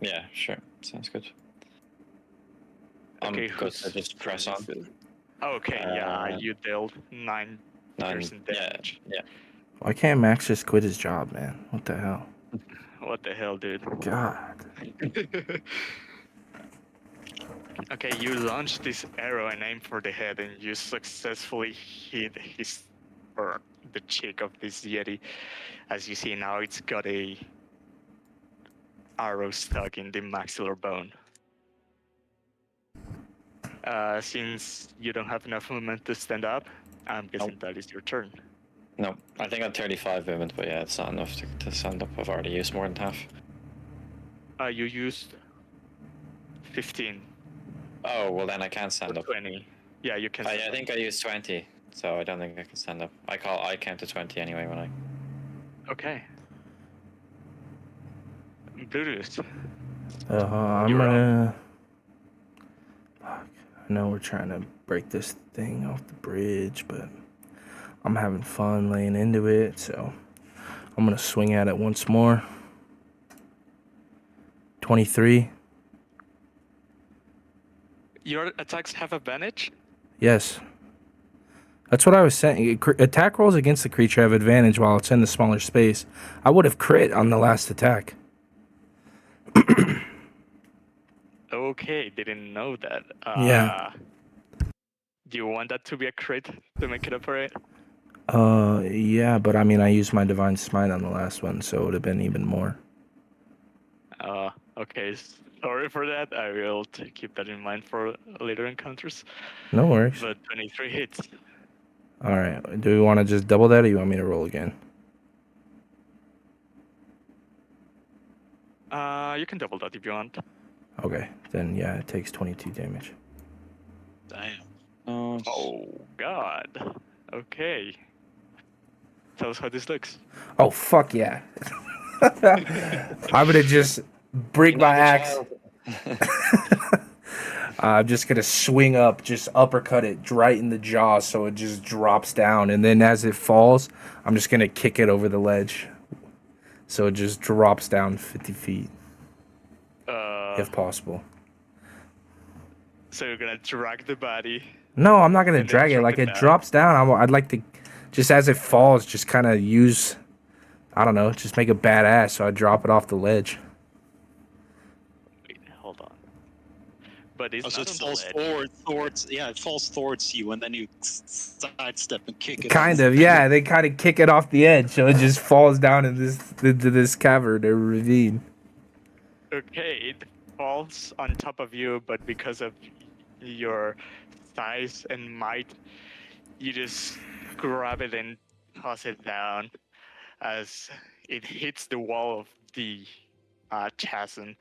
Yeah, sure. Sounds good. Okay, Good to just press on. Okay, yeah, Uh, you dealt 9 piercing damage. Yeah. Why can't Max just quit his job, man? What the hell? What the hell, dude? God. Okay, you launch this arrow and aim for the head, and you successfully hit his or the cheek of this Yeti. As you see now, it's got a arrow stuck in the maxillar bone. Since you don't have enough movement to stand up, I'm guessing that is your turn. No, I think I'm 35 movement, but yeah, it's not enough to stand up. I've already used more than half. You used 15 Oh, well then I can't or stand up. 20. Yeah, you can. Yeah, stand I think I used 20, so I don't think I can stand up. I count to 20 anyway when I. up. Okay. Brutus. I'm You're gonna. Fuck. I know we're trying to break this thing off the bridge, but I'm having fun laying into it, so I'm gonna swing at it once more. 23. Your attacks have advantage? Yes. That's what I was saying. Attack rolls against the creature have advantage while it's in the smaller space. I would have crit on the last attack. Okay, didn't know that. Yeah. Do you want that to be a crit to make it up for it? Yeah, but I mean, I used my Divine Smite on the last one, so it would have been even more. Okay, sorry for that. I will keep that in mind for later encounters. No worries. But 23 hits. All right. Do we want to just double that, or you want me to roll again? You can double that if you want. Okay, then yeah, it takes 22 damage. Damn. Oh God. Okay. Tell us how this looks. Oh fuck yeah! I'm gonna just bring my axe. I'm just gonna swing up, just uppercut it right in the jaw, so it just drops down, and then as it falls, I'm just gonna kick it over the ledge, so it just drops down 50 feet, if possible. So you're gonna drag the body. No, I'm not gonna And then drag it. drop Like it it down. drops down, I'd like to, just as it falls, just kind of use, I don't know, just make a badass. So I drop it off the ledge. Wait, hold on. But it's So not it on the falls ledge. towards, yeah, it falls towards you, and then you sidestep and kick it. Kind off. of, yeah. They kind of kick it off the edge, so it just falls down into this cavern or ravine. Okay, it falls on top of you, but because of your size and might, you just grab it and toss it down as it hits the wall of the chasm,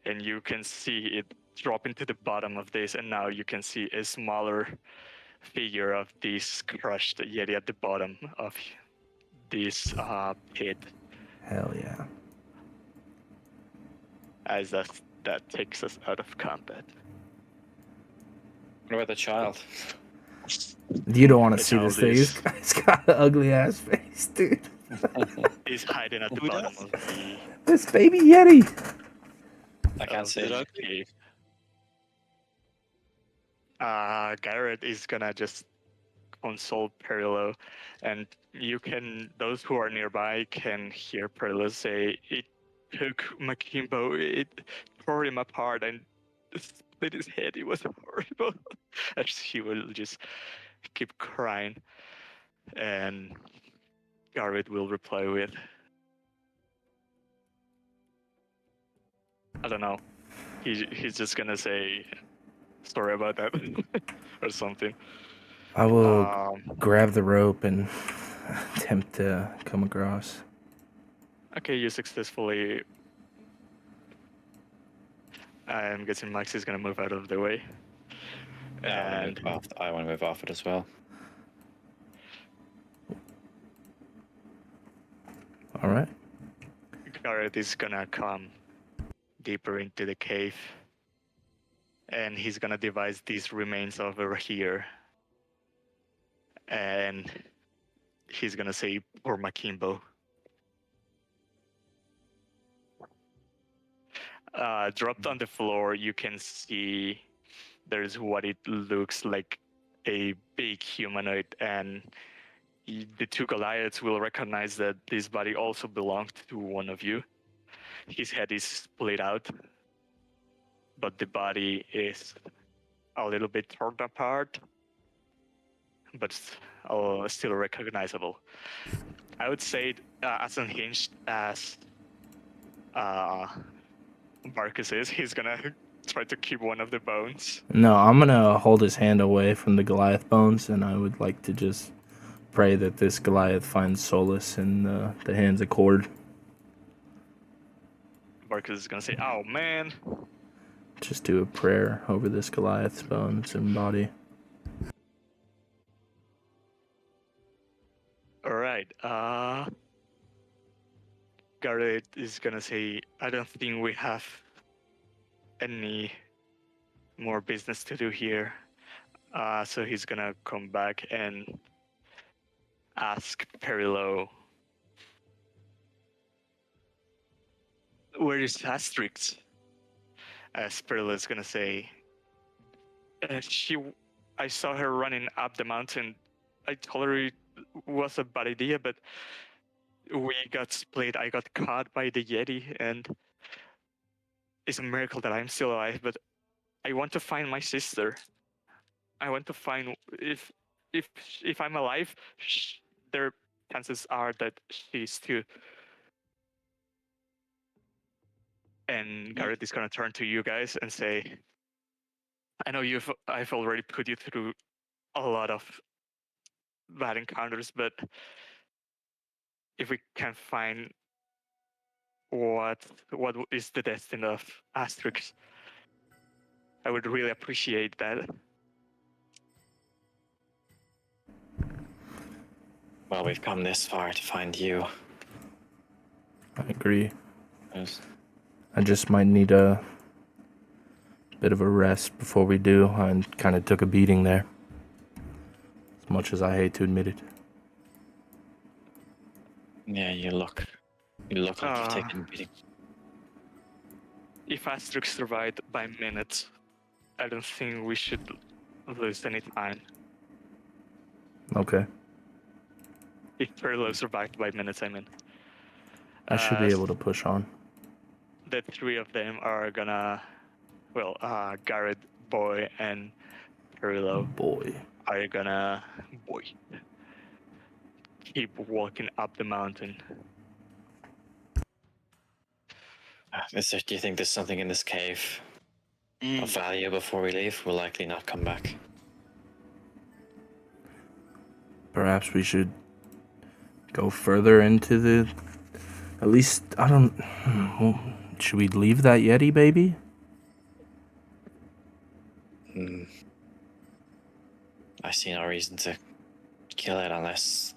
and you can see it drop into the bottom of this, and now you can see a smaller figure of this crushed yeti at the bottom of this pit. Hell yeah. As that takes us out of combat. What about the child? You don't want to The see this child thing. is- It's got an ugly ass face, dude. Is hiding at the Who bottom does? of the This baby yeti. I can't of see. the it. cave. Garrett is gonna just console Perillo, and those who are nearby can hear Perillo say, "It took Makimbo, it tore him apart and split his head. It was horrible." And she will just keep crying, and Garrett will reply with, "I don't know. He's just gonna say sorry about that," or something. I will Um, grab the rope and attempt to come across. okay, you successfully. I'm guessing Max is gonna move out of the way. Yeah, I want to move off it as well. All right. Garrett is gonna come deeper into the cave, and he's gonna devise these remains over here, and he's gonna say, "Poor Makimbo." Dropped on the floor, you can see there's what it looks like a big humanoid, and the two Goliaths will recognize that this body also belonged to one of you. His head is split out, but the body is a little bit torn apart, but still recognizable. I would say as unhinged as Marcus is, he's gonna try to keep one of the bones. No, I'm gonna hold his hand away from the Goliath bones, and I would like to just pray that this Goliath finds solace in the hands of Cord. Marcus is gonna say, "Oh man." Just do a prayer over this Goliath's bones and body. All right. Garrett is gonna say, "I don't think we have any more business to do here." So he's gonna come back and ask Perillo, "Where is Asterix?" As Perillo is gonna say, I saw her running up the mountain. I told her it was a bad idea, but we got split. I got caught by the Yeti, and it's a miracle that I'm still alive. But I want to find my sister. I want to find if if I'm alive, there chances are that she's too." And Garrett is gonna turn to you guys and say, "I know I've already put you through a lot of bad encounters, but if we can find what is the destiny of Asterix. I would really appreciate that. Well, we've come this far to find you. I agree. Yes. I just might need a bit of a rest before we do. I kind of took a beating there. As much as I hate to admit it. Yeah, you look like you've Ah. taken a beating. If Asterix survived by minutes, I don't think we should lose any time. Okay. If Perlo survived by minutes, I mean. I should be able to push on. The three of them are gonna, Garrett, Boy, and Perlo Boy. are gonna, keep walking up the mountain. Do you think there's something in this cave Mm. of value before we leave? We'll likely not come back. Perhaps we should go further into the... At least, I don't... Well, should we leave that Yeti, baby? I see no reason to kill it unless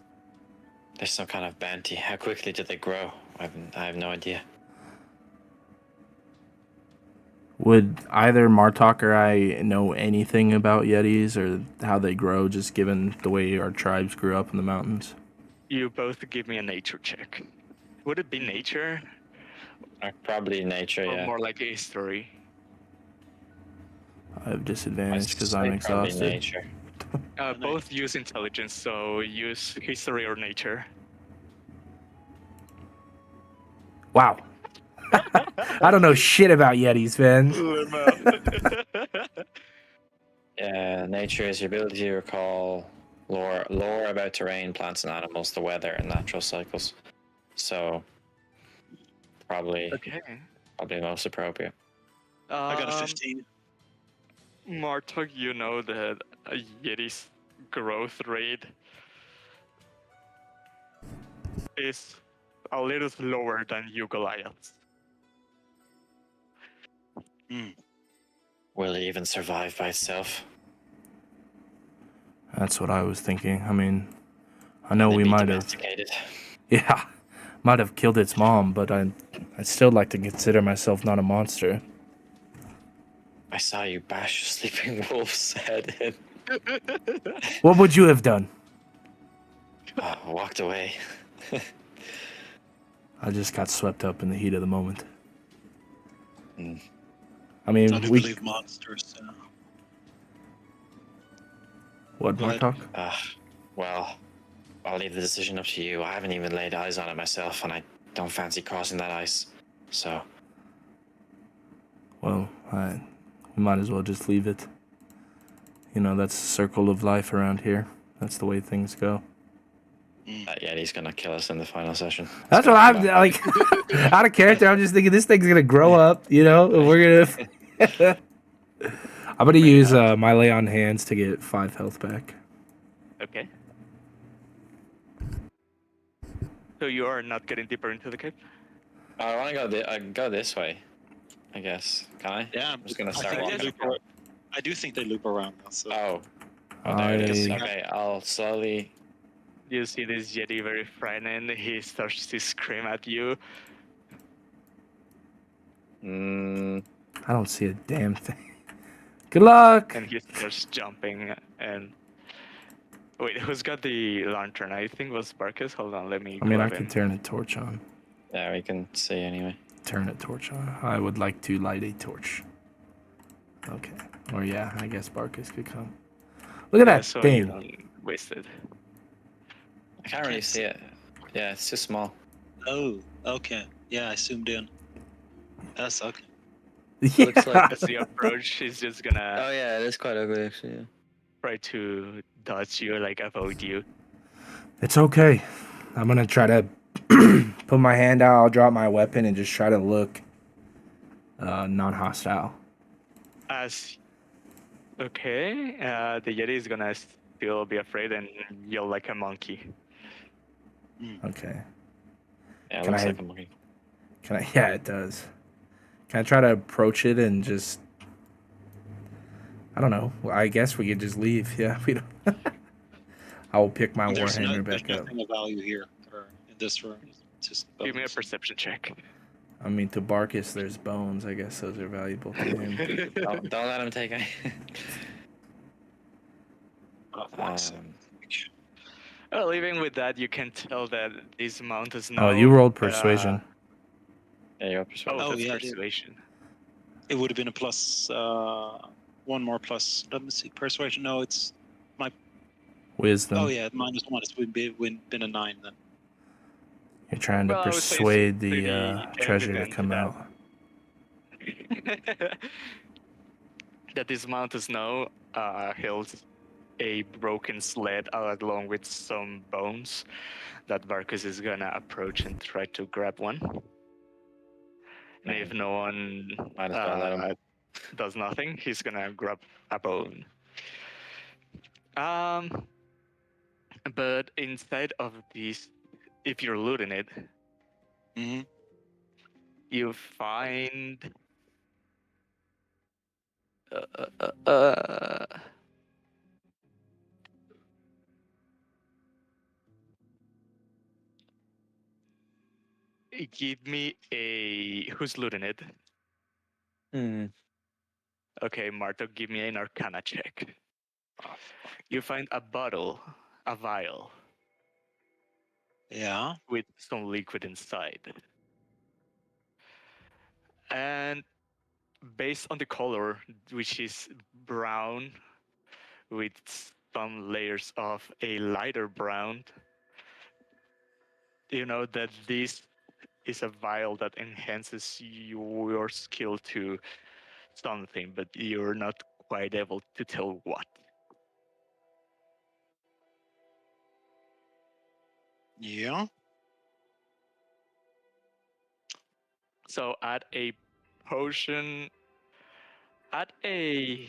there's some kind of bounty. How quickly did they grow? I have no idea. Would either Martok or I know anything about Yetis or how they grow, just given the way our tribes grew up in the mountains? You both give me a nature check. Would it be nature Probably nature, or yeah. more like a history? I have disadvantage because I'd I'm say probably exhausted. nature. Both use intelligence, so use history or nature. Wow. I don't know shit about Yetis, man. Yeah, nature is your ability to recall lore about terrain, plants and animals, the weather, and natural cycles. So, probably Okay. most appropriate. I got a 15. Martok, you know that a Yeti's growth rate is a little slower than you Goliath's. Will it even survive by itself? That's what I was thinking. I mean, I know Will it we be might have... domesticated? Yeah, might have killed its mom, but I'd still like to consider myself not a monster. I saw you bash a sleeping wolf's head in. What would you have done? Walked away. I just got swept up in the heat of the moment. Mm. I mean, I do we... believe monsters. What, Go ahead. Martok? Well, I'll leave the decision up to you. I haven't even laid eyes on it myself, and I don't fancy crossing that ice. So, Well, we might as well just leave it. You know, that's the circle of life around here. That's the way things go. that Yeti's gonna kill us in the final session. That's what I'm like. Out of character, I'm just thinking this thing's gonna grow up. You know, and we're gonna. I'm gonna use my lay on hands to get 5 health back. Okay. So you are not getting deeper into the cave? I want to go this way, I guess. Can I? Yeah, I'm just gonna I start think they walking. loop I do think they loop around us. So. Oh, there it is. I- Okay, I'll slowly. You see this Yeti very frightened. He starts to scream at you. I don't see a damn thing. Good luck. And he starts jumping and... Wait, who's got the lantern? I think it was Barkus. Hold on, let me I mean, I grab can him. turn a torch on. Yeah, we can see anyway. Turn a torch on. I would like to light a torch. Okay. Or yeah, I guess Barkus could come. Look at that So you thing. don't waste it. I can't really see it. Yeah, it's too small. Oh, okay. Yeah, I zoomed in. That's okay. Yeah. Looks like- As you approach, he's just gonna Oh yeah, it is quite ugly actually. Yeah. try to dodge you, like avoid you. It's okay. I'm gonna try to put my hand out. I'll drop my weapon and just try to look non-hostile. Okay, the Yeti is gonna still be afraid and yell like a monkey. Okay. Yeah, it Can looks I- like a monkey. Can I? Yeah, it does. Can I try to approach it and just? I don't know. Well, I guess we could just leave. Yeah, we don't. I will pick my warhammer There's back up. nothing of value here or in this room. It's just Give me a bones. perception check. I mean, to Barkus, there's bones. I guess those are valuable to him. Don't let him take any. Oh, fuck's sake. Well, even with that, you can tell that this mount is Oh, now. you rolled persuasion. Yeah, you're Oh, persuaded. Oh, that's yeah, I did. persuasion. It would have been a plus, one more plus. Let me see. Persuasion. No, it's. Wisdom. Oh, yeah, -1. It's been a 9 then. You're trying to Well, I would say it's persuade the pretty treasure to evident come that- out. that this mount is now held a broken sled along with some bones that Varkus is gonna approach and try to grab one. And if no one Might as well let him. does nothing, he's gonna grab a bone. But inside of this, if you're looting it, Mm-hmm. you find uh, uh, give me a who's looting it. Hmm. Okay, Marto, give me an Arcana check. You find a bottle, a vial Yeah. with some liquid inside, and based on the color, which is brown with some layers of a lighter brown, you know that this is a vial that enhances your skill to something, but you're not quite able to tell what. Yeah. So add a potion. Add a.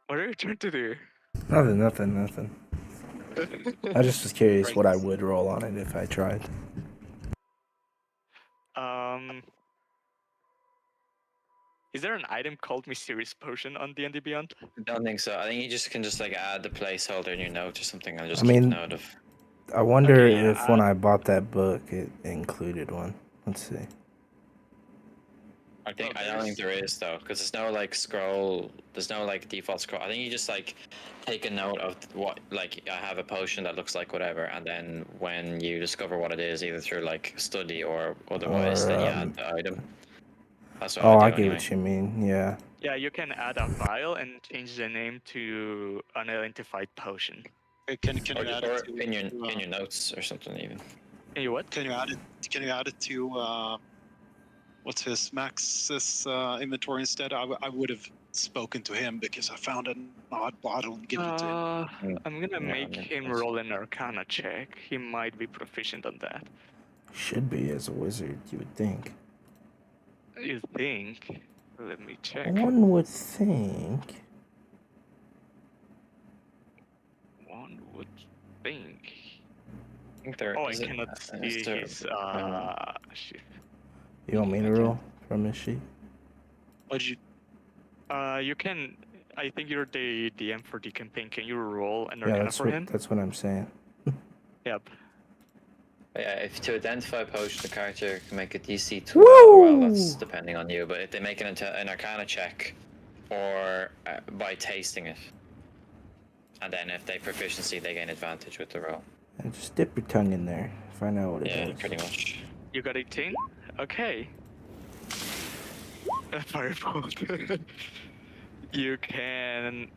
What are you trying to do? Nothing. I just was curious Right. what I would roll on it if I tried. Um. Is there an item called Mysterious Potion on D&D Beyond? I don't think so. I think you just can just like add the placeholder in your note or something and just I keep mean- note of. I wonder Okay, yeah, if when I bought that book, it included one. Let's see. I think Well, I don't think there is though, because there's no like scroll. There's no like default scroll. I think you just like take a note of what like I have a potion that looks like whatever, and then when you discover what it is, either through like study or otherwise, Or, then you add the item. That's what Oh, I I do get anyway. what you mean. Yeah. Yeah, you can add a vial and change the name to unidentified potion. Can Or you just add or it to, in your notes or something even. Hey, what? Can you add it? Can you add it to what's his Max's inventory instead? I would have spoken to him because I found an odd bottle and given it to him. I'm gonna Yeah, make makes him sense. roll an Arcana check. He might be proficient on that. Should be as a wizard, you would think. You think? Let me check. One would think. One would think. I think there Oh, I is it- cannot is see there- his shit. You want me to roll from this sheet? What did you? You can. I think you're the DM for the campaign. Can you roll an Yeah, Arcana for him? that's what I'm saying. Yep. Yeah, if to identify a potion, the character can make a DC 12. Woo! Well, that's depending on you, but if they make an Arcana check, or by tasting it, and then if they proficiency, they gain advantage with the roll. And just dip your tongue in there. Find out what it Yeah, does. pretty much. You got 18? Okay. A firebolt. You can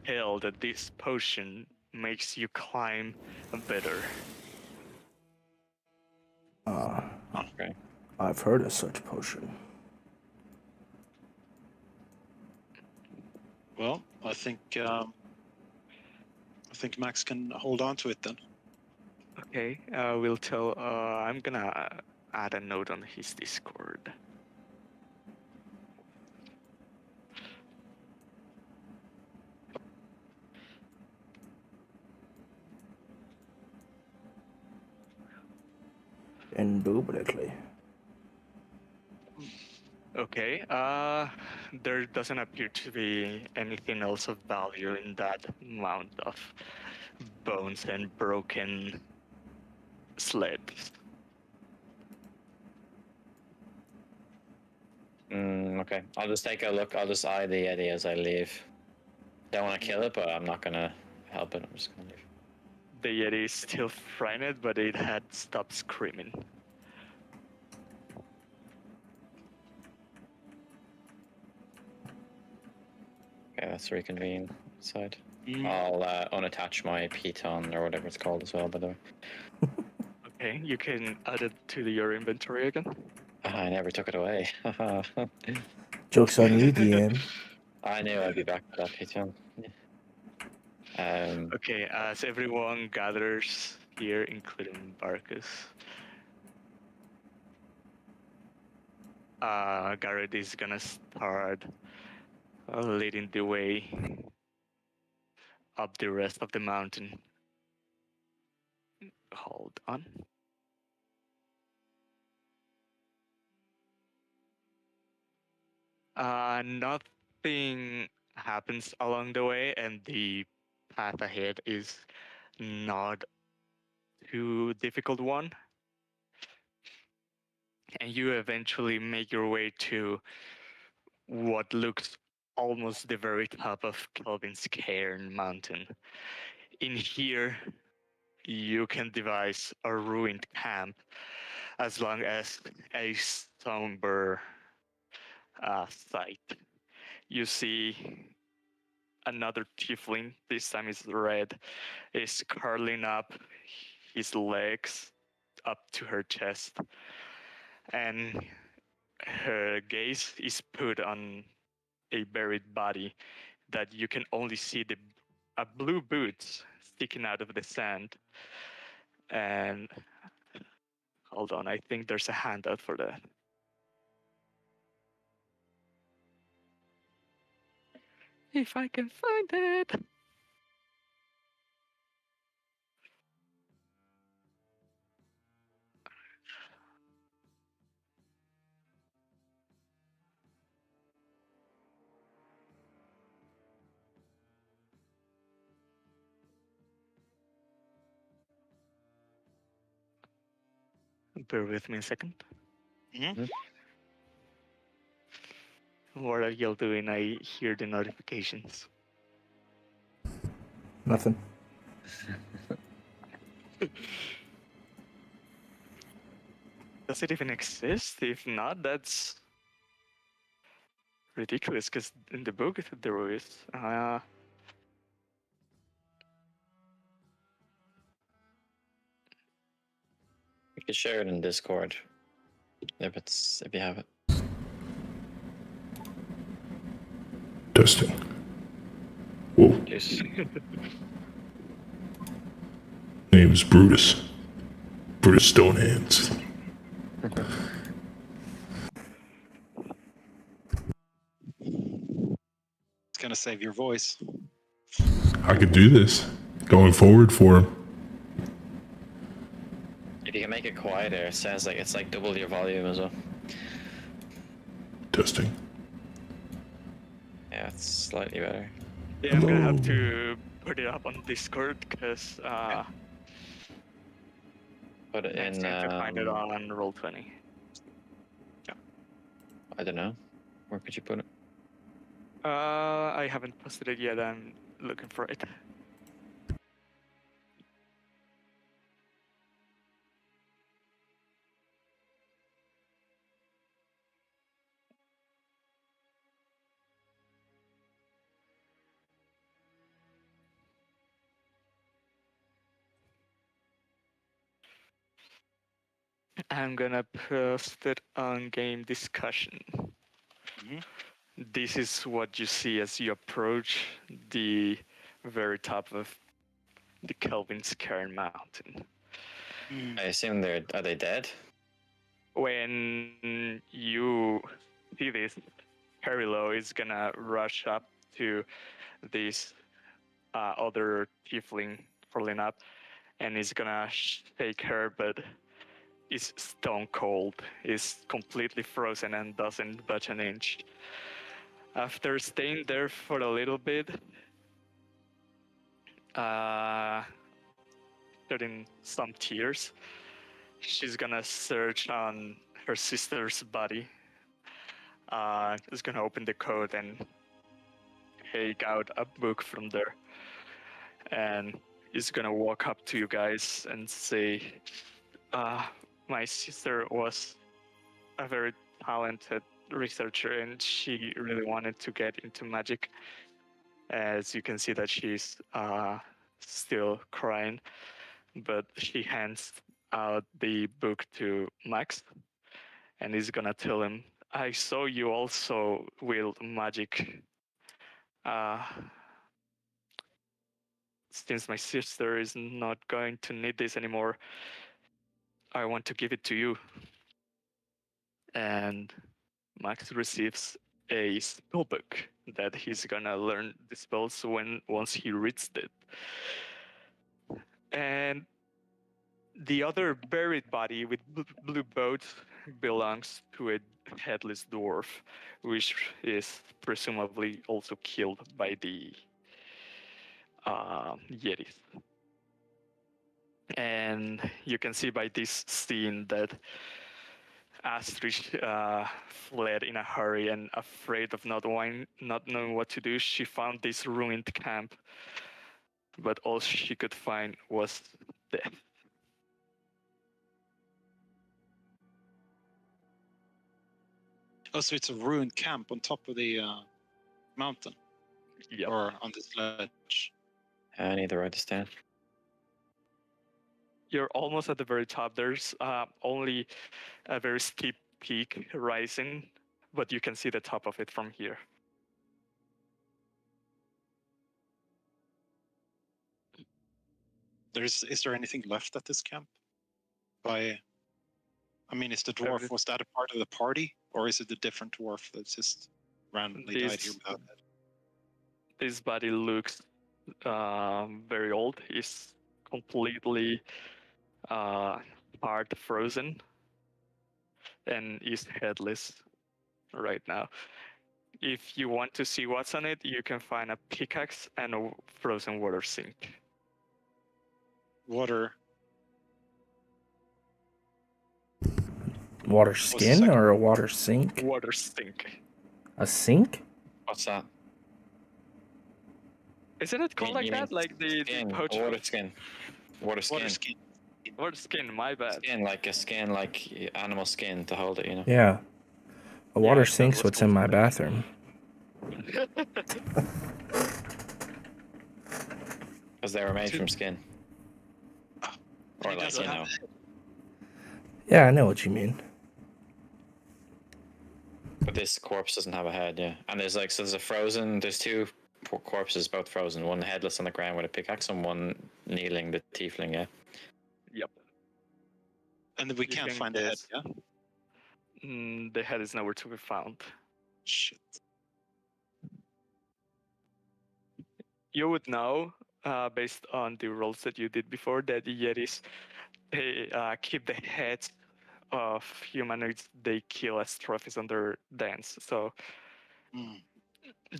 tell that this potion makes you climb better. Okay. I've heard of such potion. Well, I think Max can hold on to it then. Okay, we'll tell. I'm gonna add a note on his Discord. Indubitably. Okay. There doesn't appear to be anything else of value in that mound of bones and broken sleds. Okay, I'll just take a look. I'll just eye the Yeti as I leave. Don't want to kill it, but I'm not gonna help it. I'm just gonna leave. The Yeti is still frightened, but it had stopped screaming. Okay, let's reconvene inside. Mm. I'll unattach my piton or whatever it's called as well, by the way. Okay, you can add it to your inventory again. I never took it away. Joke's on you, DM. I knew I'd be back for that piton. Okay, as everyone gathers here, including Barkus, Garrett is gonna start leading the way up the rest of the mountain. Hold on. Nothing happens along the way, and the path ahead is not too difficult one. And you eventually make your way to what looks almost the very top of Kelvin's Cairn Mountain. In here, you can devise a ruined camp as long as a somber sight. You see another tiefling, this time is red, is curling up his legs up to her chest, and her gaze is put on a buried body that you can only see the blue boots sticking out of the sand. And hold on, I think there's a handout for that. If I can find it. Bear with me a second. Mhm. What are y'all doing? I hear the notifications. Nothing. Does it even exist? If not, that's ridiculous, because in the book there is. You could share it in Discord if you have it. Testing. Whoa. Yes. Name is Brutus. Brutus Stonehands. It's gonna save your voice. I could do this. Going forward for him. If you can make it quieter, it sounds like it's like double your volume as well. Testing. Yeah, it's slightly better. Yeah, I'm gonna have Hello. to put it up on Discord, because Put it next in. time to find it on Roll20. I don't know. Where could you put it? I haven't posted it yet. I'm looking for it. I'm gonna post it on game discussion. Mhm. This is what you see as you approach the very top of the Kelvin's Cairn Mountain. I assume are they dead? When you see this, Perilo is gonna rush up to this other tiefling crawling up, and is gonna shake her, but is stone cold, is completely frozen and doesn't budge an inch. After staying there for a little bit, shedding some tears, she's gonna search on her sister's body. Is gonna open the code and take out a book from there, and is gonna walk up to you guys and say, "My sister was a very talented researcher, and she really wanted to get into magic." As you can see that she's still crying, but she hands out the book to Max, and is gonna tell him, "I saw you also wield magic. Uh, since my sister is not going to need this anymore, I want to give it to you." And Max receives a spell book that he's gonna learn the spells once he reads it. And the other buried body with blue boat belongs to a headless dwarf, which is presumably also killed by the Yetis. And you can see by this scene that Astrid fled in a hurry, and afraid of not knowing what to do, she found this ruined camp, but all she could find was death. Oh, so it's a ruined camp on top of the mountain, Yep. or on this ledge. I need to write this down. You're almost at the very top. There's only a very steep peak rising, but you can see the top of it from here. Is there anything left at this camp? I mean, is the dwarf, was that a part of the party, or is it a different dwarf that's just randomly died here without it? This body looks very old. It's completely part frozen and is headless right now. If you want to see what's on it, you can find a pickaxe and a frozen water sink. Water. Water skin or a water sink? Water sink. A sink? What's that? Isn't it called like You that? mean Like the skin, poach? water skin. Water skin. Water skin. Water skin, my bad. Skin, like a skin, like animal skin to hold it, you know? Yeah. A water Yeah, sink's that was what's in cool. my bathroom. Because they were made from skin. Or It like, doesn't you know. have- Yeah, I know what you mean. But this corpse doesn't have a head, yeah. And there's like, so there's a frozen, there's two corpses, both frozen. One headless on the ground with a pickaxe and one kneeling, the tiefling, yeah. Yep. And we You can't can find the head, guess. yeah? The head is nowhere to be found. Shit. You would know, based on the rolls that you did before, that the Yetis, they keep the heads of humanoids they kill as trophies on their dance. So Mm.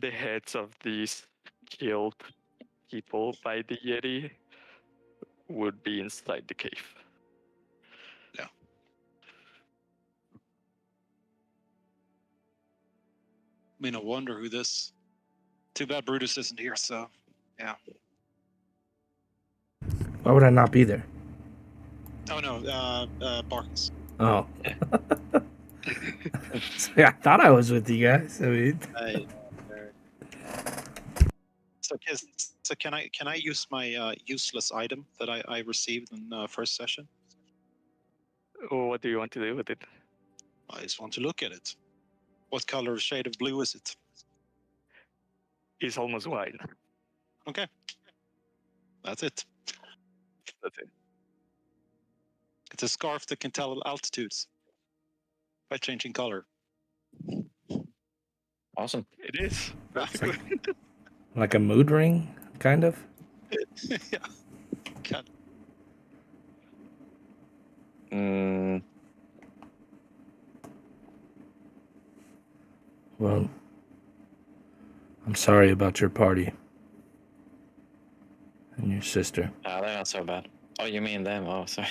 the heads of these killed people by the Yeti would be inside the cave. I mean, I wonder who this. Too bad Brutus isn't here, so yeah. Why would I not be there? Oh no, Barkus. Oh. Yeah, I thought I was with you guys. I mean, So can I use my useless item that I received in first session? What do you want to do with it? I just want to look at it. What color shade of blue is it? It's almost white. Okay, that's it. That's it. It's a scarf that can tell altitudes by changing color. Awesome. It is. That's Basically. like a mood ring, kind of. Yeah. God. Well, I'm sorry about your party and your sister. Oh, they're not so bad. Oh, you mean them? Oh, sorry.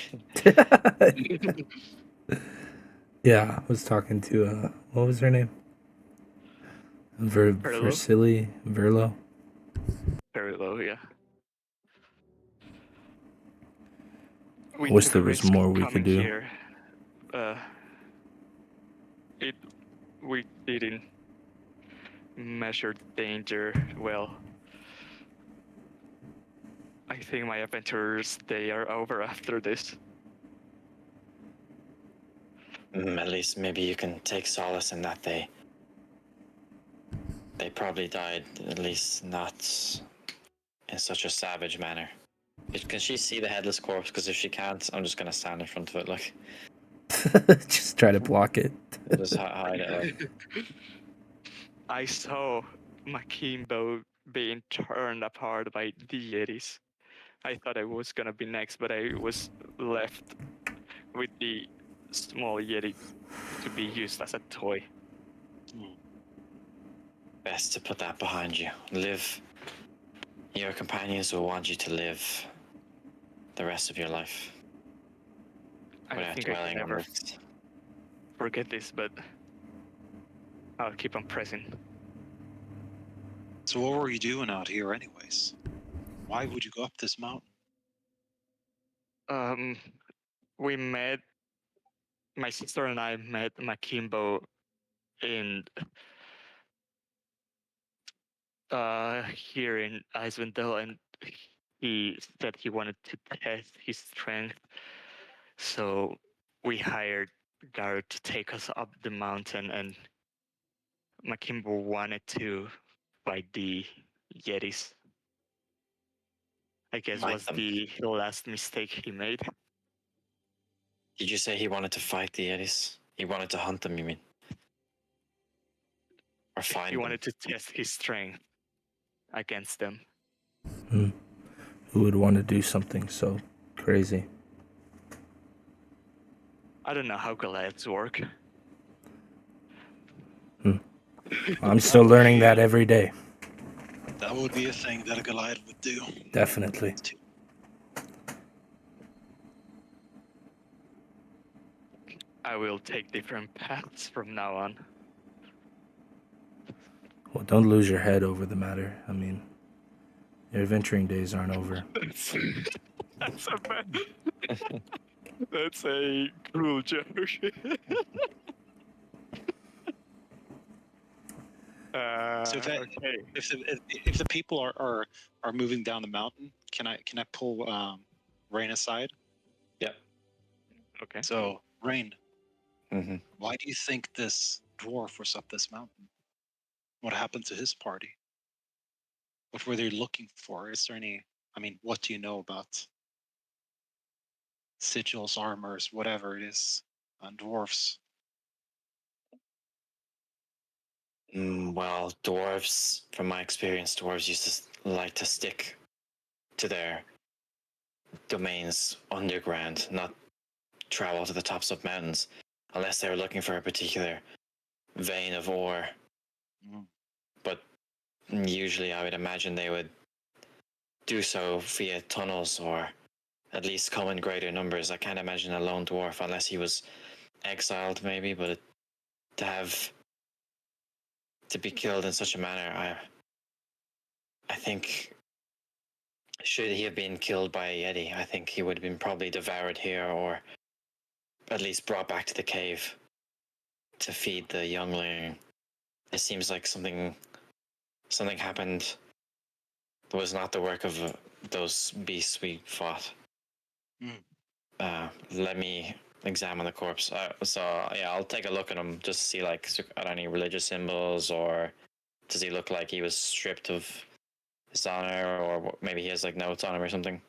Yeah, I was talking to what was her name? Verlo? Versili Verlo. Very low, yeah. I We wish took there a was risk more we could coming do. here. It we didn't measure danger well. I think my adventures they are over after this. At least maybe you can take solace in that they probably died, at least not in such a savage manner. Can she see the headless corpse? Because if she can't, I'm just gonna stand in front of it, like, Just try to block it. just hide it. Like, I saw Makimbo being torn apart by the Yetis. I thought I was gonna be next, but I was left with the small Yeti to be used as a toy. best to put that behind you. Live. Your companions will want you to live the rest of your life I without think I can dwelling on never it. forget this, but I'll keep on pressing. So what were you doing out here, anyways? Why would you go up this mountain? We met. My sister and I met Makimbo in here in Icewind Dale, and he said he wanted to test his strength. So we hired Garrett to take us up the mountain, and Makimbo wanted to fight the Yetis. I guess Fight was them. the last mistake he made. Did you say he wanted to fight the Yetis? He wanted to hunt them, you mean? Or find He them? wanted to test his strength against them. Who would want to do something so crazy? I don't know how Goliaths work. I'm still learning that every day. That would be a thing that a Goliath would do. Definitely. I will take different paths from now on. Well, don't lose your head over the matter. I mean, your adventuring days aren't over. That's a bad. That's a cruel joke. So Okay. if the people are moving down the mountain, can I pull Rain aside? Okay. So Rain, Mm-hmm. why do you think this dwarf was up this mountain? What happened to his party? What were they looking for? Is there any? I mean, what do you know about sigils, armors, whatever it is, on dwarfs? Well, dwarves, from my experience, dwarves used to like to stick to their domains underground, not travel to the tops of mountains, unless they were looking for a particular vein of ore. Mm. But usually, I would imagine they would do so via tunnels or at least come in greater numbers. I can't imagine a lone dwarf unless he was exiled, maybe. But to be killed in such a manner, I think, should he have been killed by a Yeti, I think he would have been probably devoured here or at least brought back to the cave to feed the youngling. It seems like something happened that was not the work of those beasts we fought. Let me examine the corpse. I'll take a look at him just to see like are there any religious symbols, or does he look like he was stripped of his honor, or maybe he has like notes on him or something.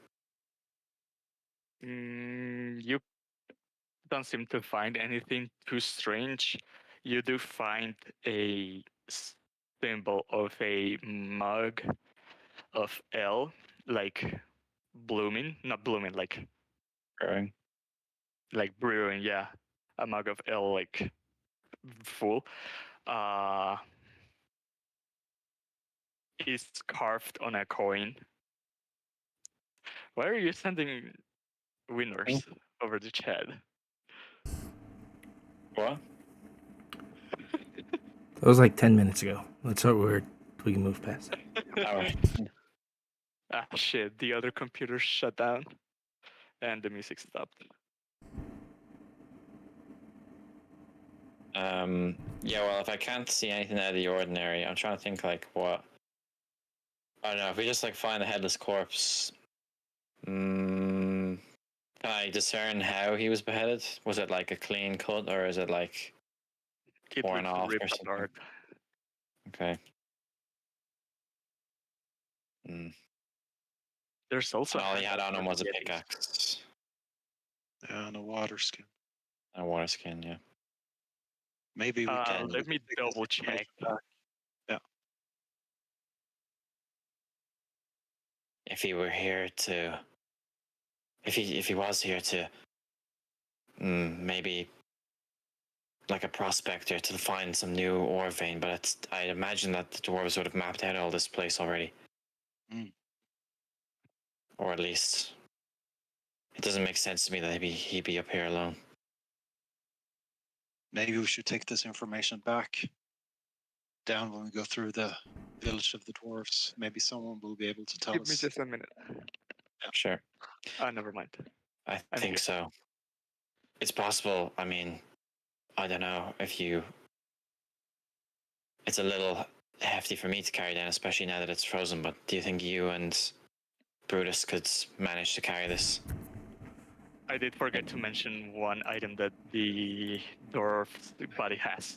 You don't seem to find anything too strange. You do find a symbol of a mug of L, like blooming, not blooming, Growing. like brewing. Yeah, a mug of L, like full. is carved on a coin. Why are you sending winners over the chat? What? That was like 10 minutes ago. Let's hope we can move past that. All right. Ah, shit. The other computer shut down and the music stopped. Yeah, well, if I can't see anything out of the ordinary, I'm trying to think like what. I don't know. If we just like find a headless corpse, can I discern how he was beheaded? Was it like a clean cut, or is it like It torn was off or ripped something? apart. Okay. Mm. There's also. All he had handle on him for was a the Yetis. pickaxe Yeah, and a water skin. and a water skin. Yeah. Maybe we can. Let me take this double check. information back. If he were here to, if he was here to, maybe like a prospector to find some new ore vein, but I'd imagine that the dwarves would have mapped out all this place already. Mm. Or at least it doesn't make sense to me that he'd be up here alone. Maybe we should take this information back down when we go through the village of the dwarves. Maybe someone will be able to tell Give me us. just a minute. Sure. Never mind. I I'm think here. so. It's possible. I mean, I don't know if you. It's a little hefty for me to carry down, especially now that it's frozen. But do you think you and Brutus could manage to carry this? I did forget to mention one item that the dwarf's body has.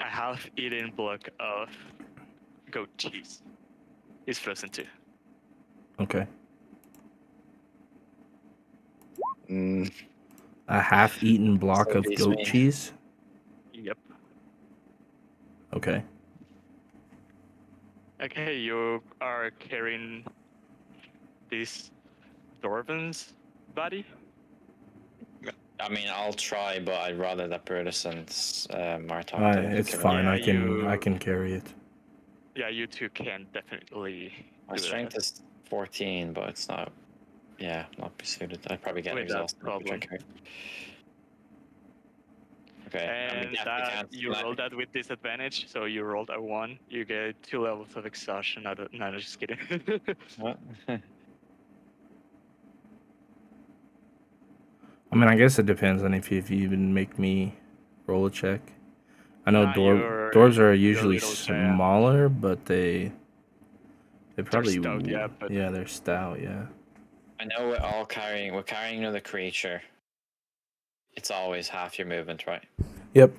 A half-eaten block of goat cheese is frozen too. Okay. Mm, A half-eaten block So of these goat mean- cheese. Yep. Okay. Okay, you are carrying this dwarven's body? I mean, I'll try, but I'd rather that Brutus and Martok. It's fine. Yeah, I can carry it. Yeah, you two can definitely My do strength that. is 14, but it's not. Yeah, not be suited. I'd probably get Without exhausted. problem. Okay. And you roll that with disadvantage, so you rolled a 1, you get 2 levels of exhaustion. No, just kidding. What? I mean, I guess it depends on if you even make me roll a check. I know dwarves are usually little giant. smaller, but they probably stout, yeah, but- yeah, they're stout, yeah. I know we're carrying another creature. It's always half your movement, right? Yep.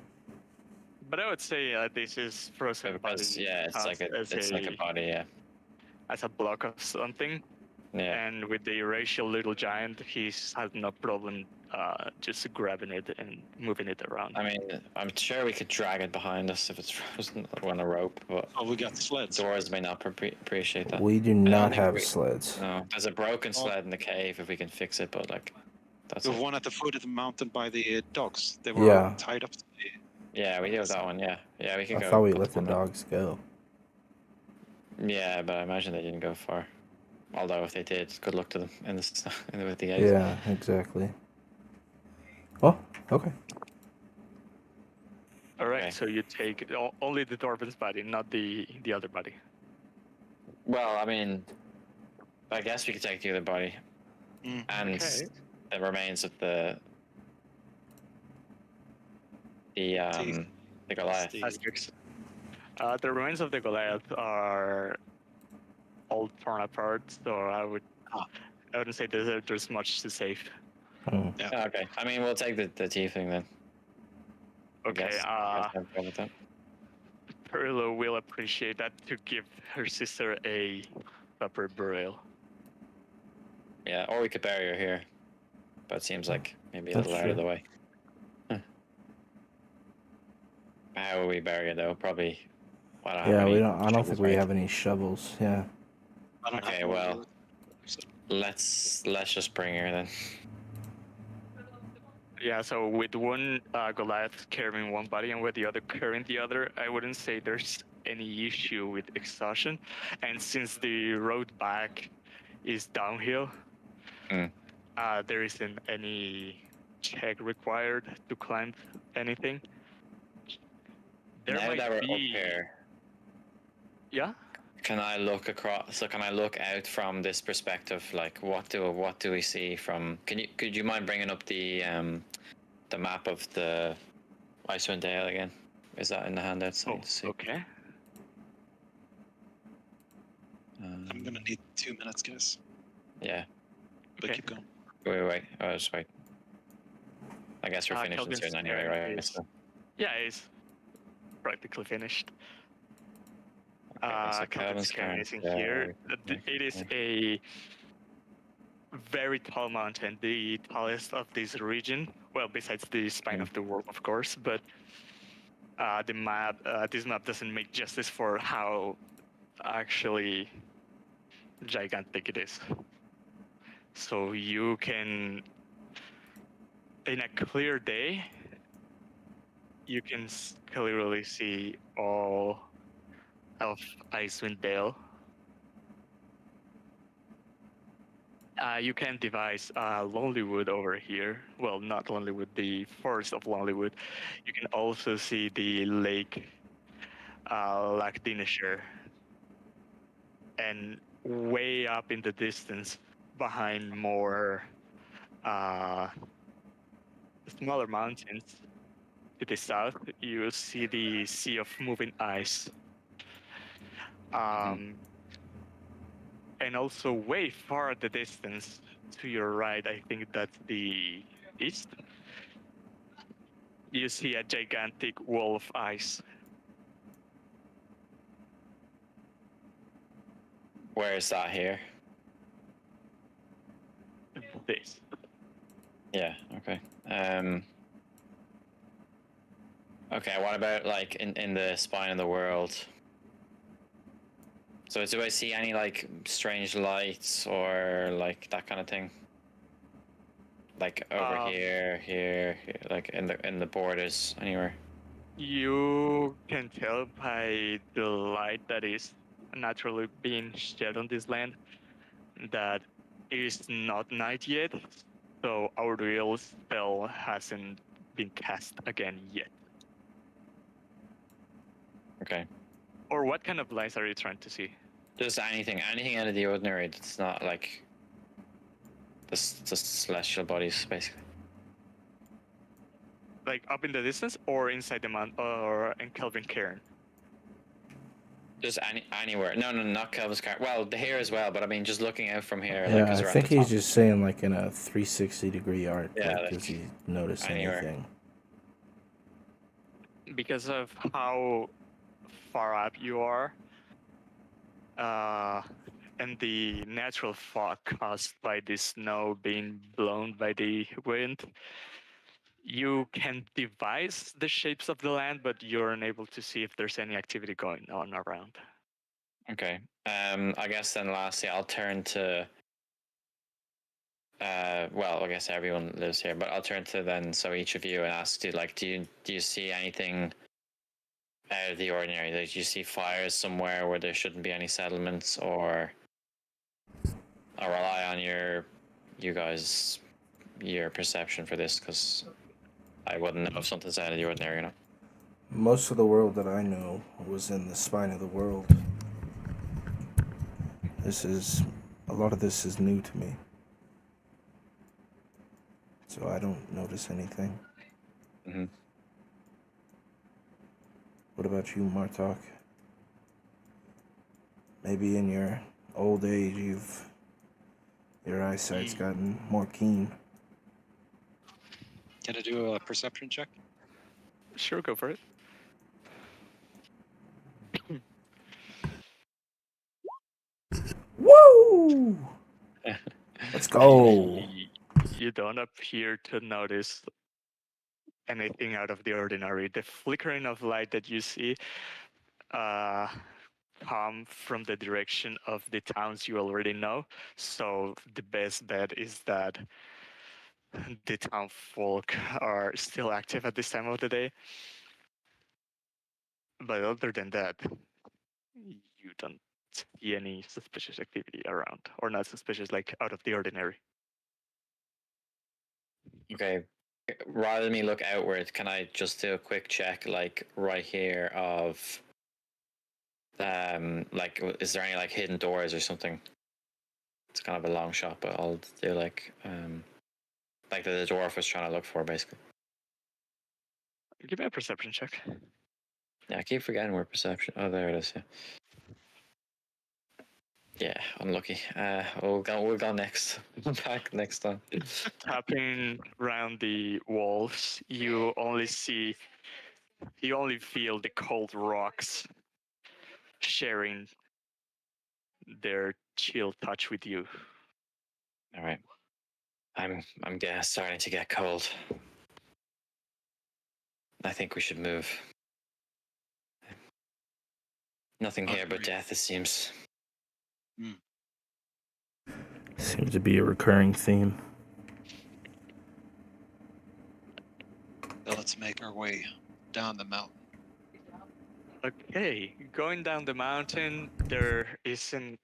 But I would say this is frozen Because body yeah, it's like a body, yeah. as a block of something. Yeah. And with the racial little giant, he's had no problem just grabbing it and moving it around. I mean, I'm sure we could drag it behind us if it's frozen on a rope, but Oh, we got sleds. doors may not appreciate that. We do not have sleds. No, there's a broken sled in the cave if we can fix it, but like, that's The it. one at the foot of the mountain by the dogs. They were Yeah. tied up to Yeah, we do have that one. Yeah, we can I go. thought we up let the on that. dogs go. Yeah, but I imagine they didn't go far. Although if they did, good luck to them with the eggs. Yeah, exactly. Oh, okay. All right, Okay. so you take only the dwarven's body, not the other body. Well, I mean, I guess we could take the other body Mm. and Okay. the remains of the Teeth. Goliath. Teeth. Aspects. The remains of the Goliath are all torn apart, so I wouldn't say there's much to save. Oh. Yeah. Oh, okay, I mean, we'll take the tiefling then. I Okay, guess. I'm fine with that. Perlo will appreciate that to give her sister a proper burial. Yeah, or we could bury her here, but it seems like maybe a That's little out of true. the way. How will we bury her though? Probably. I don't have Yeah, any I don't shovels, think we right? have any shovels. Yeah. I don't Okay, have one well, either, so- let's just bring her then. Yeah, so with one Goliath carrying one body and with the other carrying the other, I wouldn't say there's any issue with exhaustion. And since the road back is downhill, Mm. there isn't any check required to climb anything. There Now might that we're up be, here, yeah. can I look across? So can I look out from this perspective? Like, what do we see from? Could you mind bringing up the map of the Icewind Dale again? Is that in the handout? So I Oh, need to see. okay. I'm gonna need 2 minutes, guys. Yeah. But Okay. keep going. Wait. Oh, just wait. I guess we're finished Kelvin's soon anyway, turn right? is- So, Yeah, it's practically finished. okay, so Kelvin's Calvin's cairn turn. is in here. It is a very tall mountain, the tallest of this region. Well, besides the spine of the world, of course. But this map doesn't make justice for how actually gigantic it is. So you can, in a clear day, you can clearly see all of Icewind Dale. You can devise Lonelywood over here. Well, not Lonelywood, the forest of Lonelywood. You can also see the lake, Lac and way up in the distance, behind more smaller mountains to the south, you see the Sea of Moving Ice. And also way far at the distance to your right, I think that's the east, you see a gigantic wall of ice. Where is that here? This. Yeah. Okay. Okay. What about like in the spine of the world? So do I see any like strange lights or like that kind of thing? Like over here, like in the borders anywhere. You can tell by the light that is naturally being shed on this land that it is not night yet, so our real spell hasn't been cast again yet. Okay. Or what kind of lights are you trying to see? Just anything out of the ordinary. That's not like just celestial bodies, basically. Like up in the distance or inside the mountain or in Kelvin Cairn? Just anywhere. No, not Kelvin's car. Well, the here as well, but I mean, just looking out from here. Yeah, like, 'cause I we're at think the he's top. just saying like in a 360-degree arc. Yeah, like, like, does he notice anywhere. anything? Because of how far up you are, and the natural fog caused by the snow being blown by the wind, you can devise the shapes of the land, but you're unable to see if there's any activity going on around. Okay. I guess then lastly, I'll turn to. Well, I guess everyone lives here, but I'll turn to then so each of you and ask you like, do you see anything out of the ordinary? Like, do you see fires somewhere where there shouldn't be any settlements, or I'll rely on your perception for this because I wouldn't know if something's out of the ordinary, you know. Most of the world that I know was in the spine of the world. A lot of this is new to me. So I don't notice anything. Mm-hmm. What about you, Martok? Maybe in your old age, your eyesight's gotten more keen. Can I do a perception check? Sure, go for it. Woo! Let's go. You don't appear to notice anything out of the ordinary. The flickering of light that you see come from the direction of the towns you already know. So the best bet is that the town folk are still active at this time of the day. But other than that, You don't see any suspicious activity around, or not suspicious, like out of the ordinary. Okay. Rather than me look outward, can I just do a quick check, like right here, of like is there any like hidden doors or something? It's kind of a long shot, but I'll do like that the dwarf was trying to look for, basically. Give me a perception check. Yeah, I keep forgetting where perception. Oh, there it is. Yeah. Yeah, unlucky. We'll go next. Back next time. Tapping around the walls, you only feel the cold rocks sharing their chill touch with you. All right. I'm starting to get cold. I think we should move. Nothing here but Agreed. death, it seems. Seems to be a recurring theme. Now let's make our way down the mountain. Okay, going down the mountain, there isn't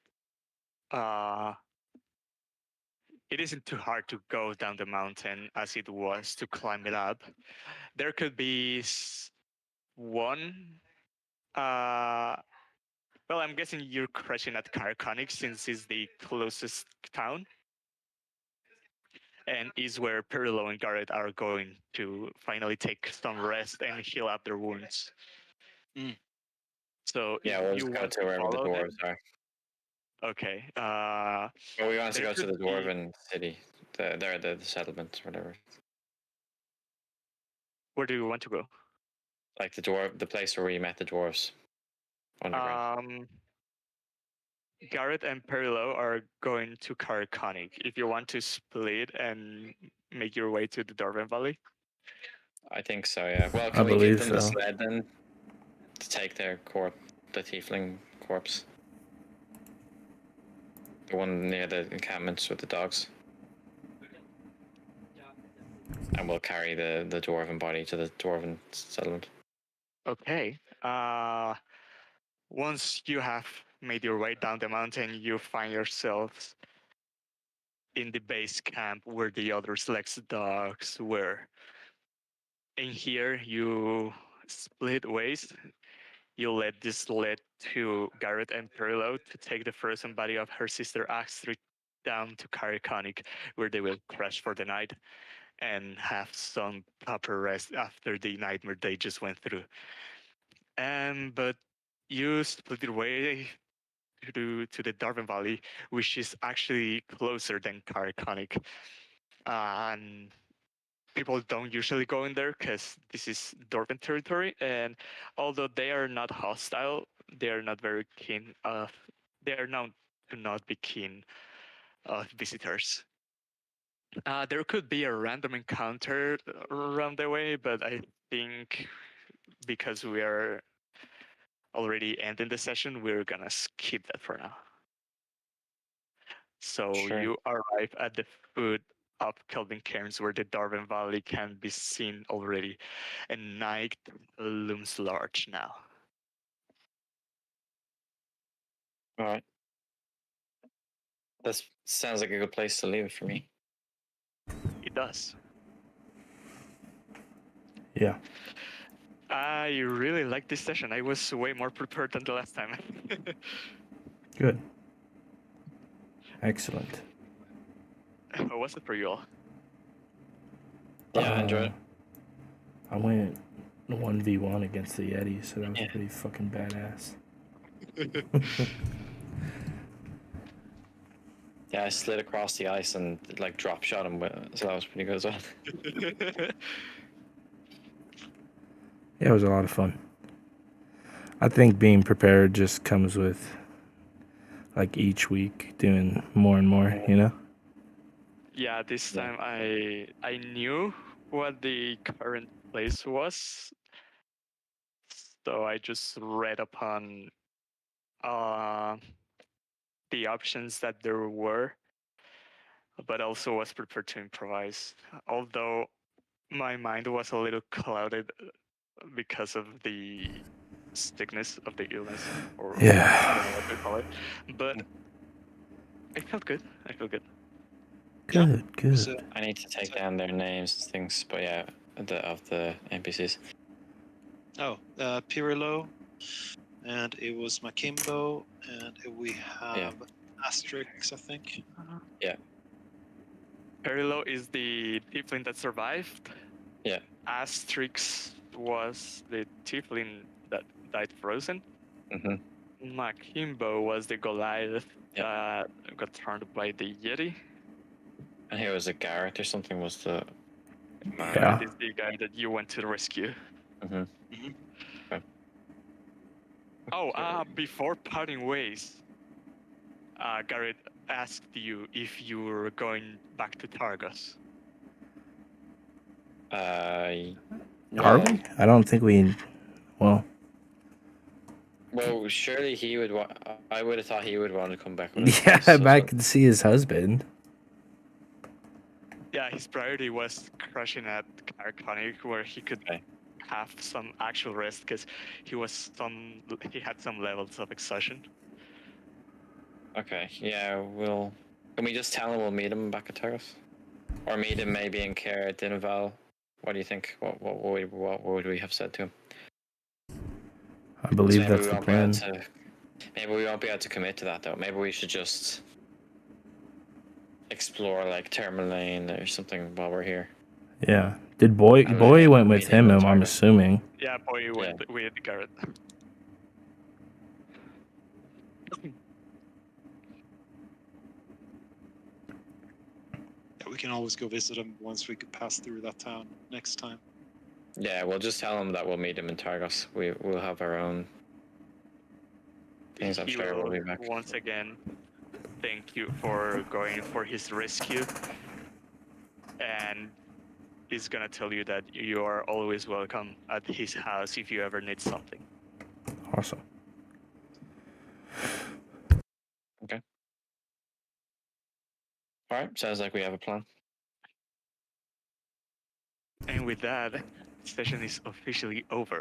it isn't too hard to go down the mountain as it was to climb it up. There could be one well, I'm guessing you're crashing at Carconic since it's the closest town and is where Perillo and Garrett are going to finally take some rest and heal up their wounds. So Yeah, if we'll you just go want to to wherever the follow them, dwarves are. okay. Well, we want to There go to could the be- dwarven city. The settlement, or whatever. Where do you want to go? Like the place where we met the dwarves. Underground. Garrett and Perillo are going to Carconic. If you want to split and make your way to the Darwin Valley, I think so, yeah. Well, I can we give believe them the so. sled then to take their the tiefling corpse? The one near the encampments with the dogs. And we'll carry the dwarven body to the dwarven settlement. okay. Once you have made your way down the mountain, you find yourselves in the base camp where the other Slex dogs were. In here, you split ways. You led this led to Garrett and Perillo to take the frozen body of her sister Astrid down to Cariconic, where they will crash for the night and have some proper rest after the nightmare they just went through. But you split your way to the Darwin Valley, which is actually closer than Cariconic. And people don't usually go in there because this is Dorpan territory, and although they are not hostile, they are not very keen of. They are known to not be keen of visitors. There could be a random encounter around the way, but I think because we are already ending the session, we're gonna skip that for now. So Sure. you arrive at the foot of Kelvin Cairns where the Darwin Valley can be seen already, and night looms large now. All right. That sounds like a good place to leave it for me. It does. Yeah. I really like this session. I was way more prepared than the last time. Good. Excellent. How was it for you all? Yeah, I enjoy it. I went 1v1 against the Yeti, so that was Yeah. pretty fucking badass. Yeah, I slid across the ice and like drop shot him, so that was pretty good as well. Yeah, it was a lot of fun. I think being prepared just comes with like each week doing more and more, you know? Yeah, this Yeah. time I knew what the current place was, so I just read upon the options that there were, but also was prepared to improvise. Although my mind was a little clouded because of the sickness, of the illness, or Yeah. I don't know what to call it. But I felt good. I feel good. Good, It was, good. I need to take down their names and things, but yeah, of the NPCs. Pirillo, and it was Makimbo, and we have Asterix, I think. Perilo is the tiefling that survived. Yeah. Asterix was the tiefling that died frozen. Mhm. Makimbo was the Goliath Yeah. that got turned by the Yeti. And here was a Garrett or something was the man. Yeah. That is the guy that you went to the rescue. Mhm. Oh, before parting ways, Garrett asked you if you were going back to Targos. Are we? I don't think we. Well, Well, surely he would. I would have thought he would want to come back. With us, yeah, so- back and see his husband. Yeah, his priority was crushing at Carconic, where he could Okay. have some actual rest, because he had some levels of exhaustion. Okay. Yeah. We'll. Can we just tell him we'll meet him back at Targus, or meet him maybe in Care at Dinaval? What do you think? What would we have said to him? I believe Maybe that's we the won't be able plan. maybe we won't be able to commit to that though. Maybe we should just explore like Tourmaline or something while we're here. Yeah. Did Boy And Boy went with meet him him? at I'm Targus. assuming. Yeah, boy, went with Garrett. Yeah, we can always go visit him once we could pass through that town next time. Yeah, we'll just tell him that we'll meet him in Targos. We'll have our own things. I'm He sure will we'll be back. once again thank you for going for his rescue, and he's gonna tell you that you are always welcome at his house if you ever need something. Awesome. All right, sounds like we have a plan. And with that, session is officially over.